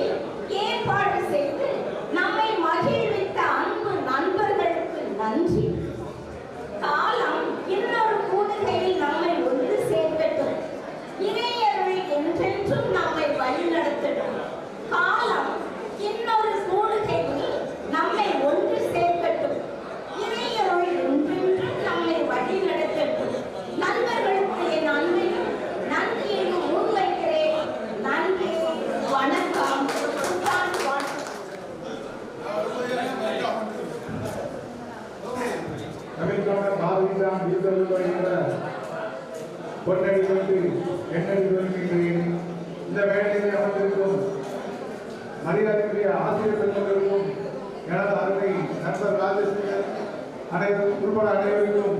ஏற்பாடு செய்து நம்மை மகிழ்வித்த அன்பு நண்பர்களுக்கு நன்றி. காலம் இன்னொரு கூடுகையில் நம்மை ஒன்று சேர்க்கட்டும். இறையருள் என்றென்றும் நம்மை வழிநடத்தட்டும். காலம் இன்னொரு கூடுகையில் நம்மை ஒன்று சேர்க்கட்டும். இறையருள் என்றென்றும் நம்மை வழிநடத்தட்டும். நண்பர்களுக்கு என் அன்பையும் நன்றியையும் முன்வைக்கிறேன். நன்றி, வணக்கம். தமிழ்நாடு பாரதிதான் வீரர்கள் வருகின்ற பொன்னடிகளுக்கு எண்ணடி வருகின்றேன். இந்த வேலையில் அமர்ந்திருக்கும் மரியாதைக்குரிய ஆசிரியர் பெருமக்களுக்கும் எனது அருமை நண்பர் ராஜேஸ்வரர் அனைவரும் உட்பட அனைவருக்கும்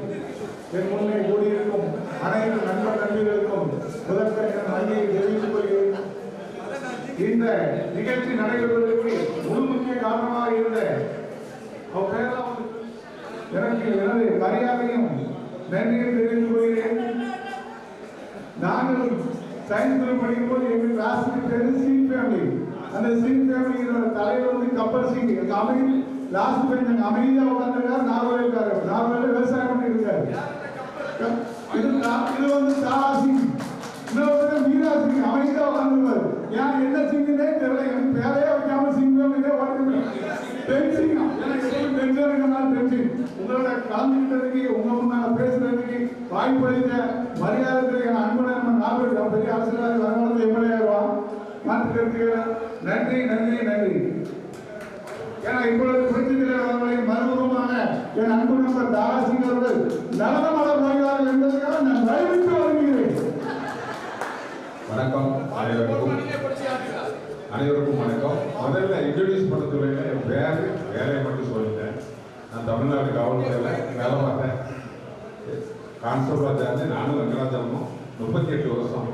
என் முன்னே கூடியிருக்கும் அனைத்து நண்பர் நண்பர்களுக்கும் முதற்க நன்றியை தெரிவித்துக் கொள்கிறேன். இந்த நிகழ்ச்சி நடைபெறுவதற்கு முழு முக்கிய காரணமாக இருந்த எனக்கு எனது மரியாதையும் நன்றியும் தெரிவித்துக் கொள்கிறேன். நாங்கள் சயின்ஸ் குரூப் படிக்கும்போது எங்கள் கிளாஸுக்கு பேரு சிங் ஃபேமிலி. அந்த சிங் ஃபேமிலியோட தலைவர் வந்து கப்பல் சிங். எங்க அமைதி லாஸ்ட் பெஞ்ச் அங்கே அமைதியாக உட்காந்துருக்காரு. நார்வேல இருக்காரு. நார்வேல விவசாயம் பண்ணி இருக்காரு. இது வந்து தாரா சிங். இன்னொரு மீரா சிங் அமைதியாக உட்காந்துருக்காரு. ஏன் என்ன சிங்னே தெரியல. எனக்கு பேரையே வைக்காம சிங் ஃபேமிலியே ஓடுது. டென்ஷன் டென்ஷன் இருக்கனால டென்ஷன். உங்களோட கலந்துக்கிட்டதுக்கு உங்க முன்னால பேசுறதுக்கு வாய்ப்பளித்த மரியாதை அன்பு நண்பன் நாகூர் பெரிய அரசியல் வருமானத்தை எம்எல்ஏ ஆடுவான். மாற்றுக்கிறதுக்கு நன்றி நன்றி நன்றி. ஏன்னா இப்பொழுது புரட்சிகளை மறுபுறமாக என் அன்பு நண்பர் தாராசிங் அவர்கள் நலனமட போகிறார்கள் என்பதற்காக நான் வரவேற்று வருகிறேன். வணக்கம் அனைவருக்கும் வணக்கம். முதல்ல இன்ட்ரடியூஸ் பண்ண சொல்லுங்க. என் பேர் வேலையை மட்டும் சொல்லிட்டேன். நான் தமிழ்நாடு காவல்துறையில் வேலை பார்த்தேன். கான்ஸ்டபிளாக சேர்ந்து நானும் வெங்கடாச்சலமும் 38 வருஷம்.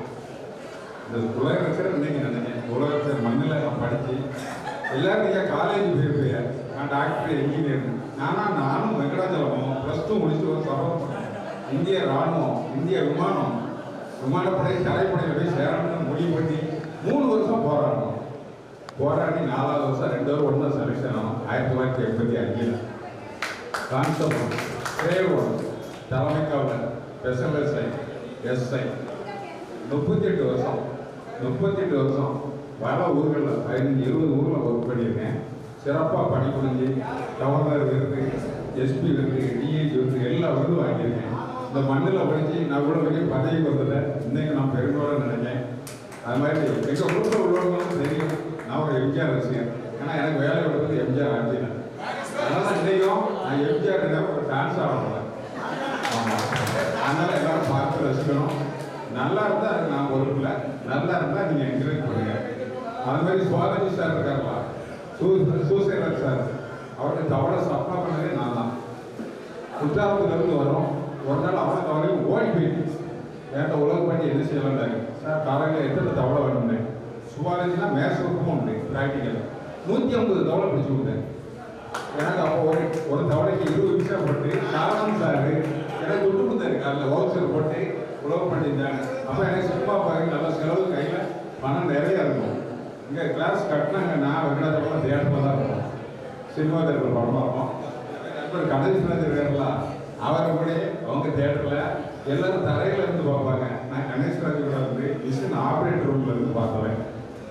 இந்த உலகத்தில் இன்னைக்கு நினைக்கிறேன், உலகத்தில் மண்ணில் நான் படித்து எல்லாரும் நீங்கள் காலேஜ் போயிருப்பீங்க. நான் டாக்டர், இன்ஜினியர். நானும் வெங்கடாச்சலமும் +2 முடிச்சு ஒரு சபதம் இந்திய ராணுவம், இந்திய விமானப்படை தரைப்படையில் போய் சேரணும்னு முடிவு பண்ணி 3 வருஷம் போராடணும். போராடி 4வது வருஷம் 2 பேரும் ஒன்றா செலெக்ஷன் ஆகும். 1985 கான்ஸ்டபிள், கிரேட் 1, தலைமை காவலர், ஸ்பெஷல் எஸ்ஐ 38 வருஷம். 38 வருஷம் பல ஊர்களில் 15-20 ஊரில் ஒர்க் பண்ணியிருக்கேன். சிறப்பாக பணி புரிஞ்சு கவர்னர் விருது, எஸ்பி விருது, டிஐஜி விருது எல்லா விருதும் வாங்கியிருக்கேன். இந்த மண்ணில் படித்து நான் கூட பெரிய பதவிக்கு வந்ததை இன்னைக்கு நான் பெருமையோட நினைக்கிறேன். அது மாதிரி எங்கள் குடும்பத்தில் உள்ளவங்களும் தெரியும், நான் ஒரு எம்ஜிஆர் ரசிகர். ஏன்னா எனக்கு வேலை கொடுத்தது எம்ஜிஆர் ஆட்சி. அதனால் இன்றைக்கும் நான் எம்ஜிஆர் ஒரு டான்ஸ் ஆடணும். ஆமாம், அதனால் எல்லாரும் பார்த்து ரசிக்கணும். நல்லா இருந்தால் அதுக்கு நான் பொறுப்பில்லை, நல்லா இருந்தால் நீங்கள் என்கரேஜ் பண்ணுங்க. அது மாதிரி சுவாதி சார் இருக்காருப்பா, சூசேரர் சார், அவருக்கு தவளை சப்பா பண்ணதே நான் தான். குற்றாலத்துலேருந்து வரோம். ஒரு நாள் அவனை தவறையும் ஓடி போயிட்டு என்கிட்ட உலக பண்ணி என்ன செய்யலாண்டாங்க. சார் காலையில் எத்தனை தவளை வேணும்னு. சுவாதினா மேசூருக்கும் உண்டு ப்ராக்டிக்கல். 150 தவளை பிடிச்சி கொடுத்தேன். எனக்கு அப்போ ஒரு தவளைக்கு 20 பைசா போட்டு காரணம் சார் எனக்கு துட்டு கொடுத்தாரு. அதில் வவுச்சர் போட்டு உழவு பண்ணியிருந்தாங்க. அப்போ எனக்கு சும்மா பாருங்க, நல்லா செலவு கையில் பணம் நிறையா இருக்கும். இங்கே கிளாஸ் கட்டினாங்க. நான் வெங்கடாச்சலம் தேட்டரில் தான் இருக்கும். சினிமா தேட்டரில் படமாக இருக்கும். நண்பர் கணேசன் இருக்காருலாம், அவரை கூட அவங்க தேட்டரில் எல்லாரும் தரையில் இருந்து பார்ப்பாங்க. நான் கணேசராஜ் கூட வந்து மிஷின் ஆப்ரேட்டர் ரூமில் இருந்து பார்த்துவேன்.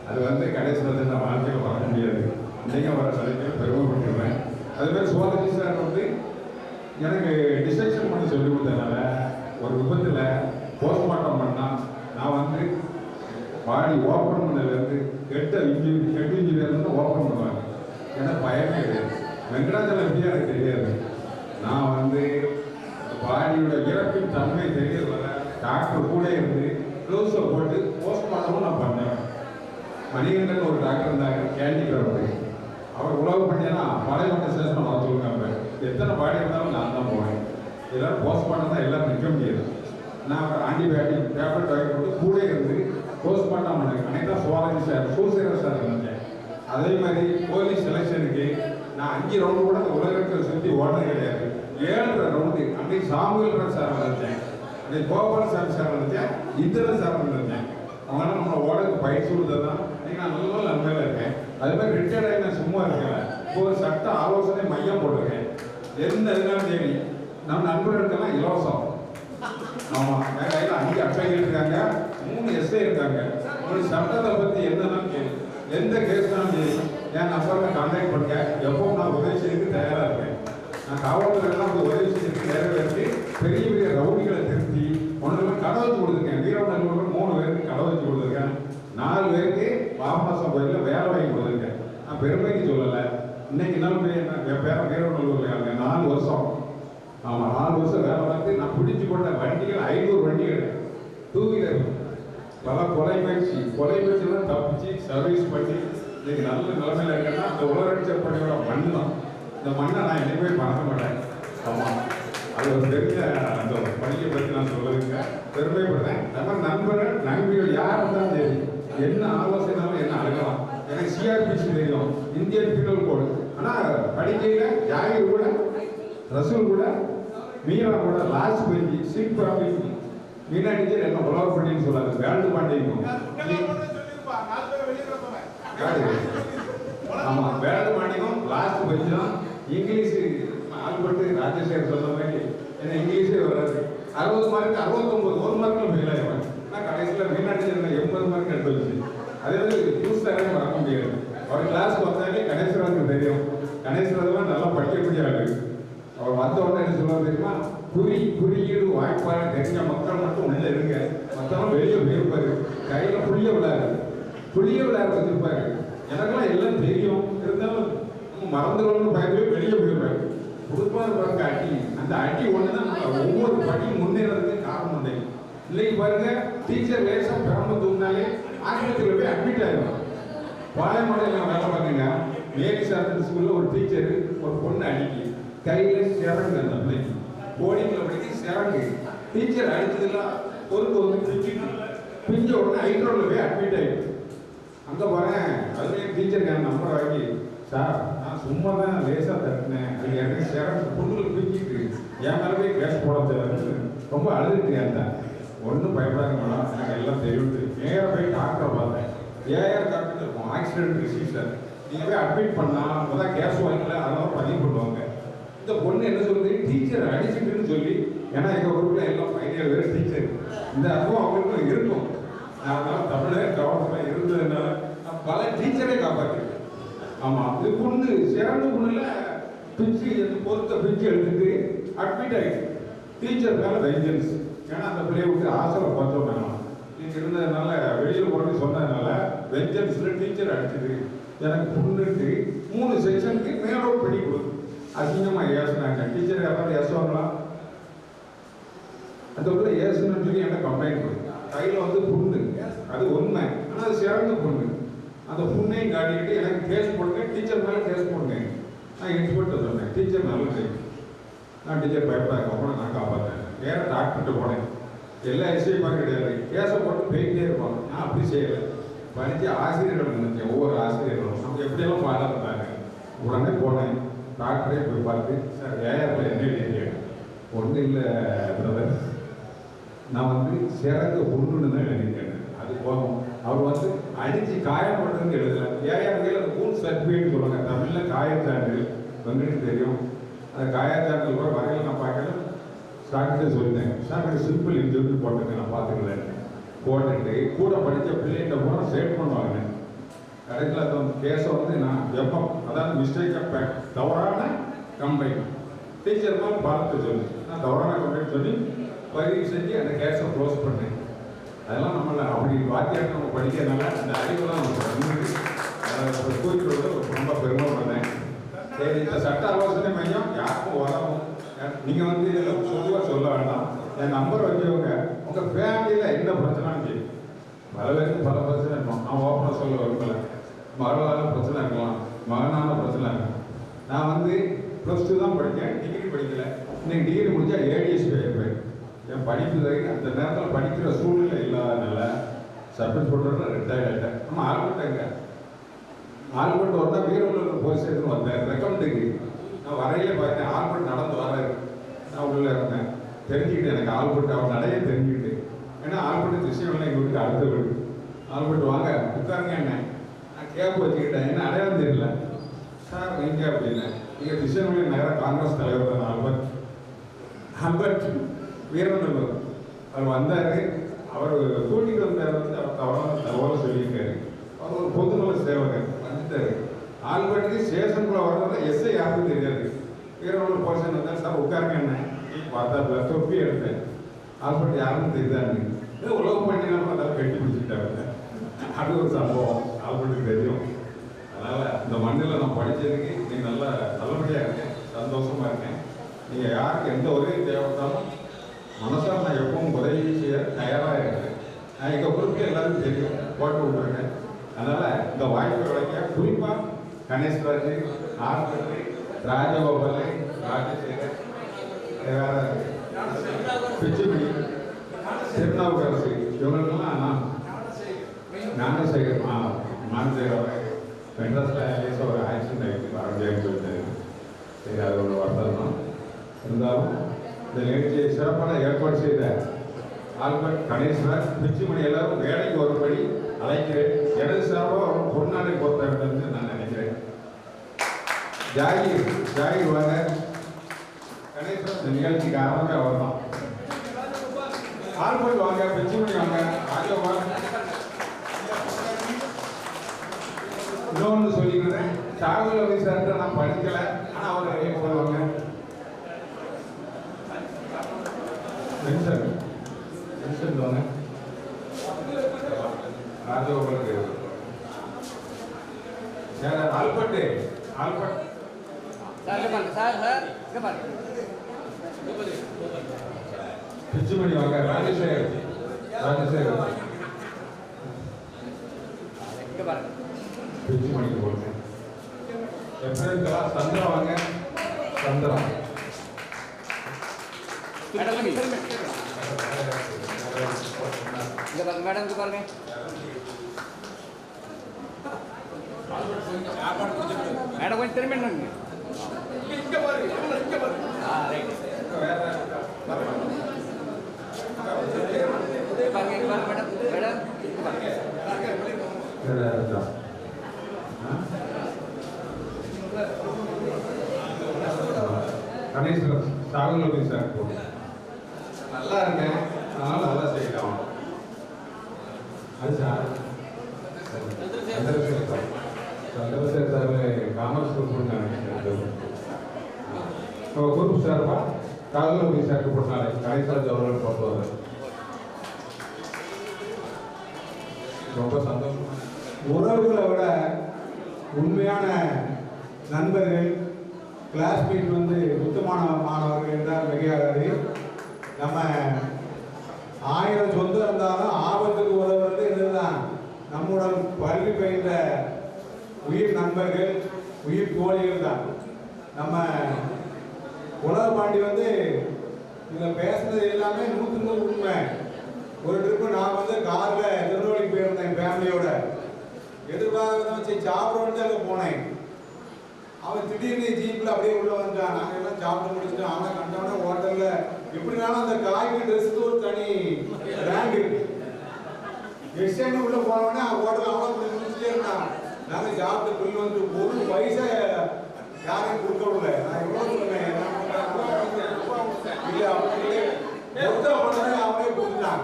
அது வந்து கணேசராஜ் நான் வாழ்க்கையில் பார்க்க முடியாது. இன்றைக்கும் அவரை தலைமையில் பெருமைப்பட்டுருவேன். அதுமாதிரி சுவாதி சார் வந்து எனக்கு டிசெக்ஷன் பண்ணி சொல்லி கொடுத்ததுனால ஒரு விபத்தில் போஸ்ட்மார்ட்டம் பண்ணால் நான் வந்து பாடி ஓப்பன் பண்ணதுலேருந்து ஹெட் இன்ஜினியர்லேருந்து ஓப்பன் பண்ணுவாங்க. ஏன்னா பயமே கிடையாது. வெங்கடாச்சலம் எப்படியா எனக்கு தெரியாது. நான் வந்து பாடியோட இறப்பின் தன்மை தெரியறதுனால டாக்டர் கூட இருந்து க்ளோஸை போட்டு போஸ்ட்மார்ட்டமும் நான் பண்ணேன். மணிகண்டன் ஒரு டாக்டர் இருந்தாங்க, கேண்டி கிரவுண்டு. அவர் உழவு பண்ணினா பழைய சேஷன் வர சொல்லுங்க. எத்தனை பாடி இருந்தாலும் நான் தான் போவேன். எல்லாரும் போஸ்ட்மார்ட்டம் தான் எல்லாரும் நிற்க முடியாது. நான் ஆன்டிபயோட்டிக் டேப்லெட் வாங்கி போட்டு கூட இருந்து போஸ்ட்மார்ட்டம் பண்ணேன். அன்னைக்கு தான் சுவாதி சார், சூசேரர் சார் இருந்தேன். அதே மாதிரி போலீஸ் செலெக்ஷனுக்கு நான் 5 ரவுண்டு கூட அந்த உலகத்தை சுற்றி ஓடுறது கிடையாது. 7 ரவுண்டு அன்னைக்கு சாமுவேல் சார் நினைச்சேன், அன்னைக்கு கோபால் சார் நினைச்சேன், இந்திரன் சார் நினைச்சேன். அவங்களாம் நம்மளை ஓடக்கு பயிற்சி கொடுத்தது தான் இன்னைக்கு நான் நல்ல நன்மையில் இருக்கேன். அது மாதிரி ரிட்டையர்ட் ஆகி நான் சும்மா இருக்கேன். இப்போ ஒரு சட்ட ஆலோசனை மையம் போட்டிருக்கேன். எந்த இதெல்லாம் தேடி நம்ம நண்பர்களுக்கெல்லாம் இலவசம். ஆமாம், என் கையில் 5 அட்டைகள் இருக்காங்க, 3 எஸ்ஐ இருக்காங்க. ஒரு சட்டத்தை பற்றி என்னன்னாலும் கேள்வி, எந்த கேஸ்னாலும் சரி என் நம்பரை கான்டாக்ட் பண்ணுங்க. எப்பவும் நான் உதவி செய்யறதுக்கு தயாராக இருக்கேன். நான் காவல்துறையெல்லாம் உதவி செய்யறதுக்கு நிறைவேற்றி பெரிய பெரிய ரவுடிகளை திருத்தி ஒன்றுமே கடை வச்சு கொடுத்துருக்கேன். வீரநல்லூரில் 3 பேருக்கு கடை வச்சு கொடுத்துருக்கேன். 4 பேருக்கு பாபநாசம் கோயிலில் வேலை வாங்கி கொடுத்துருக்கேன். நான் பெருமைக்கு சொல்லலை. இன்னைக்கு நாள் என் பேரன் வீரநல்லூரில் இருக்காங்க. 4 வருஷம். ஆமாம், 4 வருஷம் வேலை பார்த்து நான் பிடிச்சி போட்ட வண்டிகள் 500 வண்டிகள், 2 வீலர். பல கொலை முயற்சியெல்லாம் தப்பிச்சு சர்வீஸ் பண்ணி இன்னைக்கு நல்ல நிலைமையில் இருக்கேன்னா அந்த உலகச்சர் பணியோட மண் தான். இந்த மண்ணை நான் என்னைக்குமே மறக்க மாட்டேன். ஆமாம், அது ஒரு பெரிய அந்த பணியை பற்றி நான் சொல்லுதுங்க, பெருமைப்படுறேன். நம்ம நண்பர்கள் நண்பிகள் யார் இருந்தாலும் சரி, என்ன ஆலோசனைனாலும் என்ன அழகலாம். எனக்கு சிஆர்பிசி தெரியும், இந்தியன் பீனல் கோடு. ஆனால் படிக்கையில் ஜாகிர் கூட, ரசூல் கூட, மீரா கூட, லாஸ்ட் பெஞ்சி, சிங் பாண்டிக்கு, மீனா டீச்சர் என்ன உலக பண்ணின்னு சொல்லாது, வேல்டு பாண்டிக்கும். ஆமாம், வேல்டு பாண்டிக்கும் லாஸ்ட் பெஞ்சு தான். இங்கிலீஷு ஆல்பர்ட் ராஜசேகர் சொன்ன மாதிரி என்ன இங்கிலீஷே வராது. 60 மார்க்கு 69, 1 மார்க்கில் ஃபெயில் ஆகிடுவேன். ஆனால் கடைசியில் மீனா டீச்சர் 80 மார்க் எடுத்து வச்சு. அதே மாதிரி நியூஸ் தரவே மறக்க முடியாது. அவர் கிளாஸ்க்கு வந்தாலே கணேசராஜுக்கு தெரியும். கணேசராஜெலாம் நல்லா படிக்கக்கூடிய ஆளு. அவர் வந்த உடனே என்ன சொல்லுவார் தெரியுமா, குறியீடு வாய்ப்பாடு தெரிஞ்ச மக்கள் மட்டும் உள்ளே இருங்க, மற்றவங்க வெளியே போயிருப்பாரு. கையில் புளிய விளையாட வச்சிருப்பாரு. எனக்கெல்லாம் எல்லாம் தெரியும், இருந்தாலும் மறந்துடணும்னு பயந்து வெளியே போயிருப்பாரு. கொடுப்பாரு பாருங்க அடி. அந்த அடி ஒன்று தான் ஒவ்வொரு படியும் முன்னேறதுக்கு காரணம் உண்டு. இன்னைக்கு பாருங்க, டீச்சர் லேசாக பிறந்து தூங்கினாலே ஆஸ்பத்திரியில் போய் அட்மிட் ஆகிடும். பாளையமோடையில் நான் வேலை பார்த்தீங்க. மேரி சார்ந்த ஸ்கூலில் ஒரு டீச்சர் ஒரு பொண்ணு அடிக்கி கையில் சிறங்கு அந்த பிள்ளைக்கு போர்டிங்கில் படிக்க சிறங்கு டீச்சர் அடிச்சதெல்லாம் ஒரு பிஞ்ச உடனே ஹைட்ரோவில் போய் அட்மிட் ஆகிடுச்சு. அங்கே போகிறேன் அதுலேயும் டீச்சருக்கு என் நம்பர் வாங்கி சார் நான் சும்மா தான் லேசாக தட்டினேன் அது எனக்கு சிறங்கு பொண்ணுகள் பிஞ்சிட்டு என் மேலே போய் கேஸ் போட தேவைன்னு ரொம்ப அழுதுட்டு இருந்தேன். ஒன்றும் பயப்படாங்க மேடம் எனக்கு எல்லாம் தெரியுது. நேராக போய் டாக்டரை பார்த்தேன். ஏஆர் டாக்டர் இருக்கும் ஆக்சிடென்ட் ரிசீவ்ஸர் நீங்கள் போய் அட்மிட் பண்ணால் அப்போ தான் கேஸ் வாங்கல அதெல்லாம் பதிவு பண்ணுவாங்க. இந்த பொண்ணு என்ன சொல்லுது டீச்சர் அடிச்சுட்டுன்னு சொல்லி ஏன்னா எங்கள் குரூப்பில் எல்லாம் 17 பேர் டீச்சர் இந்த அனுபவம் அவங்களுக்கும் இருக்கும். அதனால் தமிழக கவர்மெண்ட்டில் இருந்ததுனால நான் பல டீச்சரே காப்பாற்றிருக்கேன். ஆமாம் இது பொண்ணு சிறந்த பொண்ணில் பிச்சு பொருத்த பிச்சு எடுத்துட்டு அட்மிட் ஆகிடுச்சு. டீச்சர் மேலே வெஞ்சன்ஸ் ஏன்னா அந்த பிள்ளைய விட்டு ஆசையில் பார்த்தோம் வேணாம் நீங்கள் இருந்ததுனால வெளியில் போட்டு சொன்னதுனால வெஞ்சன்ஸில் டீச்சர் அடிச்சுது. எனக்கு பொண்ணுக்கு 3 செக்ஷனுக்கு மேலோட் பண்ணி கொடுக்கும். அசிங்கமாக ஏசுனாங்க. டீச்சர் யாராவது ஏசுவாங்களா? அந்த உள்ள ஏசுன்னு சொல்லி என்ன கம்ப்ளைண்ட் கொடுக்கும். கையில் வந்து புண்ணு அது உண்மை ஆனால் அது சிறந்த பொண்ணு. அந்த புண்ணையும் காட்டிக்கிட்டு எனக்கு கேஸ் போடுங்க டீச்சர் மேலே கேஸ் போடுங்க. நான் இன்ஸ்பெக்டர் சொன்னேன் டீச்சர் நல்லது. நான் டீச்சர் பயப்படாங்க அப்புறம் நான் காப்பாற்றேன். வேறு டாக்டர்கிட்ட போனேன். எல்லா எஸ்ஐப்பாக கிடையாது கேஸை போட்டு போயிட்டே இருப்பாங்க. நான் அப்படி செய்யலை. படித்த ஆசிரியர்கள் நினைச்சேன் ஒவ்வொரு ஆசிரியர்களும் நம்ம எப்படியெல்லாம் பாடாட்டாங்க. உடனே போனேன் டாக்டரே போய் பார்த்து சார் ஏஆரில் என்ன எழுதியிருக்கேன். ஒன்றும் இல்லை பிரதர் நான் வந்து சிறந்த பொண்ணுன்னு தான் எழுதியிருக்கேன். அது போகும் அவர் வந்து அடித்து காயப்படுறதுன்னு எழுதலை. ஏஆர்கையில் அந்த கூல் சர்டிஃபிகேட் சொல்லுவாங்க தமிழில் காயச்சான்று உங்களுக்கு தெரியும். அந்த காயச்சான்று கூட வகையில் நான் பார்க்கல. டாக்டர் சொல்லிட்டேன் டாக்டர் சிம்பிள் இன்ஜுரி போட்டுங்க நான் பார்த்துக்கலேன். போட்டுட்டு கூட படித்த பிள்ளைகிட்ட கூட ஸ்டேட்மெண்ட் வாங்கினேன். கடைசியில் அந்த கேஸை வந்து நான் வெப்பம் அதாவது மிஸ்டேக்காக தவறான கம்ப்ளைண்ட் டீச்சர் மேலே பார்த்து சொல்லி நான் தவறான கம்ப்ளைண்ட் சொல்லி பதிவு செஞ்சு அந்த கேஸை க்ளோஸ் பண்ணேன். அதெல்லாம் நம்மளை அப்படி வாத்தியார் நம்ம படிக்கிறதுனால அந்த அறிவுலாம் நமக்கு கூறிக்கொள்ள ரொம்ப பெருமைப்படுறேன். சரி இந்த சட்ட ஆலோசனை மையம் யாருக்கும் வரணும். நீங்கள் வந்து இதில் பொதுவாக சொல்ல வேண்டாம். என் நம்பர் வச்சவங்க உங்கள் ஃபேமிலியில் என்ன பிரச்சனைன்னு தெரியும். பல பேருக்கு பல பிரச்சனை இருக்கும். நான் ஓப்பனாக சொல்ல விரும்பலை. மகளால் பிரச்சனை இருக்கலாம் மகனான பிரச்சனை இருக்கும். நான் வந்து +2 தான் படித்தேன் டிகிரி படிக்கலை. இன்னைக்கு டிகிரி முடித்தா ஏடிஎஸ் போயிருப்பேன். என் படிப்பு அந்த நேரத்தில் படிக்கிற சூழ்நிலை இல்லாதனால சப்மிட் பண்ணுறதுல ரிட்டையர்ட் ஆகிட்டேன். நம்ம ஆல்பர்ட்டாங்க ஆல்பர்ட் வந்தால் வீரவூரில் போய் சேர்த்து வந்தேன் ரெக்கமெண்டுக்கு. நான் வரையிலே பார்த்தேன் ஆல்பர்ட் நடந்து வராரு. நான் உள்ளே இருந்தேன் தெரிஞ்சுக்கிட்டேன். எனக்கு ஆல்பர்ட் அவர் நடைய தெரிஞ்சுக்கிட்டு ஏன்னா ஆல்பர்ட் திசைவெல்லாம் எங்கள் வீட்டுக்கு அடுத்த வீடு. ஆல்பர்ட் வாங்க உட்காருங்க என்ன நான் கேப் வச்சுக்கிட்டேன். என்ன அடையாளம் தெரியல சார் நீங்கள் அப்படின்னேன். நீங்கள் திசைவெளி நேரம் காங்கிரஸ் தலைவர் தான் ஆல்பர்ட் வீரநல்லூர். அவர் வந்தார். அவர் கூட்டிகிட்டு வந்தார். வந்து அவர் தவறான தகவலை சொல்லியிருக்காரு. அவர் ஒரு பொதுநல சேவகர் வந்துட்டார். ஆல்பர்ட்டுக்கு ஸ்டேஷனுக்குள்ள வரதுனால எஸ்ஐ யாருக்கும் தெரியாது. வீரநல்லூர் போலீஸ் வந்தார். சார் உட்காருங்க என்ன பார்த்தா தொப்பி எடுத்தேன். ஆல்பர்ட் யாருன்னு தெரியுதான்னு உலகம் பண்ணினாலும் அதை கட்டி பிடிச்சிக்கிட்டாங்க. அது ஒரு சம்பவம் ஆல்பர்ட்டுக்கு தெரியும். அதனால் இந்த மண்ணில் நான் படித்ததுக்கு நீ நல்லா நல்லபடியாக இருக்கேன் சந்தோஷமாக இருக்கேன். நீங்கள் யாருக்கு எந்த உதவி தேவைப்பட்டாலும் மனசால் நான் எப்பவும் உதவி செய்ய தயாராக இருக்கேன். நான் எங்கள் குரூப்பில் எல்லாருக்கும் தெரியும் போட்டு விட்டுருக்கேன். அதனால் இந்த வாய்ப்பை கிடைக்க குறிப்பாக கணேஷ்ராஜ் ஆர்பட்டு ராஜகோபால் ராஜசேகர் பிச்சுமணி திருநாவுக்கரசு இவங்களுக்கெல்லாம் ஞானசேகர் ஞானசேகர் மெட்ராஸில் ஒரு ஆக்சிடென்ட் ஆகிடுச்சு ஆரம்பியாக சொல்லிட்டாரு. சரி அது ஒரு வருத்தம் தான். இருந்தாலும் இந்த நிகழ்ச்சியை சிறப்பான ஏற்பாடு செய்த ஆல்பர்ட் கணேஸ்வர் பிச்சுமணி எல்லாரும் வேலைக்கு ஒருபடி அழைக்கிறேன். எனது சார்பாக பொன்னாடை பொறுத்த வேண்டும் நான் நினைக்கிறேன். ஜாகிர் வாங்க. கணேஸ்வர் இந்த நிகழ்ச்சிக்கு ஆரம்பமே அவர் தான். ஆல்பர்ட் வாங்க, பிச்சுமணி வாங்க, ராஜகோபால். இன்னொன்று சொல்லிக்கிறேன் சாகுல் அலி சார்கிட்ட நான் படிக்கலை ஆனால் அவர் சொல்லுவாங்க வாங்க ராஜகோபாலுக்கு ஆல்பர்ட் பிச்சுமணி வாங்க. ராஜசேகர் பிரிச்சு மணிக்கு போடுங்க. என் ஃப்ரெண்ட்ஸ்லாம் சந்திரா வாங்க. சந்திரா மேடம் பாருங்க. மேடம் கொஞ்சம் திரும்பி இங்க பாரு. ரைட். பாருங்க மேடம். மேடம் கணேசன் சாகுலோகி சார் போடுங்க. நல்லா இருக்கேன், அதனால நல்லா செய்யலாம். அது sir Chandrasekhar sir commerce group group சார்பா சாகுலோகி சாருக்கு போட்டாரு. கணேசராஜ் அவர்கள் போட்டுவார். ரொம்ப சந்தோஷம். உறவுகளை விட உண்மையான நண்பர்கள், கிளாஸ்மேட் வந்து முத்துமான மாணவர்கள் என்றால் மிகையாகாது. நம்ம 1000 சொந்தம் இருந்தாலும் ஆபத்துக்கு உதவுறது இதுதான். நம்முடன் பள்ளி பயின்ற உயிர் நண்பர்கள், உயிர் தோழிகள் தான். நம்ம உலகப்பாண்டி வந்து இதில் பேசுனது எல்லாமே 100% உண்மை. ஒரு ட்ரிப்பு நான் வந்து காரில் திருநெல்வேலிக்கு போயிருந்தேன் ஃபேமிலியோட. எதிர்பார்க்க சரி சாப்பிடணுன்னு அங்கே போனேன். அவன் திடீர்னு ஜீப்பில் அப்படியே உள்ளே வந்துட்டான். நாங்கள் எல்லாம் சாப்பிட்டு முடிச்சுட்டோம். ஆனால் கண்டவனே ஹோட்டலில் எப்படினாலும் அந்த காய்க்கு ட்ரெஸ்ஸுக்கு ஒரு தனி ரேங்க் இருக்கு. எக்ஸ்டேண்ட் உள்ளே போனவொடனே அவன் ஹோட்டலில் அவனை முடிச்சுட்டே இருந்தான். நாங்கள் சாப்பிட்டு பில் வந்து ஒரு பைசா யாரையும் கொடுக்க விடல. நான் எவ்வளோ சொன்னேன் இல்லை அவங்களே மொத்த பண்ணவே அவனே கொடுத்துட்டான்.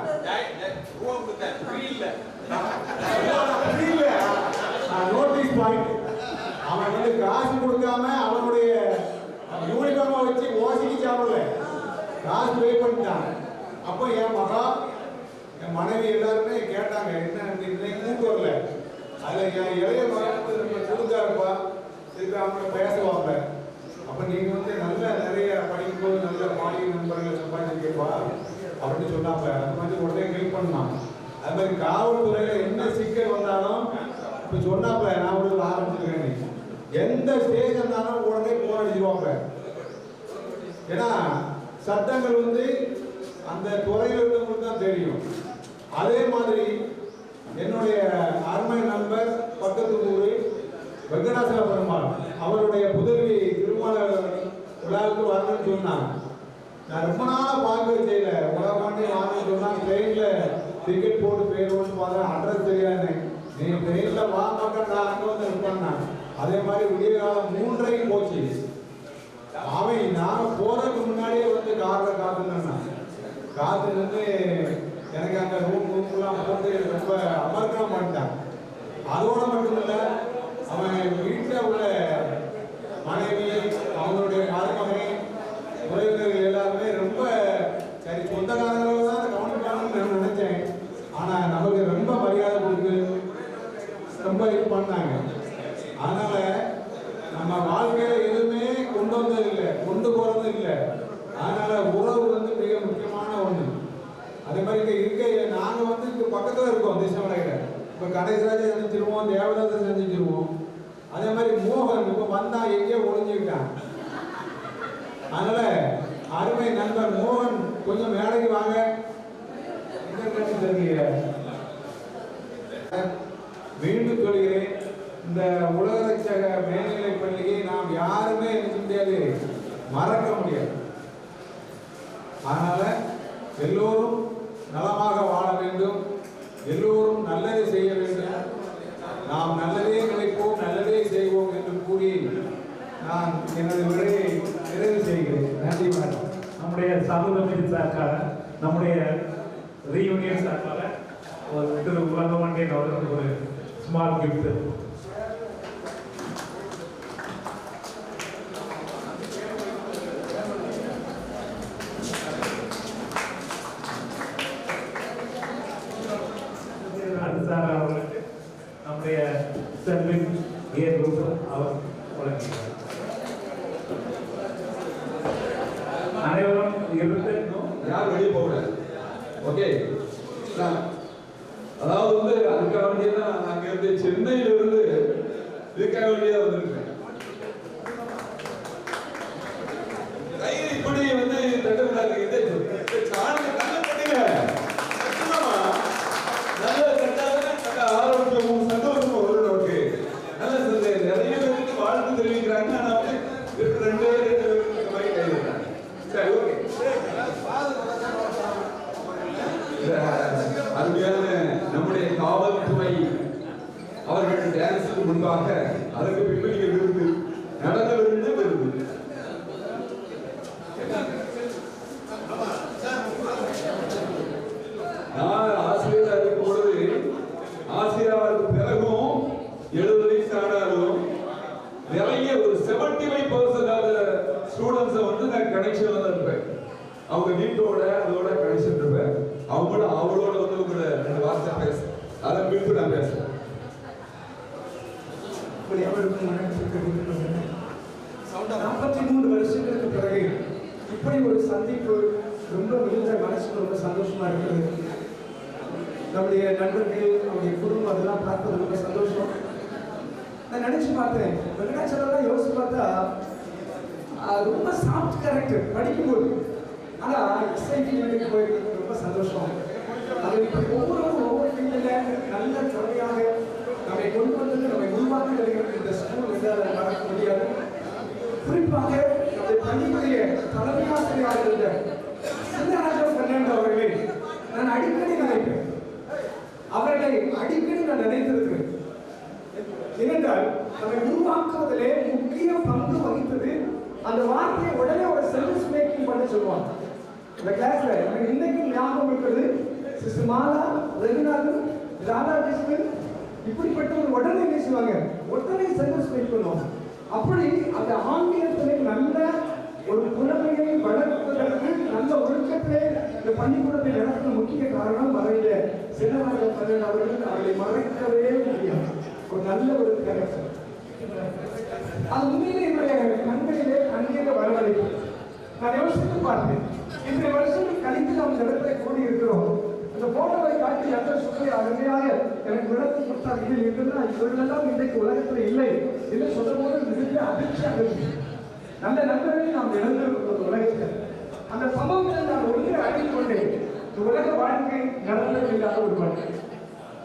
நோட்டீஸ் பாயிண்ட் அவன் வந்து காசு கொடுக்காம அவனுடைய யூனிஃபார்மை வச்சு ஓசிக்கு சாப்பிடல, காசு பே பண்ணிட்டான். அப்போ என் மகா என் மனைவி எல்லாருமே கேட்டாங்க, என்ன இன்னைக்கு கூட்டு வரல. அதில் என் இளைய மகன் கொடுத்தாருப்பா, இதுக்கு அவங்க பேசுவாங்க. அப்போ நீங்கள் வந்து நல்ல நிறைய படிக்கும்போது நல்ல மாநில நண்பர்களை சம்பாதிச்சிருக்கேப்பா அப்படின்னு சொன்னாப்ப அது மாதிரி உடனே ஹெல்ப் பண்ணான். அது மாதிரி காவல்துறையில் என்ன சிக்கல் வந்தாலும் இப்போ சொன்னாப்ப நான் ஒரு ஆரம்பிச்சிருக்கேன். எந்த ஸ்டேஜ் இருந்தாலும் உடனே போன் அடிச்சிருவாங்க. ஏன்னா சட்டங்கள் வந்து அந்த துறையில் இருந்தவங்களுக்கு தான் தெரியும். அதே மாதிரி என்னுடைய அருமை நண்பர் பக்கத்து ஊர் வெங்கடாசல பெருமாள் அவருடைய புதல்வி திருமண விழாவுக்கு வரணும்னு சொன்னாங்க. நான் ரொம்ப நாளாக பார்க்க செய்யல. உலகமாண்டே வாங்கன்னு சொன்னாங்க. ட்ரெயினில் டிக்கெட் போட்டு போயிடுவோம்னு பார்த்தா அட்ரஸ் தெரியாது. நீ ட்ரெயினில் வா மக்கள் நான் அங்கே வந்து இருப்பேன். அதே மாதிரி விடிய காலம் 3:30 போச்சு. அவன் நான் போறதுக்கு முன்னாடியே வந்து காரில் காத்து நின்று எனக்கு அங்கே ரூம்லாம் போட்டு ரொம்ப அமர்க்க மாட்டான். அதோட மட்டும் இல்லை, அவன் வீட்டில் உள்ள மனைவி, அவங்களுடைய மருமகன், உறவினர்கள் எல்லாருமே ரொம்ப சரி சொந்தக்காரங்களோட தான் கவனிப்பாங்கன்னு நான் நினைச்சேன். ஆனால் நமக்கு ரொம்ப மரியாதை கொடுத்து ரொம்ப இது பண்ணாங்க. அதனால நம்ம வாழ்க்கையில எதுவுமே கொண்டு வந்தது இல்லை, கொண்டு போறது இல்லை. அதனால உறவு வந்து மிக முக்கியமான ஒண்ணு. அதே மாதிரி இருக்க நாங்க வந்து இங்க பக்கத்துல இருக்கோம் திசைமலையில. இப்ப கணேசராஜை சந்திச்சிருவோம், தேவதாசை சந்திச்சிருவோம். அதே மாதிரி மோகன் இப்ப வந்தா எங்கேயோ ஒளிஞ்சுக்கிட்டான். அதனால அருமை நண்பர் மோகன் கொஞ்சம் மேடைக்கு வாங்க. தெரியல மீண்டும் சொல்கிறேன், இந்த உலக ரட்சக மேல்நிலை பள்ளியை நாம் யாருமே நினைக்க முடியாது, மறக்க முடியாது. அதனால எல்லோரும் நலமாக வாழ வேண்டும், எல்லோரும் நல்லதை செய்ய வேண்டும், நாம் நல்லதே நினைப்போம், நல்லதே செய்வோம் என்று கூறி நான் எனது உரையை நிறைவு செய்கிறேன். நன்றி. நம்முடைய சமூக சார்பாக, நம்முடைய ரீயூனியன் சார்பாக திரு உலகமண்டே அவர்களுக்கு ஒரு ஸ்மால் கிஃப்ட். சார் அவர்களுக்கு நம்முடைய செல்வின் ஏ குரூப் அவர் வழங்குகிறார். அனைவரும் இருந்து யார் வெளியே போகக்கூடாது. ஓகே, அதாவது வந்து அதுக்காக வேண்டியதான் அங்கிருந்து சென்னையிலிருந்து இருக்காங்க. ஆனா வந்து ரெண்டு மாதிரி கை வைக்கிறாங்க. சரி, ஓகே. அருமையான நம்முடைய காவல்துறை அவர்கள் டான்ஸுக்கு முன்பாக அதற்கு பின்பற்றிய விருது நடந்தவிருந்து விருது. நான் ஆசிரியராக இருக்கும் பொழுது ஆசிரியருக்கு பிறகும் 70 வயசு ஆனாலும் நிறைய ஒரு 75% ஸ்டூடெண்ட்ஸை வந்து நான் கனெக்ஷன்ல தான் இருப்பேன். அவங்க வீட்டோட அதோட கனெக்ஷன் இருப்பேன். அவங்களோட அவளோட வந்து உங்களை 2 வார்த்தை பேச அதை மீட்டு நான் பேசுறேன். அனைவருக்கும் வணக்கம். 43 வருஷங்களுக்கு பிறகு இப்படி ஒரு சந்திப்பு ரொம்ப மிகுந்த மனசுக்கு ரொம்ப சந்தோஷமா இருக்குது. நம்முடைய நண்பர்கள், அவருடைய குடும்பம் அதெல்லாம் பார்ப்பது ரொம்ப சந்தோஷம். நான் நினைச்சு பார்த்தேன், வெங்கடாச்சலம் யோசிச்சு பார்த்தா ரொம்ப சாஃப்ட் கேரக்டர் படிக்கும்போது. ஆனால் எஸ்ஐடி வீட்டுக்கு போயிருக்கிறது ரொம்ப சந்தோஷம். அது இப்படி ஒவ்வொரு ஃபீல்டில் நல்ல துறையாக நம்மை கொண்டு வந்து நம்மை உருவாக்கி வருகிற இந்த ஸ்கூல் வந்து அதை மறக்க முடியாது. குறிப்பாக நம்முடைய பள்ளியுடைய தலைமை ஆசிரியராக இருந்த சின்னராஜா பெர்னாண்டோ அவர்களை நான் அடிக்கடி நினைப்பேன். அவர்களை அடிக்கடி நான் நினைத்திருக்கிறேன். ஏனென்றால் நம்மை உருவாக்குவதிலே முக்கிய பங்கு வகித்தது அந்த வார்த்தையை உடனே ஒரு செல்ஃப் மேக்கிங் பண்ண சொல்லுவாங்க. இந்த கிளாஸ்ல எனக்கு இன்னைக்கும் ஞாபகம் இருக்கிறது, சிஸ்டர் மாலா, ரகுநாதன், ராதாகிருஷ்ணன் இப்படிப்பட்ட ஒரு உடனே பேசுவாங்க, உடனே செல்ஃப் மேக் பண்ணுவாங்க. அப்படி அந்த ஆங்கிலத்திலே நல்ல ஒரு புலமையை வளர்ப்பதற்கு நல்ல ஒழுக்கத்திலே இந்த பள்ளிக்கூடத்தை நடத்த முக்கிய காரணம் மறைந்த சின்னராஜா பெர்னாண்டோ அவர்கள். அவர்களை மறைக்கவே முடியாது. ஒரு நல்ல ஒரு கேரக்டர். அது உண்மையிலே என்னுடைய கண்களிலே கண்ணீரை வரவழைக்கும். நான் யோசித்து பார்த்தேன், இன்றைய வருஷம் கழித்து நாம் இந்த இடத்துல கூடி இருக்கிறோம். அந்த போட்டோவை காட்டி அந்த சுவை அருமையாக எனக்கு விளக்கி கொடுத்தார். இதில் இருக்குன்னா இவர்களெல்லாம் இன்றைக்கு உலகத்தில் இல்லை என்று சொல்லும் போது மிகுந்த அதிர்ச்சியாக இருக்கு. நல்ல நண்பர்களை நாம் இழந்திருக்கிறோம் உலகத்தில். அந்த சம்பவத்தை நான் ஒன்றே அறிந்து கொண்டேன், இந்த உலக வாழ்க்கை நடந்ததில்லாத ஒரு வாழ்க்கை.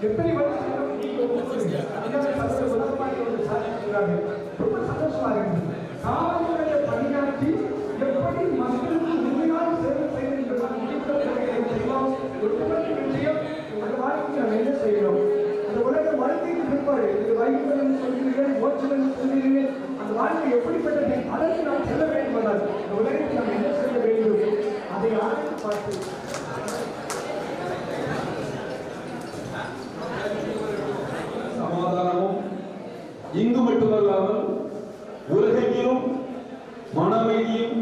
எத்தனை வருஷம் ரொம்ப சந்தோஷமாக இருந்தது. காவல்துறையை பணியாற்றி எப்படி மக்களுக்கு உண்மையான சேவை செய்யணும் அந்த வாழ்க்கையை நாம் என்ன செய்யணும்? அந்த உலக வாழ்க்கைக்கு பிற்பாடு வைகுண்டம் சொல்கிறீர்கள், மோட்சம் சொல்கிறீர்கள், அந்த வாழ்க்கை எப்படிப்பட்டது? அதற்கு நாம் செல்ல வேண்டும் என்றால் இந்த உலகத்தில் நாம் என்ன செய்ய வேண்டும்? அதை ஆராய்ச்சி பார்த்து சமாதானமும் இங்கு மட்டுமல்லாமல் உலகெங்கிலும் மனமைதியும்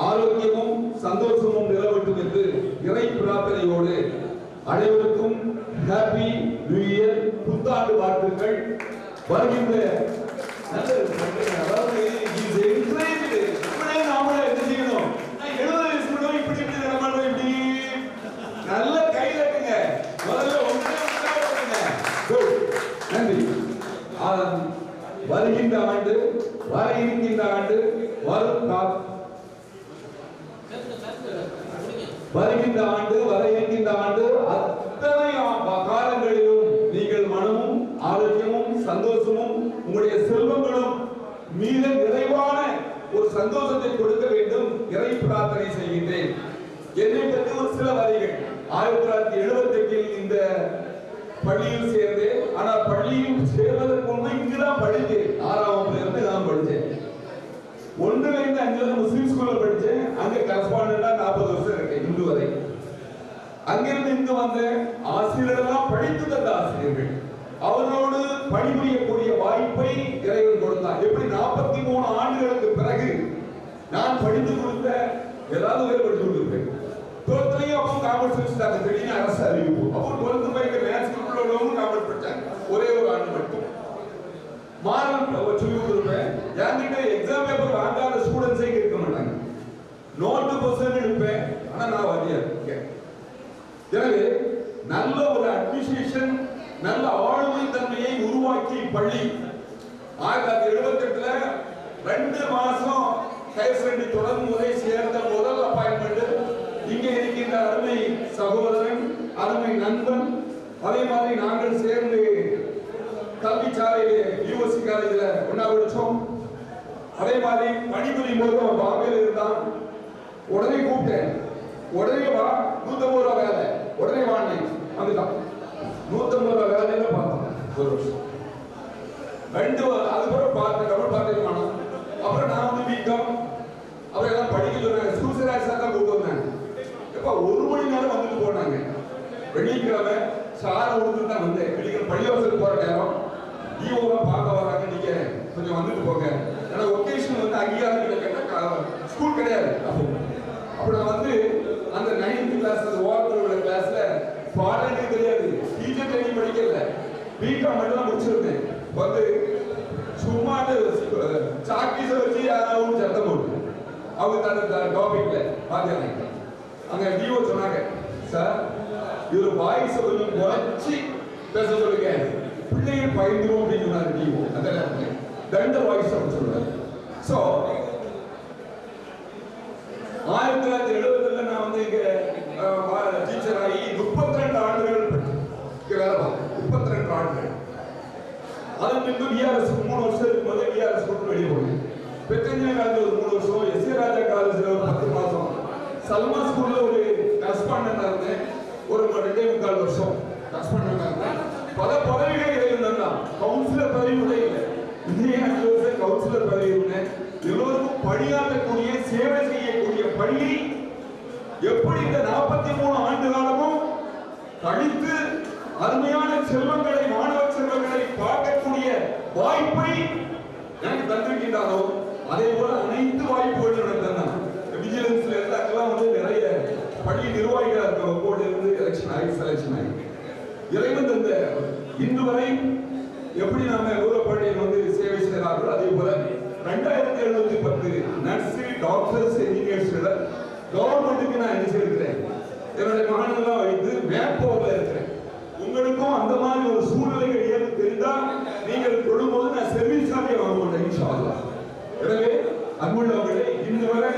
ஆரோக்கியமும் சந்தோஷமும் நிலவட்டும் என்று இறை பிரார்த்தனையோடு அனைவருக்கும் ஹாப்பி நியூ இயர், புத்தாண்டு வாழ்த்துக்கள். வருகின்ற நல்ல அதாவது நாமளே என்ன செய்யணும்? 70 வயசு இப்படி இப்படி நடமாடும், இப்படி நல்ல கை தட்டுங்க. முதல்ல நன்றி. வருகின்ற ஆண்டு, வர இருக்கின்ற ஆண்டு, வருகின்ற ஆண்டு, வர இருக்கின்ற ஆண்டு அத்தனை காலங்களிலும் நீங்கள் மனமும் ஆரோக்கியமும் சந்தோஷமும் உங்களுடைய செல்வங்களும் மிக நிறைவான ஒரு சந்தோஷத்தை கொடுக்க வேண்டும் இறை பிரார்த்தனை செய்கின்றேன். என்னை பற்றி ஒரு சில வரிகள். 1978 இந்த பள்ளியில் சேர்ந்தேன். ஆனா பள்ளியில் சேர்வதற்கு முன்பு இங்குதான் படித்தேன். 6ஆம் வகுப்புல இருந்து நான் படித்தேன். 1ல இருந்து 5 முஸ்லிம் ஸ்கூல்ல படிச்சேன். அங்க கரஸ்பாண்டண்டா 40 வருஷம் இருக்கேன் இன்று வரை. அங்கிருந்து இங்கு வந்த ஆசிரியர்களெல்லாம் படித்து தந்த ஆசிரியர்கள், அவர்களோடு பணிபுரியக்கூடிய வாய்ப்பை இறைவன் கொடுத்தார். எப்படி 43 ஆண்டுகளுக்கு பிறகு நான் படித்து கொடுத்த ஏதாவது வேறு படித்து கொடுத்திருப்பேன். தோற்றலையும் அப்போ காமர்ஸ் படிச்சுட்டாங்க, திடீர்னு அரசு அறிவிப்பு. அப்போ 12th பைக்கு மேத்ஸ் உள்ளவங்க காமர்ஸ் படிச்சாங்க. ஒரே ஒரு ஆண்டு மட்டும் மாணவன் சொல்லி கொடுத்துருப்பேன். என்கிட்ட எக்ஸாம் பேப்பர் வாங்காத ஸ்டூடெண்ட்ஸே இருக்க மாட்டாங்க. நோட்டு பர்சன்ட் எடுப்பேன், ஆனா நான் வாத்தியார். எனவே நல்ல ஒரு அட்மினிஸ்ட்ரேஷன், நல்ல ஆளுமை தன்மையை உருவாக்கி பள்ளி 1978ல 2 மாசம் ஹையர் செகண்டரி தொடரும் முறை சேர்ந்த முதல் அப்பாயின்மெண்ட் இங்கே இருக்கின்ற அருமை சகோதரன், அருமை நண்பன். அதே மாதிரி நாங்கள் சேர்ந்து கல்வி சாலையிலே யூனிவர்சிட்டி காலேஜில் ஒன்னா படிச்சோம். அதே மாதிரி பணிபுரியும் போது அவன் பாம்பேல இருந்தான். உடனே கூப்பிட்டேன், உடனே வா, 150 ரூபா வேலை, உடனே வாங்கினேன். அதுதான் 150 ரூபா வேலையில பார்த்தோம் ஒரு வருஷம். அதுக்கப்புறம் பார்த்தேன் வேணும். அப்புறம் நான் வந்து பிகாம் அப்புறம் எல்லாம் படிக்க சொன்னாங்க. சூசராஜா தான் கூப்பிட்டு வந்தாங்க. எப்ப 1 மணி நேரம் வந்துட்டு போனாங்க. வெள்ளிக்கிழமை சாரை கொடுத்துட்டு தான் வந்தேன். வெள்ளிக்கிழமை பள்ளிவாசலுக்கு போற நேரம் ஈவோலாம் பார்க்க வராங்க, நீங்க கொஞ்சம் வந்துட்டு போங்க. ஏன்னா ஒகேஷன் வந்து அங்கீகாரம் கிடைக்கா ஸ்கூல் கிடையாது. அப்போ நான் வந்து அந்த 9th கிளாஸ் ஓரத்தில் கிளாஸ்ல பாடலே தெரியாது, டீச்சர் ட்ரைனிங் படிக்கல, பிகாம் மட்டும் தான் முடிச்சிருந்தேன். வந்து சும்மா சாக்கீஸை வச்சு யாராவது சத்தம் போட்டு அவங்க தந்த டாபிக்ல பார்த்தேன். அங்க டிஓ சொன்னாங்க, சார் இவர் வாய்ஸ் கொஞ்சம் குறைச்சி பேச சொல்லுங்க, பிள்ளைகள் பயந்துரும் அப்படின்னு சொன்னாரு டிஓ. அந்த நேரத்தில் தண்ட வாய்ஸ் அப்படின்னு சொல்றாரு. ஸோ 1970 நான் வந்து இங்க டீச்சர் ஆகி 32 ஆண்டுகள் வேலை பார்த்தேன். 32 ஆண்டுகள். அதன் பின்பு விஆர்எஸ் 3 வருஷம் இருக்கும்போது விஆர்எஸ் கொடுத்து வெளியே போனேன். பெத்தஞ்சா காலேஜ் ஒரு 3 வருஷம், எஸ்ஏ ராஜா காலேஜ்ல ஒரு 10 மாசம், சல்மா ஸ்கூல்ல ஒரு கரஸ்பாண்டண்டா இருந்தேன். ஒரு 2.25 வருஷம் கரஸ்பாண்டண்டா இருந்தேன். பல பதவிகள் இருந்தேன். கவுன்சிலர் பதவி கூட இல்லை. இந்திய கவுன்சிலர் பதவி இருந்தேன். எல்லோருக்கும் பணியாற்றக்கூடிய சேவை செய்யக்கூடிய பணியை எப்படி இந்த 43 ஆண்டு காலமும் கழித்து அருமையான செல்வங்களை, மாணவ செல்வங்களை பார்க்கக்கூடிய வாய்ப்பை எனக்கு தந்திருக்கின்றாரோ அதே போல அனைத்து வாய்ப்புகளும் எனக்கு தந்தான். விஜிலன்ஸ்ல இருந்தாக்கெல்லாம் வந்து நிறைய பள்ளி நிர்வாகிகள் போர்டு இருந்து எலெக்ஷன் ஆகி செலக்ஷன் ஆகி இறைவன் தந்த இன்று வரை எப்படி நாம ஊரப்பள்ளியில் வந்து சேவை செய்கிறார்களோ அதே போல 2710 நர்ஸு, டாக்டர்ஸ், என்ஜினியர்ஸ் கவர்மெண்ட்டுக்கு நான் என்ன செய்திருக்கிறேன், என்னுடைய மகனெல்லாம் வைத்து மேற்போர்ல இருக்கிறேன். உங்களுக்கும் அந்த மாதிரி ஒரு சூழ்நிலைகள் ஏற்பு தெரிந்தால் நீங்கள் தொழும்போது நான் சர்வீஸ் சார்ஜை வாங்க மாட்டேன் இன்ஷா அல்லாஹ். எனவே அன்புள்ளவர்களே, இன்று வரை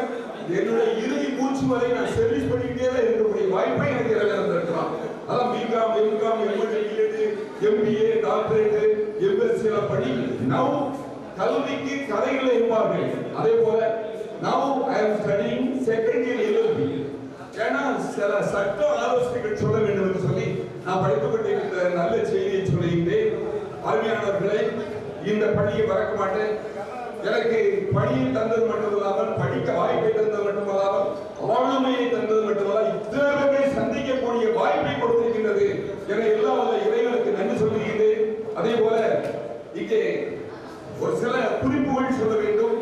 என்னுடைய இறுதி மூச்சு வரை நான் சர்வீஸ் பண்ணிக்கிட்டே தான் இருக்கக்கூடிய வாய்ப்பை எனக்கு இறைவன் தந்திருக்கிறான். அதான் BCom, MCom, MEd, BEd, MBA, doctorate, MSc எல்லாம் பண்ணி நவ் கல்விக்கு கதைகளை இருப்பார்கள். அதே போல now I am studying second year LLB. ஏன்னா சில சட்ட ஆலோசனைகள் சொல்ல வேண்டும் என்று சொல்லி நான் படித்துக் கொண்டிருக்கிற நல்ல செய்தியை சொல்லுகின்றேன். அருமையானவர்களே, இந்த பணியை மறக்க மாட்டேன். எனக்கு பணியை தந்தது மட்டுமல்லாமல், படிக்க வாய்ப்பை தந்தது மட்டுமல்லாமல், ஆளுமையை தந்தது மட்டுமல்ல, இத்தனை சந்திக்கக்கூடிய வாய்ப்பை கொடுத்திருக்கின்றது. என எல்லா இறைவனுக்கு நன்றி சொல்லுகின்றேன். அதே போல இங்கே ஒரு சில குறிப்புகள் சொல்ல வேண்டும்.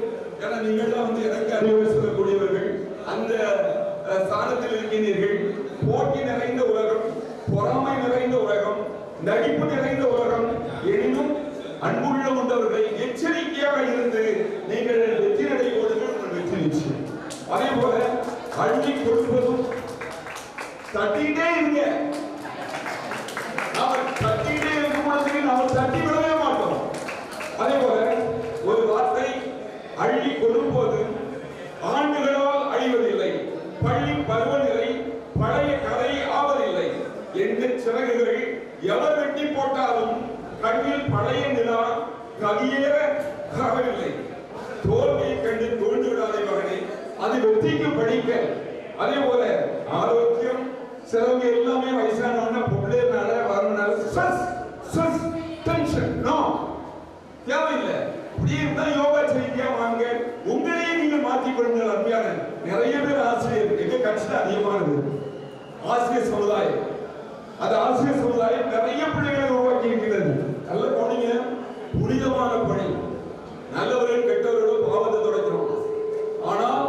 ஏன்னா நீங்கள் தான் வந்து எனக்கு அறிவுரை சொல்லக்கூடியவர்கள், அந்த ஸ்தானத்தில் இருக்கின்றீர்கள். போட்டி நிறைந்த உலகம், பொறாமை நிறைந்த உலகம், நடிப்பு நிறைந்த உலகம். எனினும் அன்புள்ள கொண்டவர்களை எச்சரிக்கையாக இருந்து நீங்கள் வெற்றி நடைபோடுங்கள், உங்கள் வெற்றி நிச்சயம். அதே போல அள்ளி கொடுப்பதும் தட்டிட்டே இருங்க. நாம் தட்டிட்டே இருக்கும் பொழுது நாம் தட்டி விடவே மாட்டோம். அதே போல ஒரு வார்த்தை, அள்ளி கொடுப்பது ஆண்டுகளால் அழிவதில்லை, பள்ளி பருவநிலை பழைய கதை ஆவதில்லை. எந்த சிறகுகள் எவர் வெட்டி போட்டாலும் கண்ணில் பழைய நிலா கதியேற ஆகவில்லை. தோல்வியை கண்டு தோண்டு விடாதே மகனே, அது வெற்றிக்கு படிக்க. அதே போல ஆரோக்கியம், சிலவங்க எல்லாமே வயசானவங்க பொருளேனால வரணும்னால ஸ்ட்ரெஸ், டென்ஷன் நோ தேவையில்லை. இப்படி இருந்தா யோகா செய்ய வாங்க, உங்களையே நீங்கள் மாற்றிக் கொள்ளுங்கள். அருமையான நிறைய பேர் ஆசிரியர் எங்க கட்சியில அதிகமானது ஆசிரியர் சமுதாயம். அந்த ஆசிரியர் சமுதாயம் நிறைய பிள்ளைகளை உருவாக்கி இருக்கிறது. நல்ல போனீங்க, புனிதமான பணி. நல்லவர்கள் கெட்டவர்களும் பாவத்தை தொடக்கிறோம். ஆனால்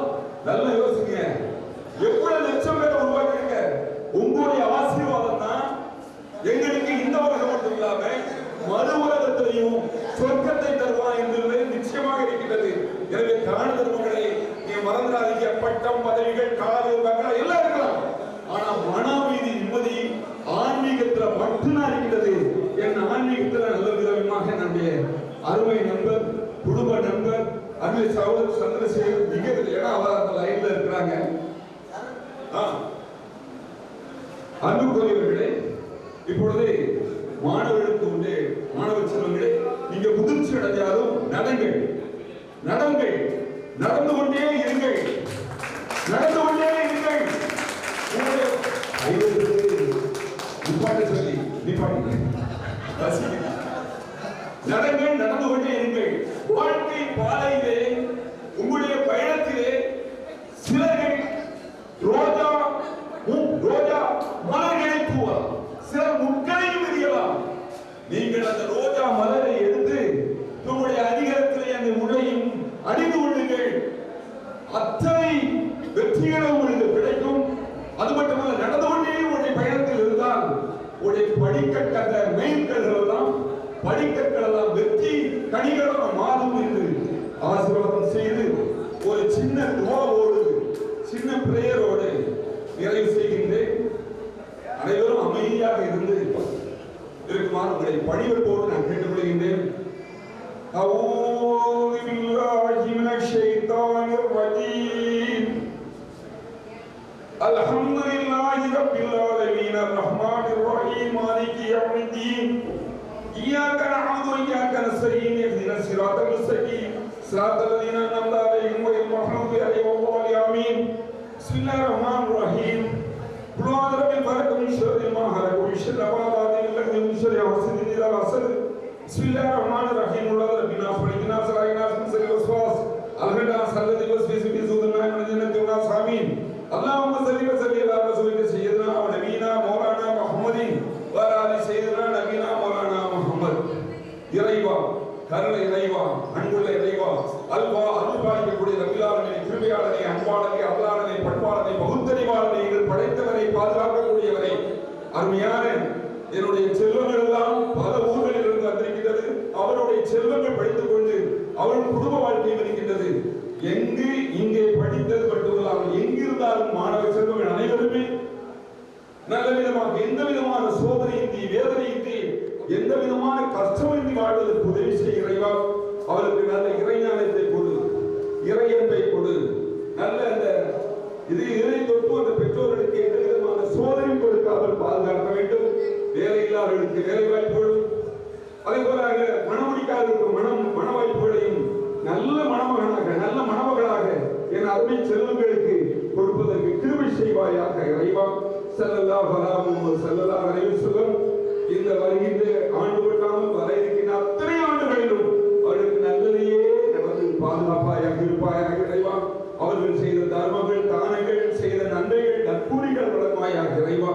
நல்ல யோசிங்க, எவ்வளவு லட்சம் பேரை உருவாக்கிருக்க. உங்களுடைய ஆசீர்வாதம் தான் எங்களுக்கு இந்த உலகம் மட்டும் இல்லாம மறு உலகத்திலையும் சொர்க்கத்தை தருவான் என்பது நிச்சயமாக இருக்கிறது. எனவே தான தர்மங்களை நீ மறந்துடாதீங்க. பட்டம், பதவிகள், காது, பங்களா எல்லாம் இருக்கலாம். ஆனா மனவீதி, நிம்மதி ஆன்மீகத்துல மட்டும்தான் இருக்கிறது. என் ஆன்மீகத்துல நல்ல விதமாக நம்முடைய அருமை நண்பர், குடும்ப நண்பர், அருமை சகோதரர் சந்திரசேகர் மிக ஏன்னா அவர் அந்த லைன்ல இருக்கிறாங்க. அன்புக்குரியவர்களே, இப்பொழுது மாணவர்களுக்கு உண்டு. மாணவ செல்வங்களே, நீங்க முதிர்ச்சி அடைஞ்சாலும் நடங்கள். வாழ்க்கை பாதையிலே உங்களுடைய பயணத்திலே சிலர்கள் ரோஜா மலர்களை தூவலாம், சிலர் முட்களையும் எறியலாம். நீங்கள் அந்த ரோஜா மலரை எடுத்து உங்களுடைய அதிகாரத்திலே அந்த முறையும் அணிந்து கொள்ளுங்கள். அத்தனை வெற்றிகளும் உங்களுக்கு கிடைக்கும். அது மட்டுமல்ல, நடந்து கொண்டே உங்களுடைய பயணத்தில் இருந்தால் உங்களுடைய படிக்கட்ட மெயின்கள் எல்லாம் படிக்கற்கள் எல்லாம் வெற்றி கனிகளாக மாறும் என்று ஆசீர்வாதம் செய்து ஒரு சின்ன துவாவோடு சின்ன பிரேயரோடு நிறைவு செய்கின்றேன். அனைவரும் அமைதியாக இருந்து இருக்குமாறு உங்களை பணிவன்போடு நான் கேட்டுக்கொள்கின்றேன். أعوذ بالله من الشيطان الرجيم. الحمد لله رب العالمين الرحمن الرحيم مالك يوم الدين إياك نعبد وإياك نستعين اهدنا الصراط المستقيم صراط الذين أنعمت عليهم غير المغضوب عليهم ولا الضالين آمين. بسم الله الرحمن الرحيم. قل أعوذ برب الفلق من شر ما خلق ومن شر غاسق من شر حاسد إذا حسد. بسم الله الرحمن الرحيم. قل أعوذ برب الناس ملك الناس إله الناس من شر الوسواس الخناس الذي يوسوس في صدور الناس من الجنة والناس آمين. اللهم صل وسلم على رسولك سيدنا ونبينا مولانا محمد وعلى آل سيدنا نبينا مولانا محمد. இறைவா, கருணை இறைவா, அன்புள்ள இறைவா, அல்பாய்க்கக்கூடிய ரபிலாளனை, கிருபையாளனை, அன்பாளனை, அல்லாளனை, பண்பாளனை, பகுத்தறிவாளனை, எங்கள் படைத்தவரை பாதுகாக்கக்கூடியவரை, அருமையான என்னுடைய செல்வங்கள் எல்லாம் பல ஊர்களில் இருந்து வந்திருக்கின்றது. அவருடைய செல்வங்கள் படித்துக் கொண்டு அவர்கள் குடும்ப வாழ்க்கை இருக்கின்றது. எங்கு இங்கே படித்தது மட்டுமல்லாமல் எங்கிருந்தாலும் மாணவ செல்வங்கள் அனைவருமே நல்ல விதமாக எந்த விதமான சோதனையின்றி வேதனையின்றி எந்த விதமான கஷ்டமின்றி வாழ்வதற்கு உதவி செய்ய இறைவா. அவருக்கு நல்ல இறைஞானத்தை கொடு, இறையன்பை கொடு. நல்ல அந்த இதை தொட்டு அந்த பெற்றோர்களுக்கு எந்த விதமான சோதனை கொடுக்காமல் பாதுகாக்க வேண்டும். வேலையில்லாதவர்களுக்கு வேலை வாய்ப்புகளும், அதே போல மனமுடிக்காதவர்களுக்கு மன வாய்ப்புகளையும் நல்ல மணமகனாக நல்ல மணமகளாக என் அருமை செல்வங்களுக்கு கொடுப்பதற்கு கிருபை செய்வாயாக இறைவா. ஸல்லல்லாஹு அலைஹி வஸல்லம் இந்த வருகின்ற ஆண்டு விட்டாமல் வர இருக்கின்ற அத்தனை ஆண்டுகளிலும் அவர்களுக்கு நல்லதையே நடந்து பாதுகாப்பாயாக இருப்பாயாக இறைவா. அவர்கள் செய்த தர்மங்கள், தானங்கள், செய்த நன்மைகள், நற்கூலிகள் வழங்குவாயாக இறைவா.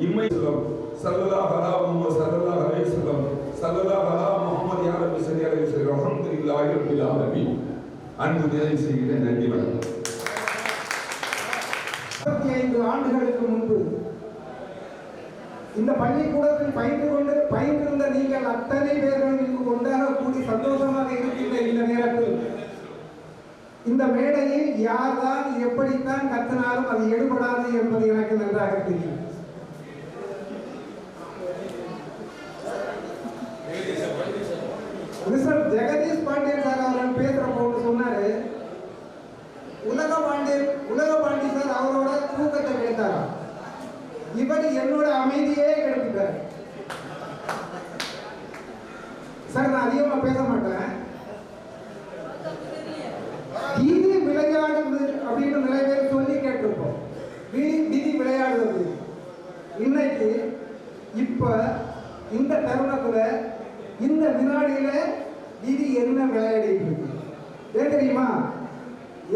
இம்மை செல்லம் ஸல்லல்லாஹு அலைஹி வஸல்லம் ஸல்லல்லாஹு அலா முஹம்மது யா ரப்பி ஸல்லி அலைஹி வஸல்லம் அல்ஹம்துலில்லாஹி ரப்பில் ஆலமீன். அன்பு நிறைவு செய்கிறேன். நன்றி வணக்கம். 35 ஆண்டுகளுக்கு முன்பு இந்த பள்ளிக்கூடத்தில் பயின்றிருந்த நீங்கள் அத்தனை பேர்களும் இங்கு ஒன்றாக கூடி சந்தோஷமாக இருக்கின்ற இந்த நேரத்தில் இந்த மேடையில் யார்தான் எப்படித்தான் கத்தினாலும் அது எடுபடாது என்பது எனக்கு நன்றாக தெரியும். மிஸ்டர் ஜெகதீஷ் பாண்டியன் சார் அவர்கள் பேசுறப்போ சொன்னாரு, உலக பாண்டி சார் அவரோட தூக்கத்தை கேட்டாரா, இவர் என்னோட அமைதியே கெடுத்துட்டார். சார் நான் அதிகமா பேச மாட்டேன். விதி விளையாடுது அப்படின்னு நிறைய பேர் சொல்லி கேட்டிருப்போம். விதி விளையாடுவது இன்னைக்கு இப்ப இந்த தருணத்துல இந்த வினாடியில விதி என்ன விளையாடிட்டு இருக்கு ஏன் தெரியுமா?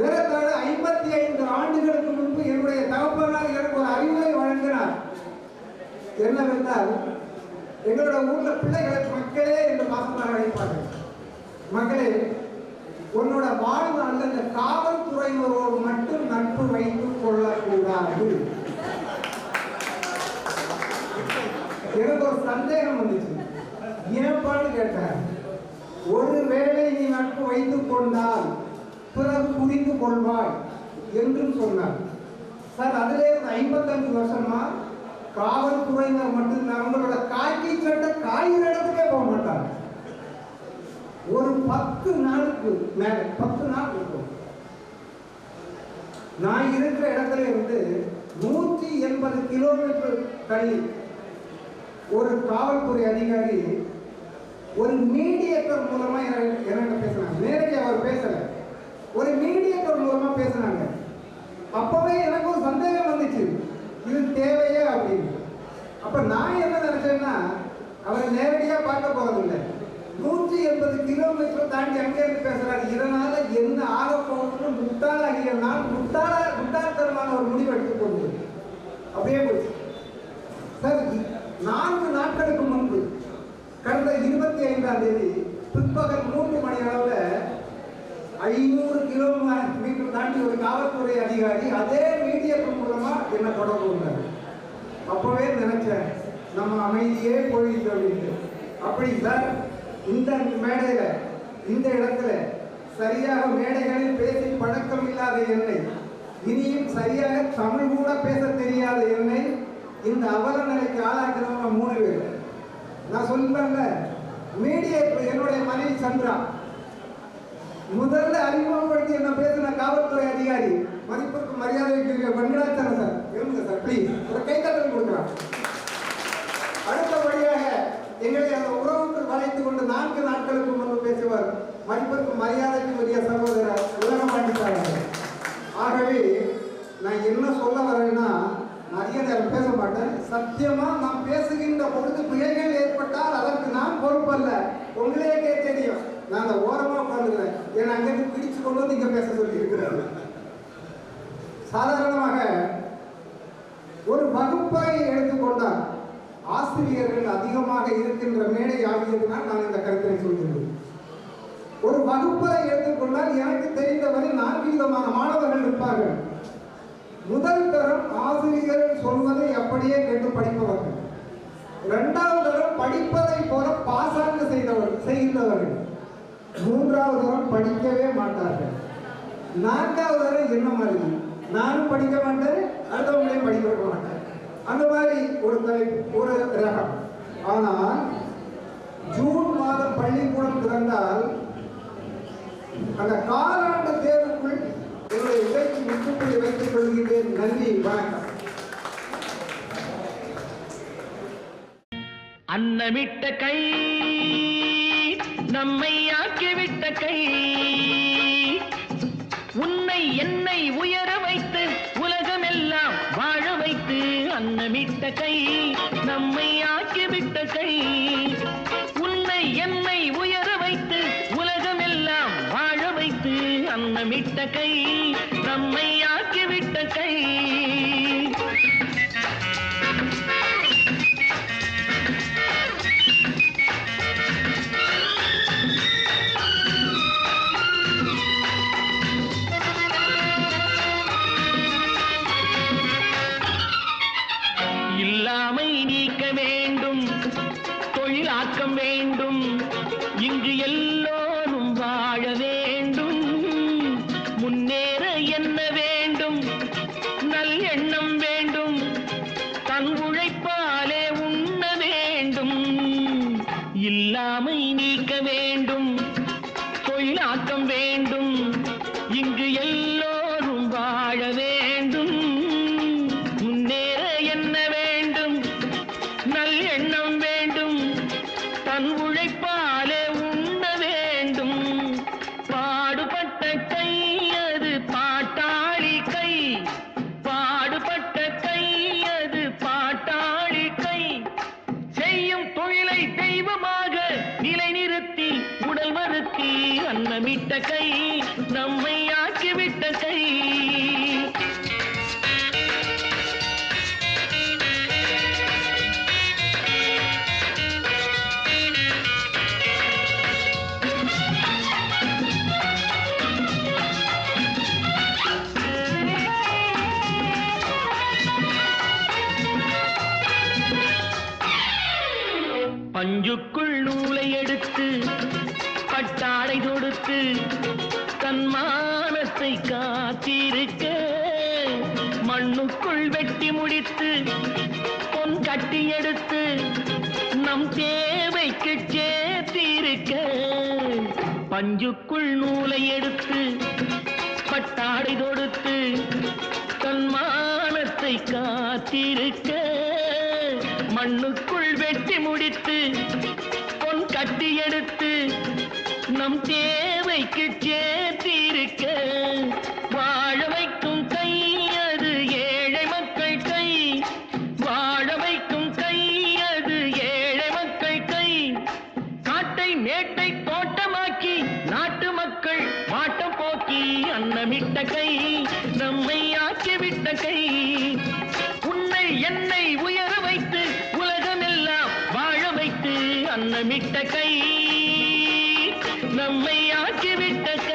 ஏறத்தாழ 55 ஆண்டுகளுக்கு முன்பு என்னுடைய தகப்பனார் எனக்கு ஒரு அறிவுரை வழங்கினார். என்னவென்றால், எங்களோட ஊர்ல பிள்ளைகளுக்கு மக்களே என்று பாசமாக அழைப்பார்கள். மக்களே, உன்னோட வாழ்நாள் அந்த காவல்துறையினரோடு மட்டும் நட்பு வைத்துக் கொள்ளக்கூடாது. எனக்கு ஒரு சந்தேகம் வந்துச்சு. ஏன்பான்னு கேட்டார். ஒருவேளை நீ நட்பு வைத்துக் கொண்டால் பிறகு புரிந்து கொள்வாய் என்றும் சொன்னார். சார், அதிலே 55 வருஷமா காவல்துறையினர் மட்டும் அவங்களோட காக்கி சட்டை காய்கிற இடத்துக்கே போக மாட்டாங்க. ஒரு 10 நாளுக்கு மேல 10 நாள் இருக்கும். நான் இருக்கிற இடத்துல இருந்து 180 கிலோமீட்டர் தள்ளி ஒரு காவல்துறை அதிகாரி ஒரு மீடியேட்டர் மூலமா என்கிட்ட பேசினாங்க. நேரடி அவர் பேசல, ஒரு மீடியேட்டர் மூலமா பேசினாங்க. அப்பவே எனக்கு ஒரு சந்தேகம் வந்துச்சு, இது தேவையா அப்படின்னு. அப்ப நான் என்ன நினைச்சேன்னா, அவரை நேரடியா பார்க்க போறதில்லை, 180 கிலோமீட்டர் மீட்டர் தாண்டி அங்கேருந்து பேசுறாரு. இதனால என்ன ஆக போகுதுன்னு முட்டாளாகிய நான் முட்டாள்தனமான ஒரு முடிவு எடுத்துக்கொண்டு அப்படியே போச்சு. சார் 4 நாட்களுக்கு முன்பு கடந்த 25ஆம் தேதி பிற்பகல் 3 மணி அளவில் 500 கிலோமீட்டர் தாண்டி ஒரு காவல்துறை அதிகாரி அதே மீடியத்தின் மூலமா என்ன தொடர்பு கொண்டார். அப்பவே நினைச்சேன் நம்ம அமைதியே போயிட்டு அப்படின்ட்டு. அப்படி சார் இந்த மேடையில இந்த இடத்துல சரியாக மேடைகளில் பேசி பழக்கம் இல்லாத என்னை, இனியும் சரியாக தமிழ் கூட பேச தெரியாத என்னை இந்த அவல நிலைக்கு ஆளாக்கிறவங்க 3 பேர். நான் சொல்றேன்ல, மீடியேட்டர் என்னுடைய மனைவி சந்திரா முதல்ல அறிமுகப்படுத்தி என்ன பேசின காவல்துறை அதிகாரி மதிப்பிற்கு மரியாதைக்கு வெங்கடாச்சலம் சார். இருங்க சார் ப்ளீஸ், ஒரு கைத்தட்டல் கொடுக்கலாம். அடுத்தபடியாக எங்களை அந்த உறவுக்கு வளைத்துக் கொண்டு 4 நாட்களுக்கு முன்பு பேசுவார் மதிப்பிற்கு மரியாதைக்கு உரிய சகோதரர் உலகமாண்டித்தார். ஆகவே நான் என்ன சொல்ல வரேன்னா, நிறைய நேரம் பேச மாட்டேன். சத்தியமா நான் பேசுகின்ற பொழுது பிழைகள் ஏற்பட்டால் அதற்கு நான் பொறுப்பல்ல. உங்களுக்கே தெரியும், நான் அந்த ஓரமா உட்காந்துக்கிறேன். ஏன்னா அங்கிருந்து பிடிச்சு கொண்டு வந்து இங்க பேச சொல்லி இருக்கிறார். சாதாரணமாக ஒரு வகுப்பை எடுத்துக்கொண்டால் ஆசிரியர்கள் அதிகமாக இருக்கின்ற மேடை ஆகியதுனால் நான் இந்த கருத்தினை சொல்கின்றேன். ஒரு வகுப்பை எடுத்துக்கொண்டால் எனக்கு தெரிந்தவரை 4 விதமான மாணவர்கள் இருப்பார்கள். முதல் தரம் ஆசிரியர்கள் சொல்வதை அப்படியே கேட்டு படிப்பவர்கள். 2வது தரம் படிப்பதை போல பாசாங்கு செய்கின்றவர்கள். 3வது தரம் படிக்கவே மாட்டார்கள். 4வது தரம் என்ன மாதிரி, நானும் படிக்க மாட்டேன், அடுத்தவங்களையும் படிக்க வைக்க மாட்டேன். அந்த மாதிரி ஒரு தலைப்பு, ஒரு ரகம். ஆனால் ஜூன் மாதம் பள்ளிக்கூடம் திறந்தால் அந்த காலாண்டு தேர்வுக்குள் என்னுடைய உரைக்கு முற்றுப்புள்ளி வைத்துக் கொள்கின்றேன். நன்றி, வணக்கம். அன்னமிட்ட கை நம்மை ஆக்கிவிட்ட கை, உன்னை என்னை உயர வைத்து உலகமெல்லாம் வாழ வைத்து அன்னமிட்ட கை நம்மை ஆக்கிவிட்ட கை, உன்னை என்னை உயர வைத்து உலகமெல்லாம் வாழ வைத்து அன்னமிட்ட கை நம்மை ஆக்கிவிட்ட கை. இல்லாமை நீக்க வேண்டும், தொழிலாக்கம் வேண்டும், இங்கு எல்லோரும் வாழ வேண்டும், முன்னேற என்ன வேண்டும், நல் எண்ணம் வேண்டும், தன் உழைப்பாலே உண்ண வேண்டும். இல்லாமை நீக்க வேண்டும், தொழிலாக்கம் வேண்டும், இங்கு எல்லோரும் வாழ வேண்டும், முன்னேற என்ன வேண்டும், நல் எண்ணம் வேண்டும், தன் உழைப்பாலே உண்ண வேண்டும். பாடுபட்ட கை அது பாட்டாளி கை, பாடுபட்ட கை அது பாட்டாளி கை, செய்யும் தொழிலை தெய்வமாக நிலைநிறுத்தி உடல் வருத்தி அன்னமிட்ட கை நம்மை ஆக்கிவிட்ட கை. பஞ்சுக்குள் நூலை எடுத்து பட்டாடை தொடுத்து தன் மானத்தை காத்திருக்க, மண்ணுக்குள் வெட்டி முடித்து பொன் கட்டி எடுத்து நம் தேவைக்கு சேர்த்திருக்க. பஞ்சுக்குள் நூலை எடுத்து பட்டாடை தொடுத்து தன் மானத்தை காத்திருக்க, மண்ணுக்குள் வெட்டி முடித்து பொன் கட்டி எடுத்து நம் தேவைக்கு சேர்த்திருக்க. வாழ வைக்கும் கை அது ஏழை மக்கள் கை, வாழ வைக்கும் கை அது ஏழை மக்கள் கை, காட்டை மேட்டை தோட்டமாக்கி அன்னமிட்ட கை நம்மை ஆக்கிவிட்ட கை உன்னை என்னை உயர வைத்து உலகமெல்லாம் வாழ வைத்து அன்னமிட்ட கை நம்மை ஆக்கிவிட்ட கை